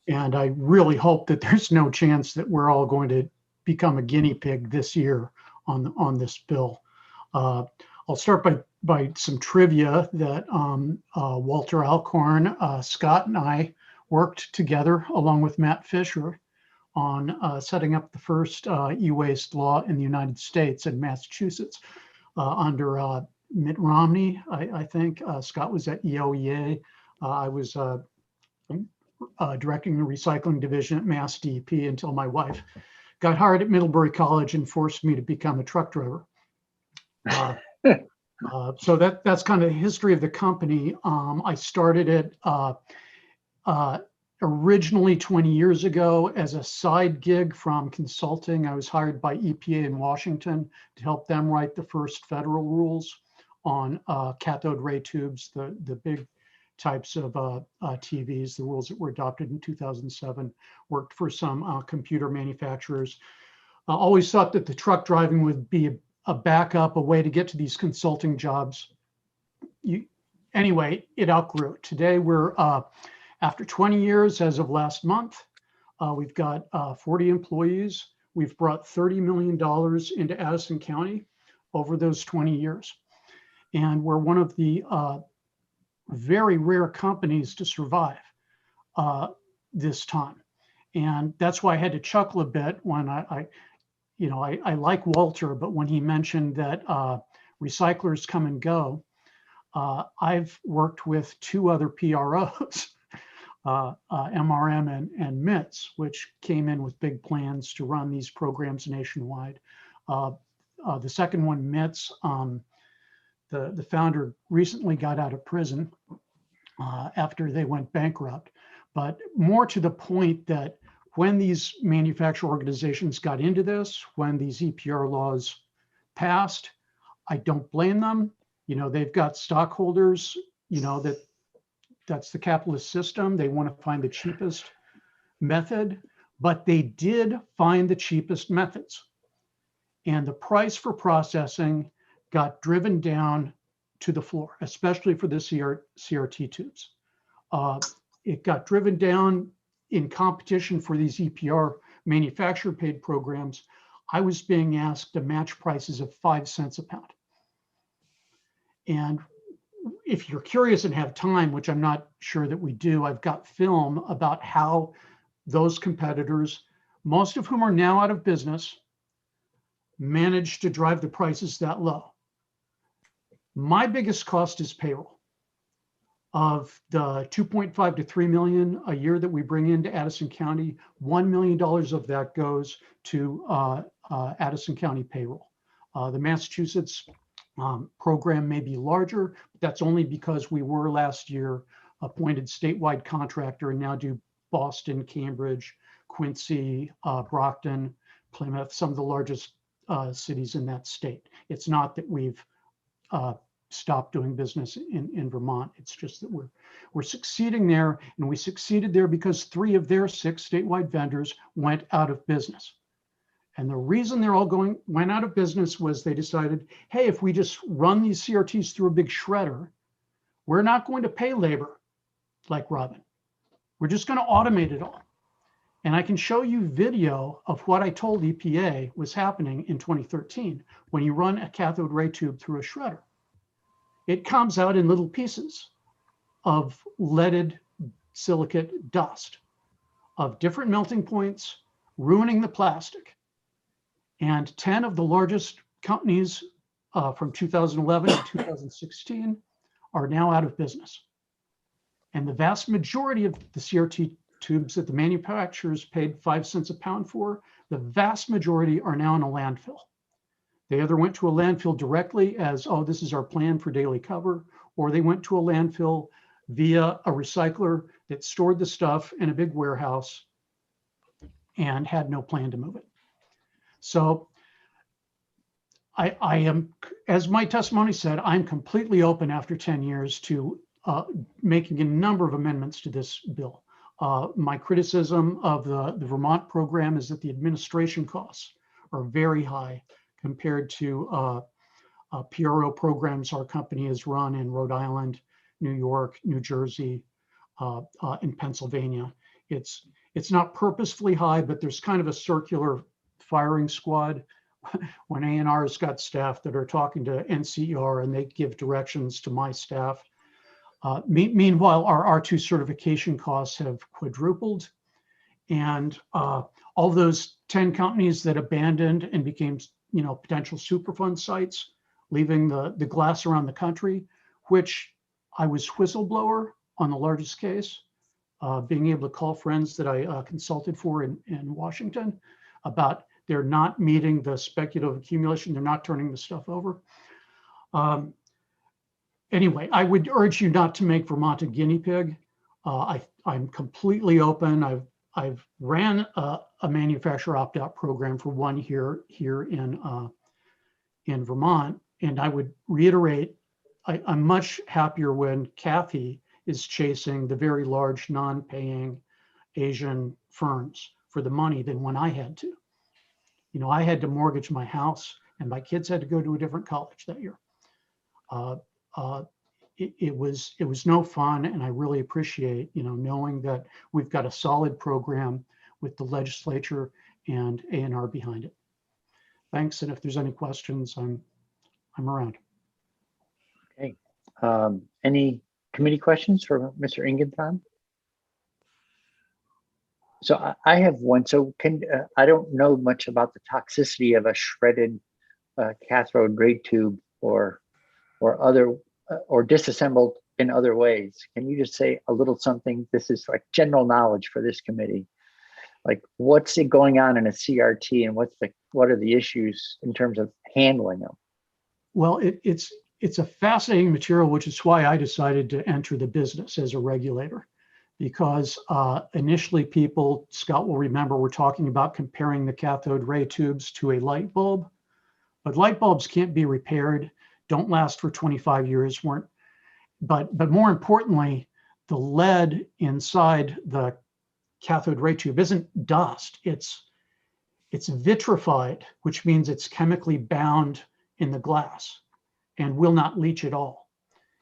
and I really hope that there's no chance that we're all going to become a guinea pig this year on this bill. I'll start by some trivia that Walter Alcorn, Scott, and I worked together along with Matt Fisher on setting up the first e-waste law in the United States in Massachusetts under Mitt Romney, I think. Scott was at EOEA. I was directing the recycling division at Mass DEP until my wife got hired at Middlebury College and forced me to become a truck driver. So that's kind of the history of the company. I started it originally 20 years ago as a side gig from consulting. I was hired by EPA in Washington to help them write the first federal rules on cathode ray tubes, the big types of TVs, the rules that were adopted in 2007, worked for some computer manufacturers. I always thought that the truck driving would be a backup, a way to get to these consulting jobs. Anyway, it outgrew it. Today we're, after 20 years, as of last month, we've got 40 employees. We've brought $30 million into Addison County over those 20 years. And we're one of the very rare companies to survive. this time. And that's why I had to chuckle a bit when I like Walter, but when he mentioned that recyclers come and go, I've worked with two other PROs, MRM and MITS, which came in with big plans to run these programs nationwide. The second one, MITS, the founder recently got out of prison after they went bankrupt. But more to the point that when these manufacturer organizations got into this, when these EPR laws passed, I don't blame them. They've got stockholders, that's the capitalist system. They want to find the cheapest method, but they did find the cheapest methods. And the price for processing got driven down to the floor, especially for the CRT tubes. It got driven down in competition for these EPR manufacturer paid programs. I was being asked to match prices of 5 cents a pound. And if you're curious and have time, which I'm not sure that we do, I've got film about how those competitors, most of whom are now out of business, managed to drive the prices that low. My biggest cost is payroll. Of the 2.5 to 3 million a year that we bring into Addison County, $1 million of that goes to Addison County payroll. The Massachusetts program may be larger, but that's only because we were last year appointed statewide contractor and now do Boston, Cambridge, Quincy, Brockton, Plymouth, some of the largest cities in that state. It's not that we've stopped doing business in Vermont. It's just that we're succeeding there, and we succeeded there because 3 of their 6 statewide vendors went out of business. And the reason they're all went out of business was they decided, hey, if we just run these CRTs through a big shredder, we're not going to pay labor like Robin. We're just going to automate it all. And I can show you video of what I told EPA was happening in 2013 when you run a cathode ray tube through a shredder. It comes out in little pieces of leaded silicate dust of different melting points, ruining the plastic. And 10 of the largest companies from 2011 to 2016 are now out of business. And the vast majority of the CRT tubes that the manufacturers paid 5 cents a pound for, the vast majority are now in a landfill. They either went to a landfill directly as, oh, this is our plan for daily cover, or they went to a landfill via a recycler that stored the stuff in a big warehouse and had no plan to move it. So I am, as my testimony said, I'm completely open after 10 years to making a number of amendments to this bill. My criticism of the Vermont program is that the administration costs are very high compared to PRO programs our company has run in Rhode Island, New York, New Jersey, and Pennsylvania. It's not purposefully high, but there's kind of a circular firing squad when A&R's got staff that are talking to NCER and they give directions to my staff. Meanwhile, our R2 certification costs have quadrupled, and all those 10 companies that abandoned and became potential Superfund sites, leaving the glass around the country, which I was whistleblower on the largest case, being able to call friends that I consulted for in Washington about they're not meeting the speculative accumulation, they're not turning the stuff over. Anyway, I would urge you not to make Vermont a guinea pig. I'm completely open. I've ran a manufacturer opt-out program for 1 year here in Vermont, and I would reiterate, I'm much happier when Kathy is chasing the very large non-paying Asian firms for the money than when I had to. I had to mortgage my house, and my kids had to go to a different college that year. It was no fun, and I really appreciate knowing that we've got a solid program with the legislature and A&R behind it. Thanks, and if there's any questions, I'm around. Okay. Any committee questions for Mr. Ingenthal? I have one. So I don't know much about the toxicity of a shredded cathode ray tube or other or disassembled in other ways. Can you just say a little something? This is like general knowledge for this committee. Like what's it going on in a CRT and what are the issues in terms of handling them? Well, it's a fascinating material, which is why I decided to enter the business as a regulator. Because initially people, Scott will remember, we're talking about comparing the cathode ray tubes to a light bulb, but light bulbs can't be repaired, don't last for 25 years, but more importantly, the lead inside the cathode ray tube isn't dust, it's vitrified, which means it's chemically bound in the glass and will not leach at all.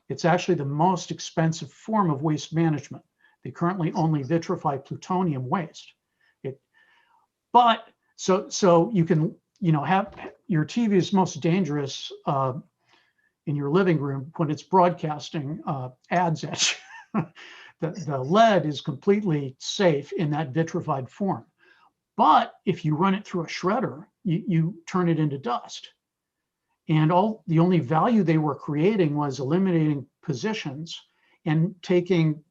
It's actually the most expensive form of waste management. They currently only vitrify plutonium waste. So you can, have your TV is most dangerous in your living room when it's broadcasting ads at you. The lead is completely safe in that vitrified form. But if you run it through a shredder, you turn it into dust. And the only value they were creating was eliminating positions and taking,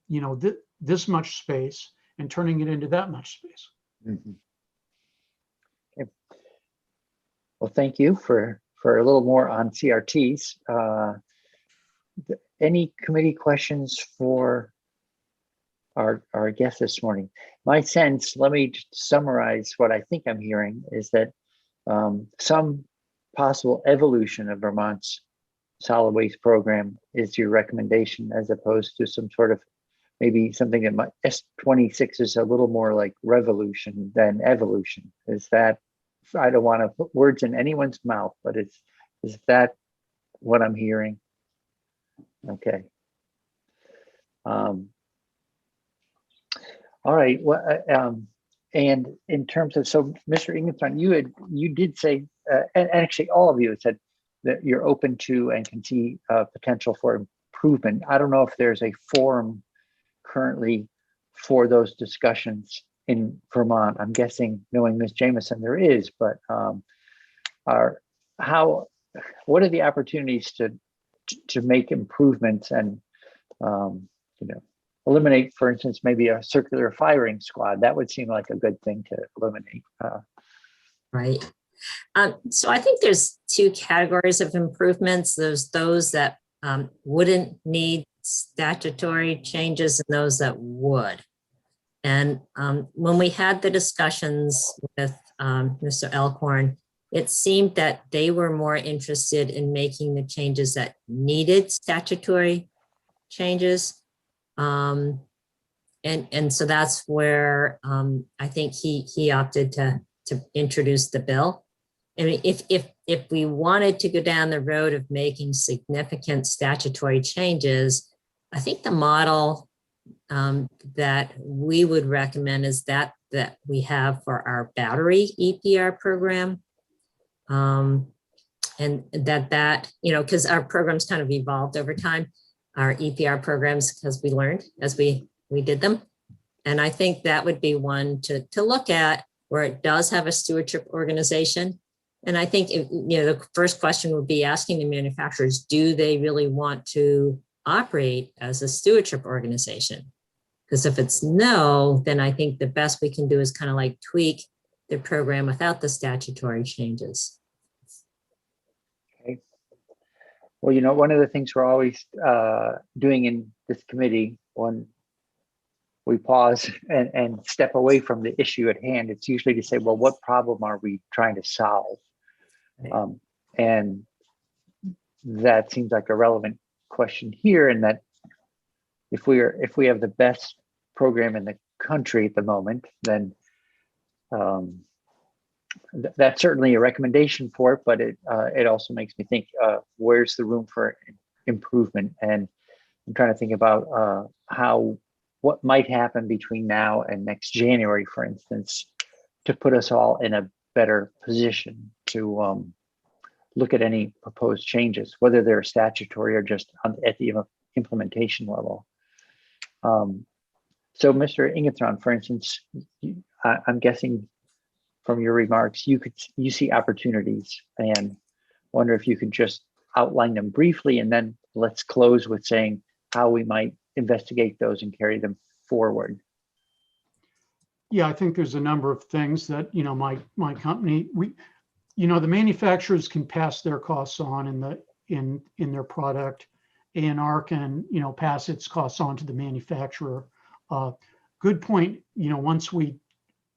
this much space and turning it into that much space. Mm-hmm. Okay. Well, thank you for a little more on CRTs. Any committee questions for our guest this morning? My sense, let me summarize what I think I'm hearing, is that some possible evolution of Vermont's solid waste program is your recommendation, as opposed to some sort of maybe something that might, S26 is a little more like revolution than evolution. Is that, I don't want to put words in anyone's mouth, but is that what I'm hearing? Okay. All right. Well, and in terms of, so Mr. Ingensson, you did say, and actually all of you had said that you're open to and can see potential for improvement. I don't know if there's a forum currently for those discussions in Vermont. I'm guessing, knowing Ms. Jameson, there is, but what are the opportunities to make improvements and eliminate, for instance, maybe a circular firing squad? That would seem like a good thing to eliminate. Right. So I think there's two categories of improvements. There's those that wouldn't need statutory changes and those that would. And when we had the discussions with Mr. Elkhorn, it seemed that they were more interested in making the changes that needed statutory changes. And so that's where I think he opted to introduce the bill. I mean, if we wanted to go down the road of making significant statutory changes, I think the model that we would recommend is that we have for our battery EPR program. And that, because our programs kind of evolved over time, our EPR programs, because we learned as we did them. And I think that would be one to look at, where it does have a stewardship organization. And I think, the first question would be asking the manufacturers, do they really want to operate as a stewardship organization? Because if it's no, then I think the best we can do is kind of like tweak the program without the statutory changes. Okay. Well, one of the things we're always doing in this committee, when we pause and step away from the issue at hand, it's usually to say, well, what problem are we trying to solve? And that seems like a relevant question here, in that if we have the best program in the country at the moment, then that's certainly a recommendation for it, but it also makes me think, where's the room for improvement? And I'm trying to think about what might happen between now and next January, for instance, to put us all in a better position to look at any proposed changes, whether they're statutory or just at the implementation level. So, Mr. Ingerthron, for instance, I'm guessing from your remarks, you see opportunities, and wonder if you could just outline them briefly, and then let's close with saying how we might investigate those and carry them forward. Yeah, I think there's a number of things that, my company, the manufacturers can pass their costs on in their product. A&R can, pass its costs on to the manufacturer. Good point. Once we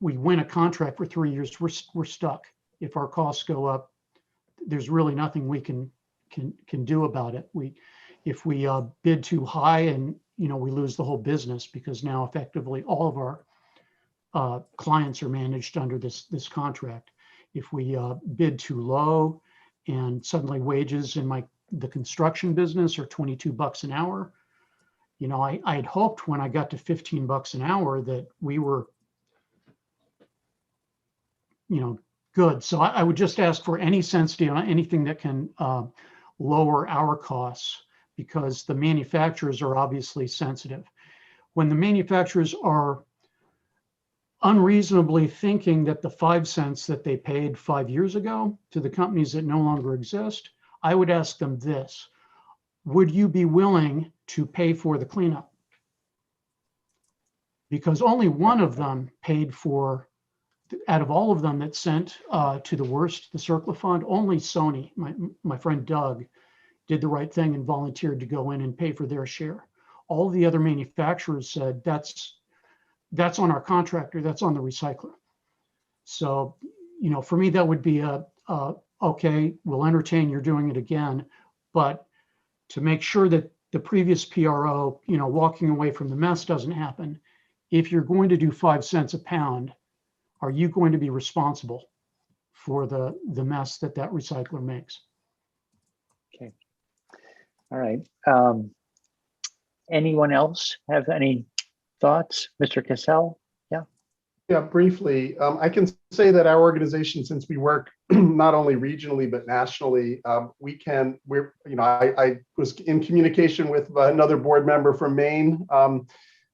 win a contract for 3 years, we're stuck. If our costs go up, there's really nothing we can do about it. If we bid too high, and we lose the whole business, because now effectively all of our clients are managed under this contract. If we bid too low, and suddenly wages in the construction business are $22 an hour, I had hoped when I got to $15 an hour that we were, good. So I would just ask for any sensitivity on anything that can lower our costs, because the manufacturers are obviously sensitive. When the manufacturers are unreasonably thinking that the 5 cents that they paid 5 years ago to the companies that no longer exist, I would ask them this: would you be willing to pay for the cleanup? Because only one of them paid for, out of all of them that sent to the worst, the CERCLA fund, only Sony, my friend Doug, did the right thing and volunteered to go in and pay for their share. All the other manufacturers said, that's on our contractor, that's on the recycler. So, for me, that would be okay, we'll entertain you're doing it again, but to make sure that the previous PRO, walking away from the mess doesn't happen. If you're going to do 5 cents a pound, are you going to be responsible for the mess that recycler makes? Okay. All right. Anyone else have any thoughts? Mr. Cassell? Yeah. Yeah, briefly, I can say that our organization, since we work not only regionally but nationally, I was in communication with another board member from Maine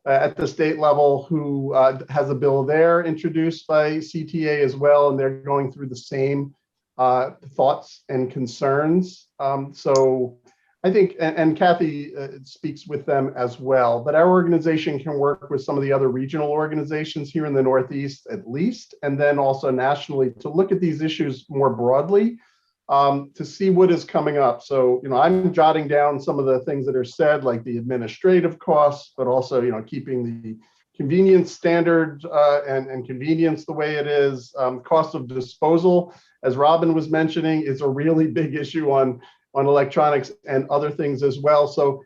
at the state level who has a bill there introduced by CTA as well, and they're going through the same thoughts and concerns. So I think, and Kathy speaks with them as well, but our organization can work with some of the other regional organizations here in the Northeast at least, and then also nationally to look at these issues more broadly, to see what is coming up. So, I'm jotting down some of the things that are said, like the administrative costs, but also, keeping the convenience standard and convenience the way it is. Cost of disposal, as Robin was mentioning, is a really big issue on electronics and other things as well. So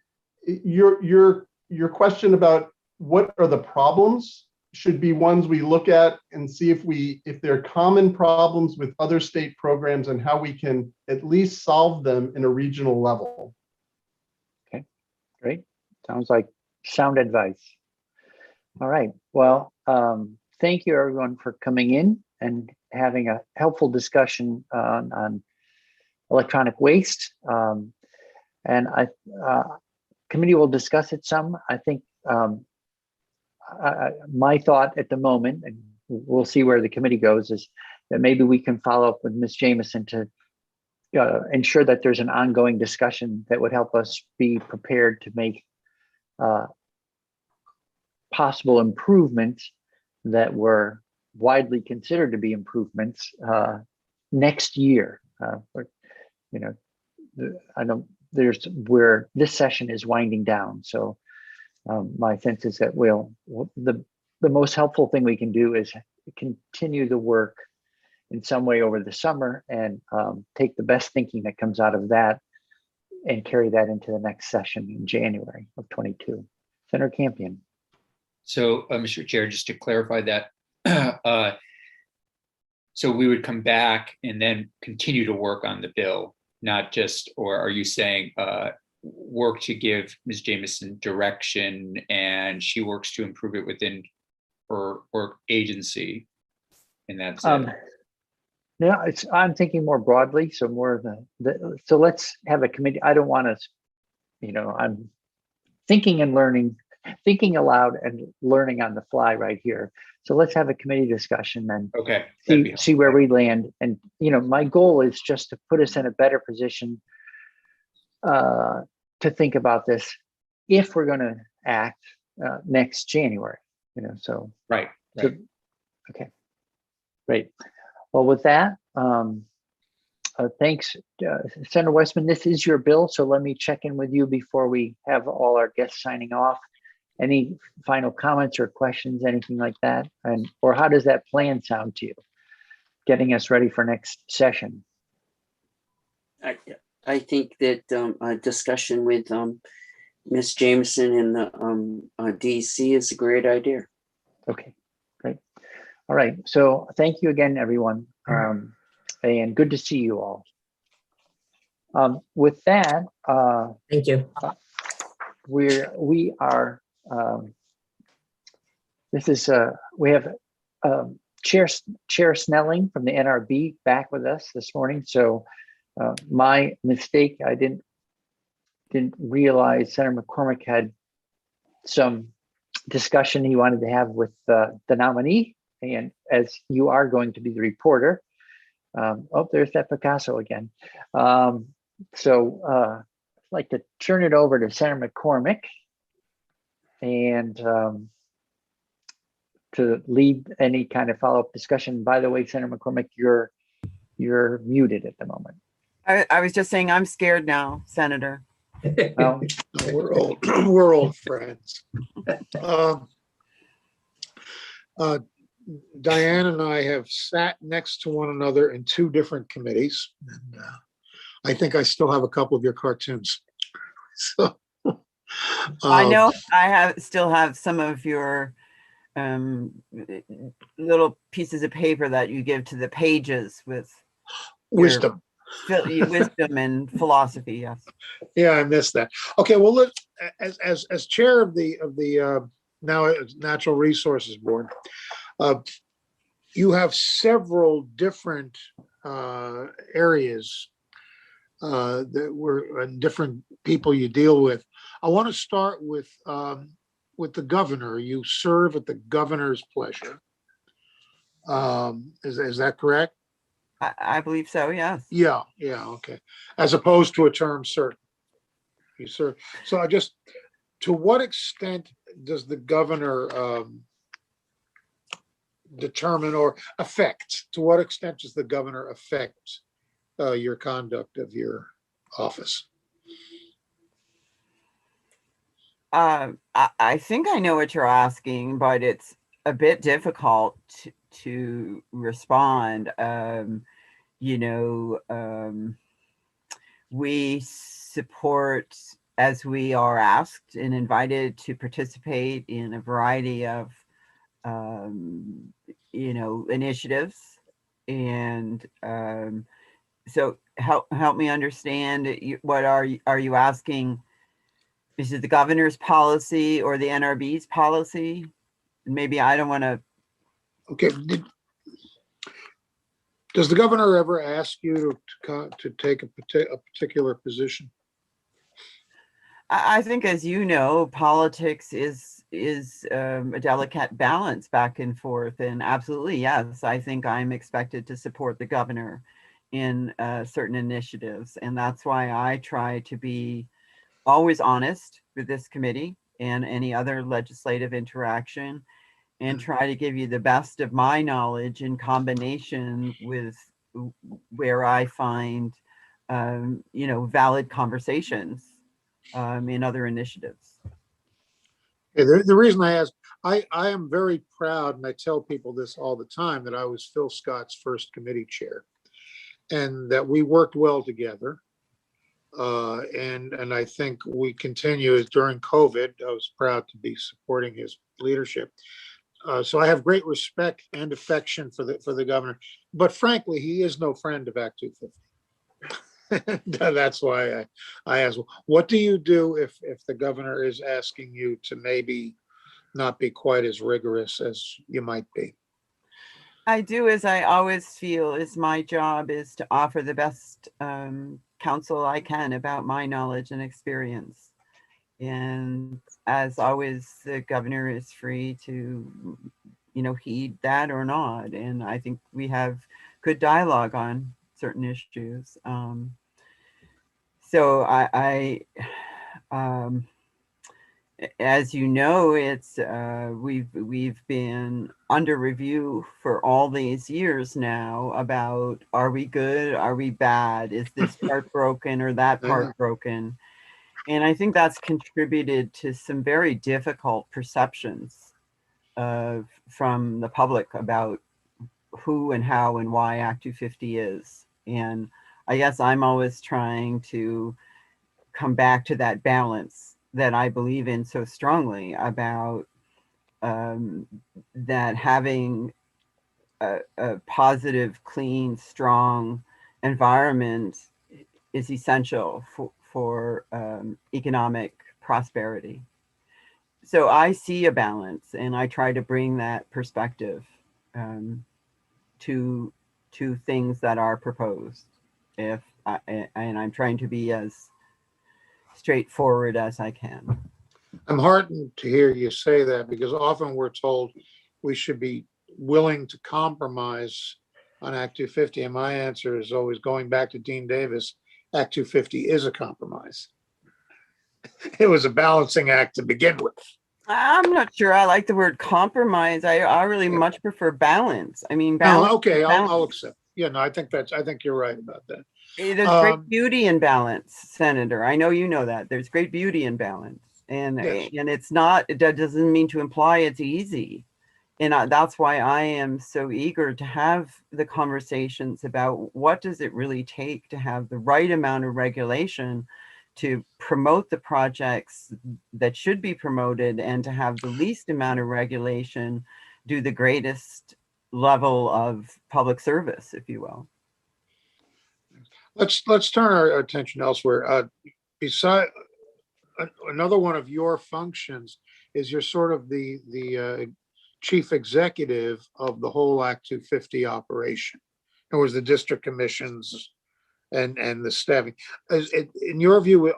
your question about what are the problems should be ones we look at and see if there are common problems with other state programs and how we can at least solve them in a regional level. Okay, great. Sounds like sound advice. All right. Well, thank you everyone for coming in and having a helpful discussion on electronic waste. And committee will discuss it some. I think my thought at the moment, and we'll see where the committee goes, is that maybe we can follow up with Ms. Jamison to ensure that there's an ongoing discussion that would help us be prepared to make possible improvements that were widely considered to be improvements next year. I know where this session is winding down. So my sense is that the most helpful thing we can do is continue the work in some way over the summer and take the best thinking that comes out of that and carry that into the next session in January of 22. Senator Campion. So, Mr. Chair, just to clarify that, so we would come back and then continue to work on the bill, not just, or are you saying work to give Ms. Jamison direction and she works to improve it within her work agency? And that's it. Yeah, I'm thinking more broadly. So more of so let's have a committee. I don't want to, I'm thinking and learning thinking aloud and learning on the fly right here. So let's have a committee discussion and Okay. that'd be see where we land. And, you know, my goal is just to put us in a better position to think about this if we're going to act next January, you know, so. Right. So, okay, great. Well, with that, thanks, Senator Westman. This is your bill, so let me check in with you before we have all our guests signing off. Any final comments or questions, anything like that? And or how does that plan sound to you? Getting us ready for next session. I think that a discussion with Ms. Jameson and the DC is a great idea. Okay, great. All right, so thank you again, everyone. And good to see you all. With that, thank you. We are. This is we have Chair Sneling from the NRB back with us this morning. So my mistake, I didn't realize Senator McCormick had some discussion he wanted to have with the nominee, and as you are going to be the reporter. Oh, there's that Picasso again. So I'd like to turn it over to Senator McCormick and to lead any kind of follow-up discussion. By the way, Senator McCormick, you're muted at the moment. I was just saying I'm scared now, Senator. Well, We're old friends. Diane and I have sat next to one another in two different committees, and I think I still have a couple of your cartoons. So I know I still have some of your little pieces of paper that you give to the pages with wisdom. Wisdom and philosophy. Yes. Yeah, I missed that. Okay, well, look, as chair of the now Natural Resources Board, you have several different areas that were different people you deal with. I want to start with the governor. You serve at the governor's pleasure. Is that correct? I believe so, yes. Yeah, okay. As opposed to a term certain. You serve. So to what extent does the governor determine or affect, to what extent does the governor affect your conduct of your office? I think I know what you're asking, but it's a bit difficult to respond. We support, as we are asked and invited to participate in a variety of initiatives, and so help me understand. What are you asking? Is it the governor's policy or the NRB's policy? Maybe I don't want to. Okay. Does the governor ever ask you to take a particular position? I think, as you know, politics is a delicate balance back and forth, and absolutely, yes, I think I'm expected to support the governor in certain initiatives, and that's why I try to be always honest with this committee and any other legislative interaction, and try to give you the best of my knowledge in combination with where I find, valid conversations in other initiatives. The reason I ask, I am very proud, and I tell people this all the time, that I was Phil Scott's first committee chair, and that we worked well together. And I think we continue during COVID. I was proud to be supporting his leadership. So I have great respect and affection for the governor, but frankly, he is no friend of Act 250. That's why I ask, what do you do if the governor is asking you to maybe not be quite as rigorous as you might be? I do, as I always feel is my job, is to offer the best counsel I can about my knowledge and experience. And as always, the governor is free to, heed that or not. And I think we have good dialogue on certain issues. So as you know, it's we've been under review for all these years now about, are we good? Are we bad? Is this part broken or that part broken? And I think that's contributed to some very difficult perceptions from the public about who and how and why Act 250 is. And I guess I'm always trying to come back to that balance that I believe in so strongly about that having a positive, clean, strong environment is essential for economic prosperity. So I see a balance, and I try to bring that perspective to things that are proposed. And I'm trying to be as straightforward as I can. I'm heartened to hear you say that, because often we're told we should be willing to compromise on Act 250. And my answer is always, going back to Dean Davis, Act 250 is a compromise. It was a balancing act to begin with. I'm not sure I like the word compromise. I really much prefer balance. I mean, balance. Okay, balance. I'll accept. Yeah, no, I think you're right about that. There's great beauty in balance, Senator. I know you know that. There's great beauty in balance. And Yes. and it's not, that doesn't mean to imply it's easy. And that's why I am so eager to have the conversations about what does it really take to have the right amount of regulation to promote the projects that should be promoted, and to have the least amount of regulation do the greatest level of public service, if you will. Let's turn our attention elsewhere. Beside another one of your functions is you're sort of the chief executive of the whole Act 250 operation. In other words, the district commissions and the staffing. In your view,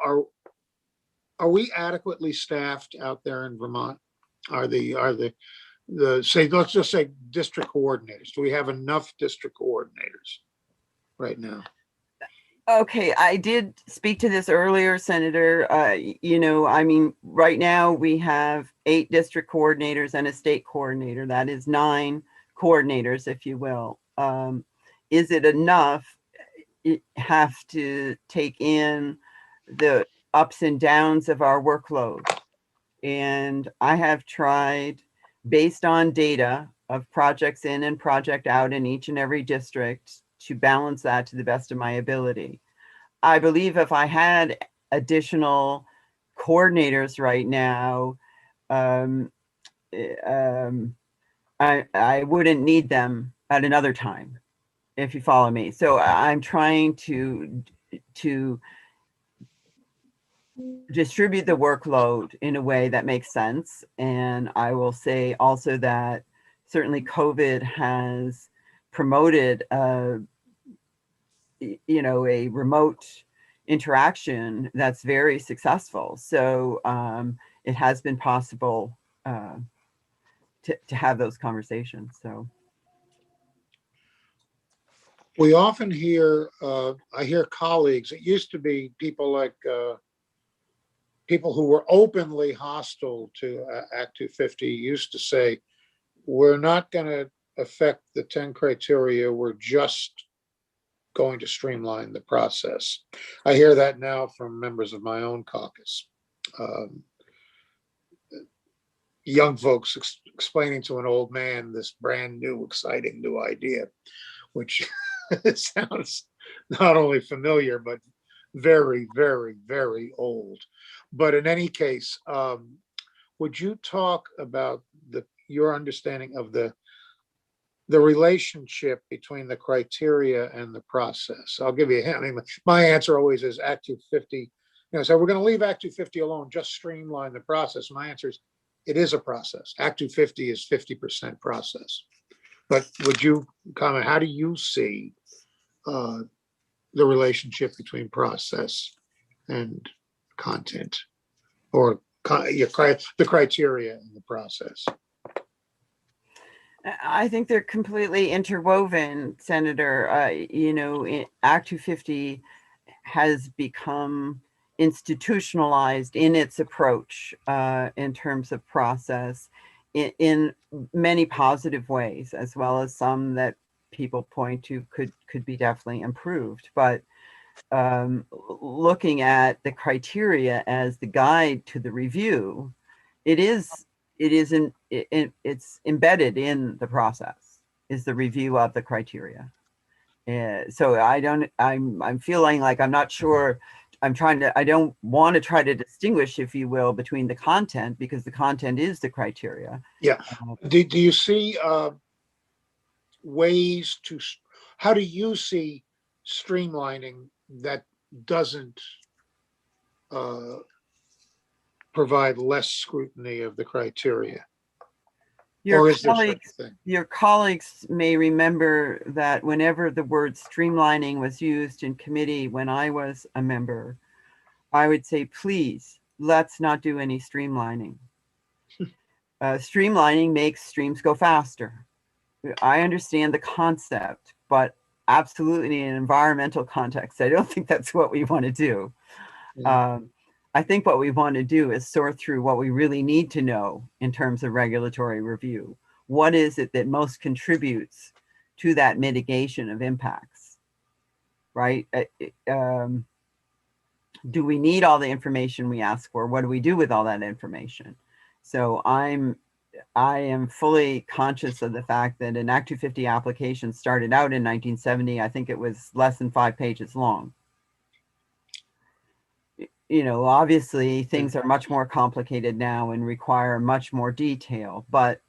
are we adequately staffed out there in Vermont? Are the say, let's just say district coordinators? Do we have enough district coordinators right now? Okay, I did speak to this earlier, Senator. I mean, right now we have 8 district coordinators and a state coordinator. That is 9 coordinators, if you will. Is it enough? You have to take in the ups and downs of our workload. And I have tried, based on data of projects in and project out in each and every district, to balance that to the best of my ability. I believe if I had additional coordinators right now, I wouldn't need them at another time, if you follow me. So I'm trying to distribute the workload in a way that makes sense. And I will say also that certainly COVID has promoted a remote interaction that's very successful. So it has been possible to have those conversations. So we often hear, I hear colleagues, it used to be people like people who were openly hostile to Act 250 used to say, we're not going to affect the 10 criteria, we're just going to streamline the process. I hear that now from members of my own caucus. Young folks explaining to an old man this brand new, exciting new idea, which sounds not only familiar, but very, very, very old. But in any case, would you talk about your understanding of the relationship between the criteria and the process? I'll give you a hint. I mean, my answer always is Act 250. So we're going to leave Act 250 alone, just streamline the process. My answer is, it is a process. Act 250 is 50% process. But would you comment, how do you see the relationship between process and content? or the criteria in the process? I think they're completely interwoven, Senator. You know, Act 250 has become institutionalized in its approach in terms of process in many positive ways, as well as some that people point to could be definitely improved. But looking at the criteria as the guide to the review, it's embedded in the process, is the review of the criteria. So I'm feeling like I'm not sure. I don't want to try to distinguish, if you will, between the content, because the content is the criteria. Yeah. Do you see ways to, how do you see streamlining that doesn't provide less scrutiny of the criteria? Or is there such a thing? Your colleagues may remember that whenever the word streamlining was used in committee when I was a member, I would say, please, let's not do any streamlining. Streamlining makes streams go faster. I understand the concept, but absolutely in an environmental context, I don't think that's what we want to do. I think what we want to do is sort through what we really need to know in terms of regulatory review. What is it that most contributes to that mitigation of impacts, right? Do we need all the information we ask for? What do we do with all that information? So I am fully conscious of the fact that an Act 250 application started out in 1970. I think it was less than 5 pages long. You know, obviously things are much more complicated now and require much more detail, but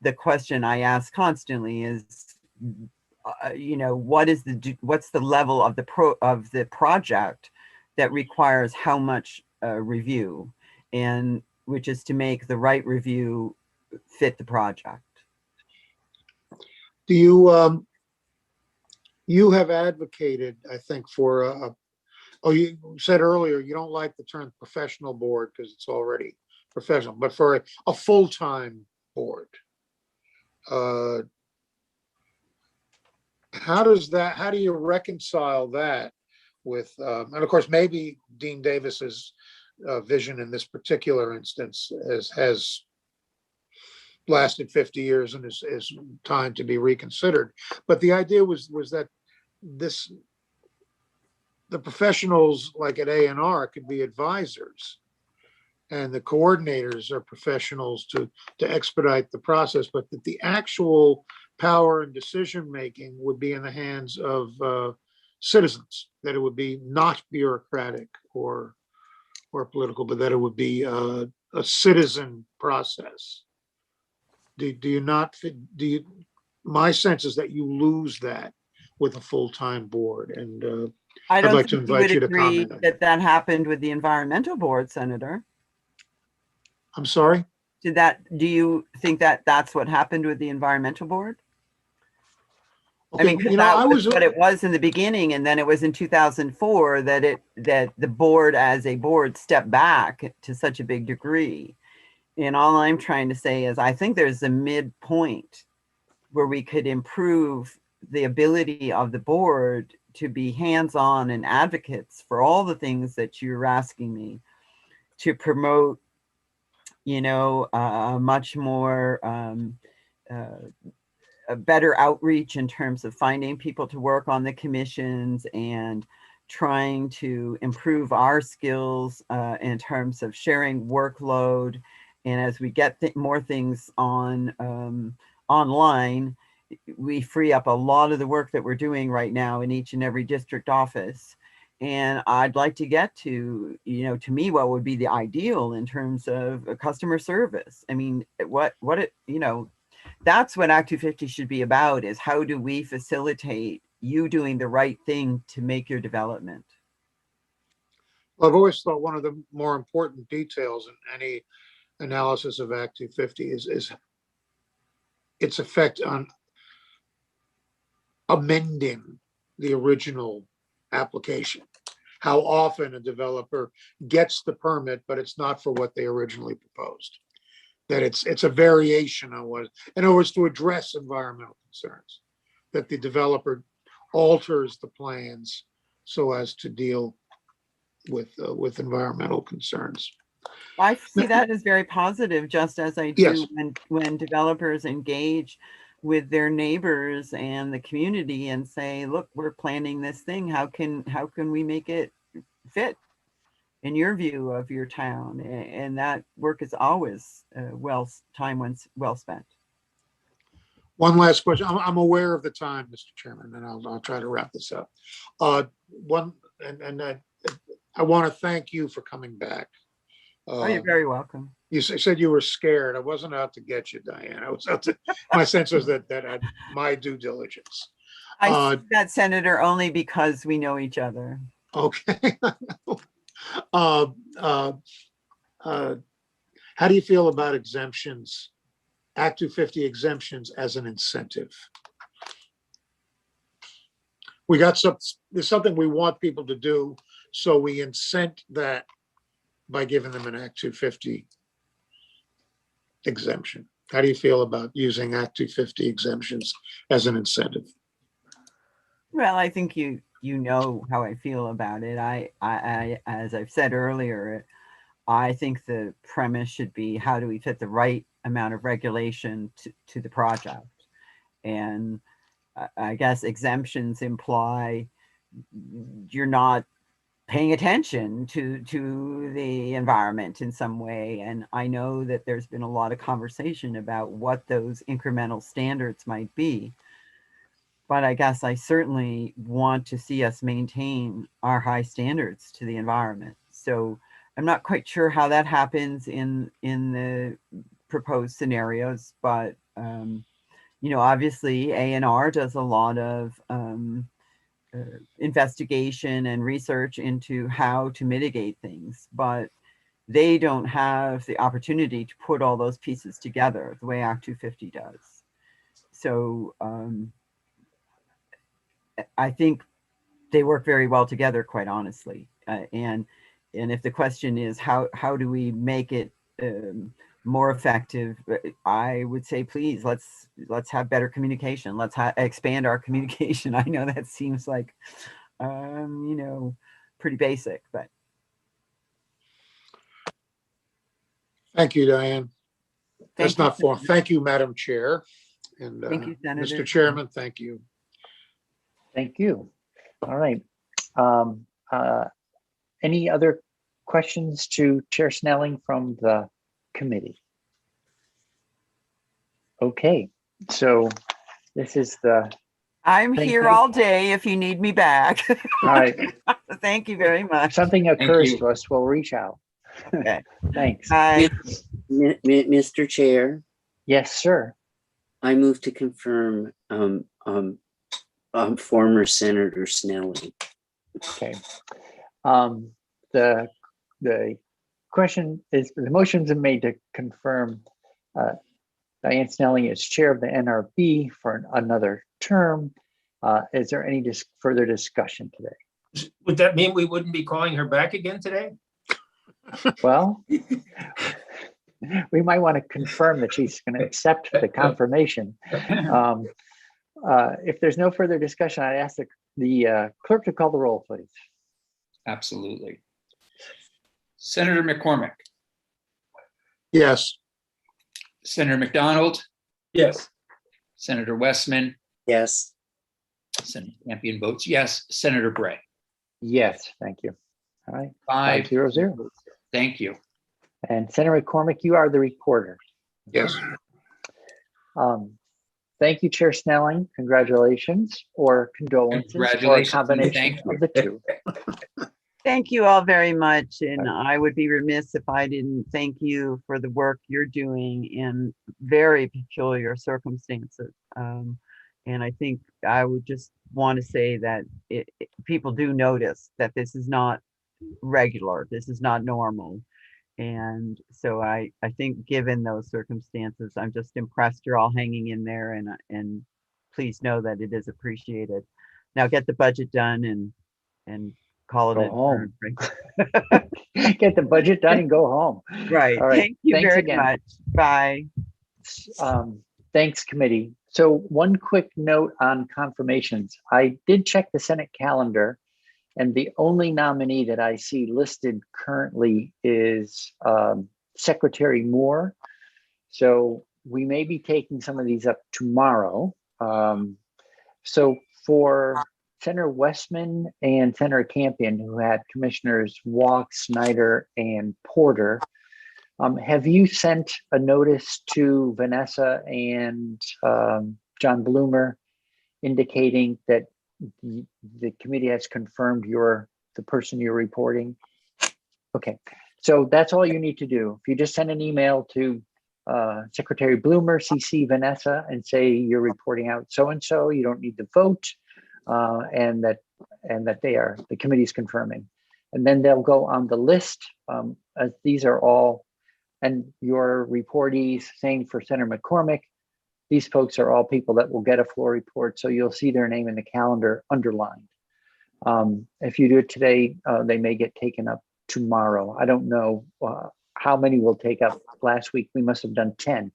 the question I ask constantly is, you know, what's the level of the project that requires how much review, and which is to make the right review fit the project. Do you you have advocated, I think, for oh, you said earlier you don't like the term professional board because it's already professional, but for a full-time board. How do you reconcile that with, and of course, maybe Dean Davis's vision in this particular instance has lasted 50 years and is time to be reconsidered. But the idea was that the professionals like at A&R could be advisors, and the coordinators are professionals to expedite the process, but that the actual power and decision making would be in the hands of citizens, that it would be not bureaucratic or political, but that it would be a citizen process. Do you not, my sense is that you lose that with a full-time board, and I don't I'd like to think you invite would you to agree comment. that happened with the environmental board, Senator. I'm sorry? Do you think that that's what happened with the environmental board? Okay, I mean, 'cause that was what it was in the beginning, and then it was in 2004 that the board as a board stepped back to such a big degree. And all I'm trying to say is I think there's a midpoint where we could improve the ability of the board to be hands-on and advocates for all the things that you're asking me to promote, you know, much more a better outreach in terms of finding people to work on the commissions and trying to improve our skills in terms of sharing workload. And as we get more things on online, we free up a lot of the work that we're doing right now in each and every district office. And I'd like to get to, you know, to me, what would be the ideal in terms of customer service. I mean, you know, that's what Act 250 should be about, is how do we facilitate you doing the right thing to make your development? Well, I've always thought one of the more important details in any analysis of Act 250 is its effect on amending the original application. how often a developer gets the permit, but it's not for what they originally proposed. That it's a variation on what, in other words, to address environmental concerns, that the developer alters the plans so as to deal with environmental concerns. I see that as very positive, just as I Yes. do when developers engage with their neighbors and the community and say, look, we're planning this thing. How can we make it fit in your view of your town? And that work is always well spent. One last question. I'm aware of the time, Mr. Chairman, and I'll try to wrap this up. I want to thank you for coming back. Oh, you're very welcome. You said you were scared. I wasn't out to get you, Diane. I was out to, my sense was that I my due diligence. I see that, Senator, only because we know each other. Okay. How do you feel about exemptions, Act 250 exemptions as an incentive? We got there's something we want people to do, so we incent that by giving them an Act 250 exemption. How do you feel about using Act 250 exemptions as an incentive? Well, I think you know how I feel about it. I as I've said earlier, I think the premise should be, how do we fit the right amount of regulation to the project? And I guess exemptions imply you're not paying attention to the environment in some way. And I know that there's been a lot of conversation about what those incremental standards might be. But I guess I certainly want to see us maintain our high standards to the environment. So I'm not quite sure how that happens in the proposed scenarios, but you know, obviously A&R does a lot of investigation and research into how to mitigate things, but they don't have the opportunity to put all those pieces together the way Act 250 does. So I think they work very well together, quite honestly. And if the question is how do we make it more effective, I would say, please, let's have better communication. Let's expand our communication. I know that seems like, you know, pretty basic, but. Thank you, Diane. That's not for. Senator. Thank you, Madam Chair. And thank you, Senator. Mr. Chairman, thank you. Thank you. All right. Any other questions to Chair Snelling from the committee? Okay, so this is the. I'm here all day if you need me back. All right. Thank you very much. If something occurs to us, we'll reach out. Okay. Thanks. Bye. Mr. Chair. Yes, sir. I move to confirm former Senator Snelling. Okay. The question is, the motions are made to confirm Diane Sneling is chair of the NRB for another term. Is there any further discussion today? Would that mean we wouldn't be calling her back again today? Well, we might want to confirm that she's going to accept the confirmation. If there's no further discussion, I'd ask the clerk to call the roll, please. Absolutely. Senator McCormick. Yes. Senator McDonald. Yes. Senator Westman. Yes. Senator Campion votes yes. Senator Bray. Yes, thank you. All right. 5-0. Thank you. And Senator McCormick, you are the reporter. Yes. Thank you, Chair Snelling. Congratulations or condolences. Congratulations. Or a combination of the two. Thank you all very much. And I would be remiss if I didn't thank you for the work you're doing in very peculiar circumstances. And I think I would just want to say that people do notice that this is not regular. This is not normal. And so I think given those circumstances, I'm just impressed you're all hanging in there, and please know that it is appreciated. Now get the budget done and call it Go an home. adjournment. Get the budget done and go home. Right. All right. Thank you Thanks very again. much. Bye. Thanks, committee. So one quick note on confirmations. I did check the Senate calendar, and the only nominee that I see listed currently is Secretary Moore. So we may be taking some of these up tomorrow. So for Senator Westman and Senator Campion, who had Commissioners Walk, Snyder, and Porter, have you sent a notice to Vanessa and John Bloomer indicating that the committee has confirmed the person you're reporting? Okay, so that's all you need to do. If you just send an email to Secretary Bloomer, CC Vanessa, and say you're reporting out so-and-so, you don't need to vote, and that the committee's confirming. And then they'll go on the list. These are all, and your reportees, same for Senator McCormick. These folks are all people that will get a floor report, so you'll see their name in the calendar underlined. If you do it today, they may get taken up tomorrow. I don't know how many we'll take up. Last week we must have done 10.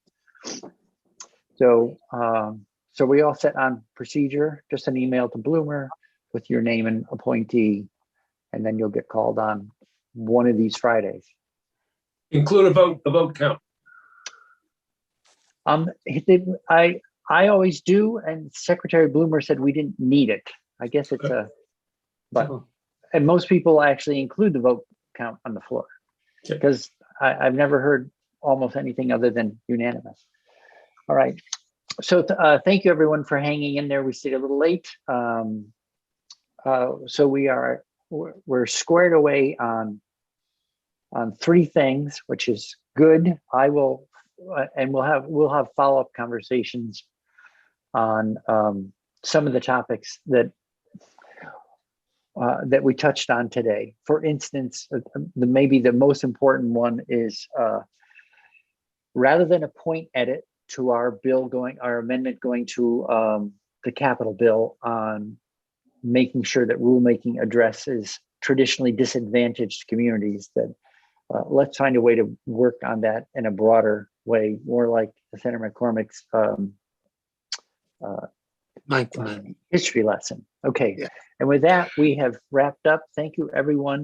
So we all set on procedure. Just an email to Bloomer with your name and appointee, and then you'll get called on one of these Fridays. Include a vote count. I always do, and Secretary Bloomer said we didn't need it. I guess it's and most people actually include the vote count on the floor, because I've never heard almost anything other than unanimous. All right, so thank you everyone for hanging in there. We stayed a little late, so we're squared away on 3 things, which is good. I will, and we'll have follow-up conversations on some of the topics that we touched on today. For instance, maybe the most important one is rather than a point edit to our amendment going to the capital bill on making sure that rulemaking addresses traditionally disadvantaged communities, that let's find a way to work on that in a broader way, more like Senator McCormick's history lesson. Okay, and with that, we have wrapped up. Thank you, everyone.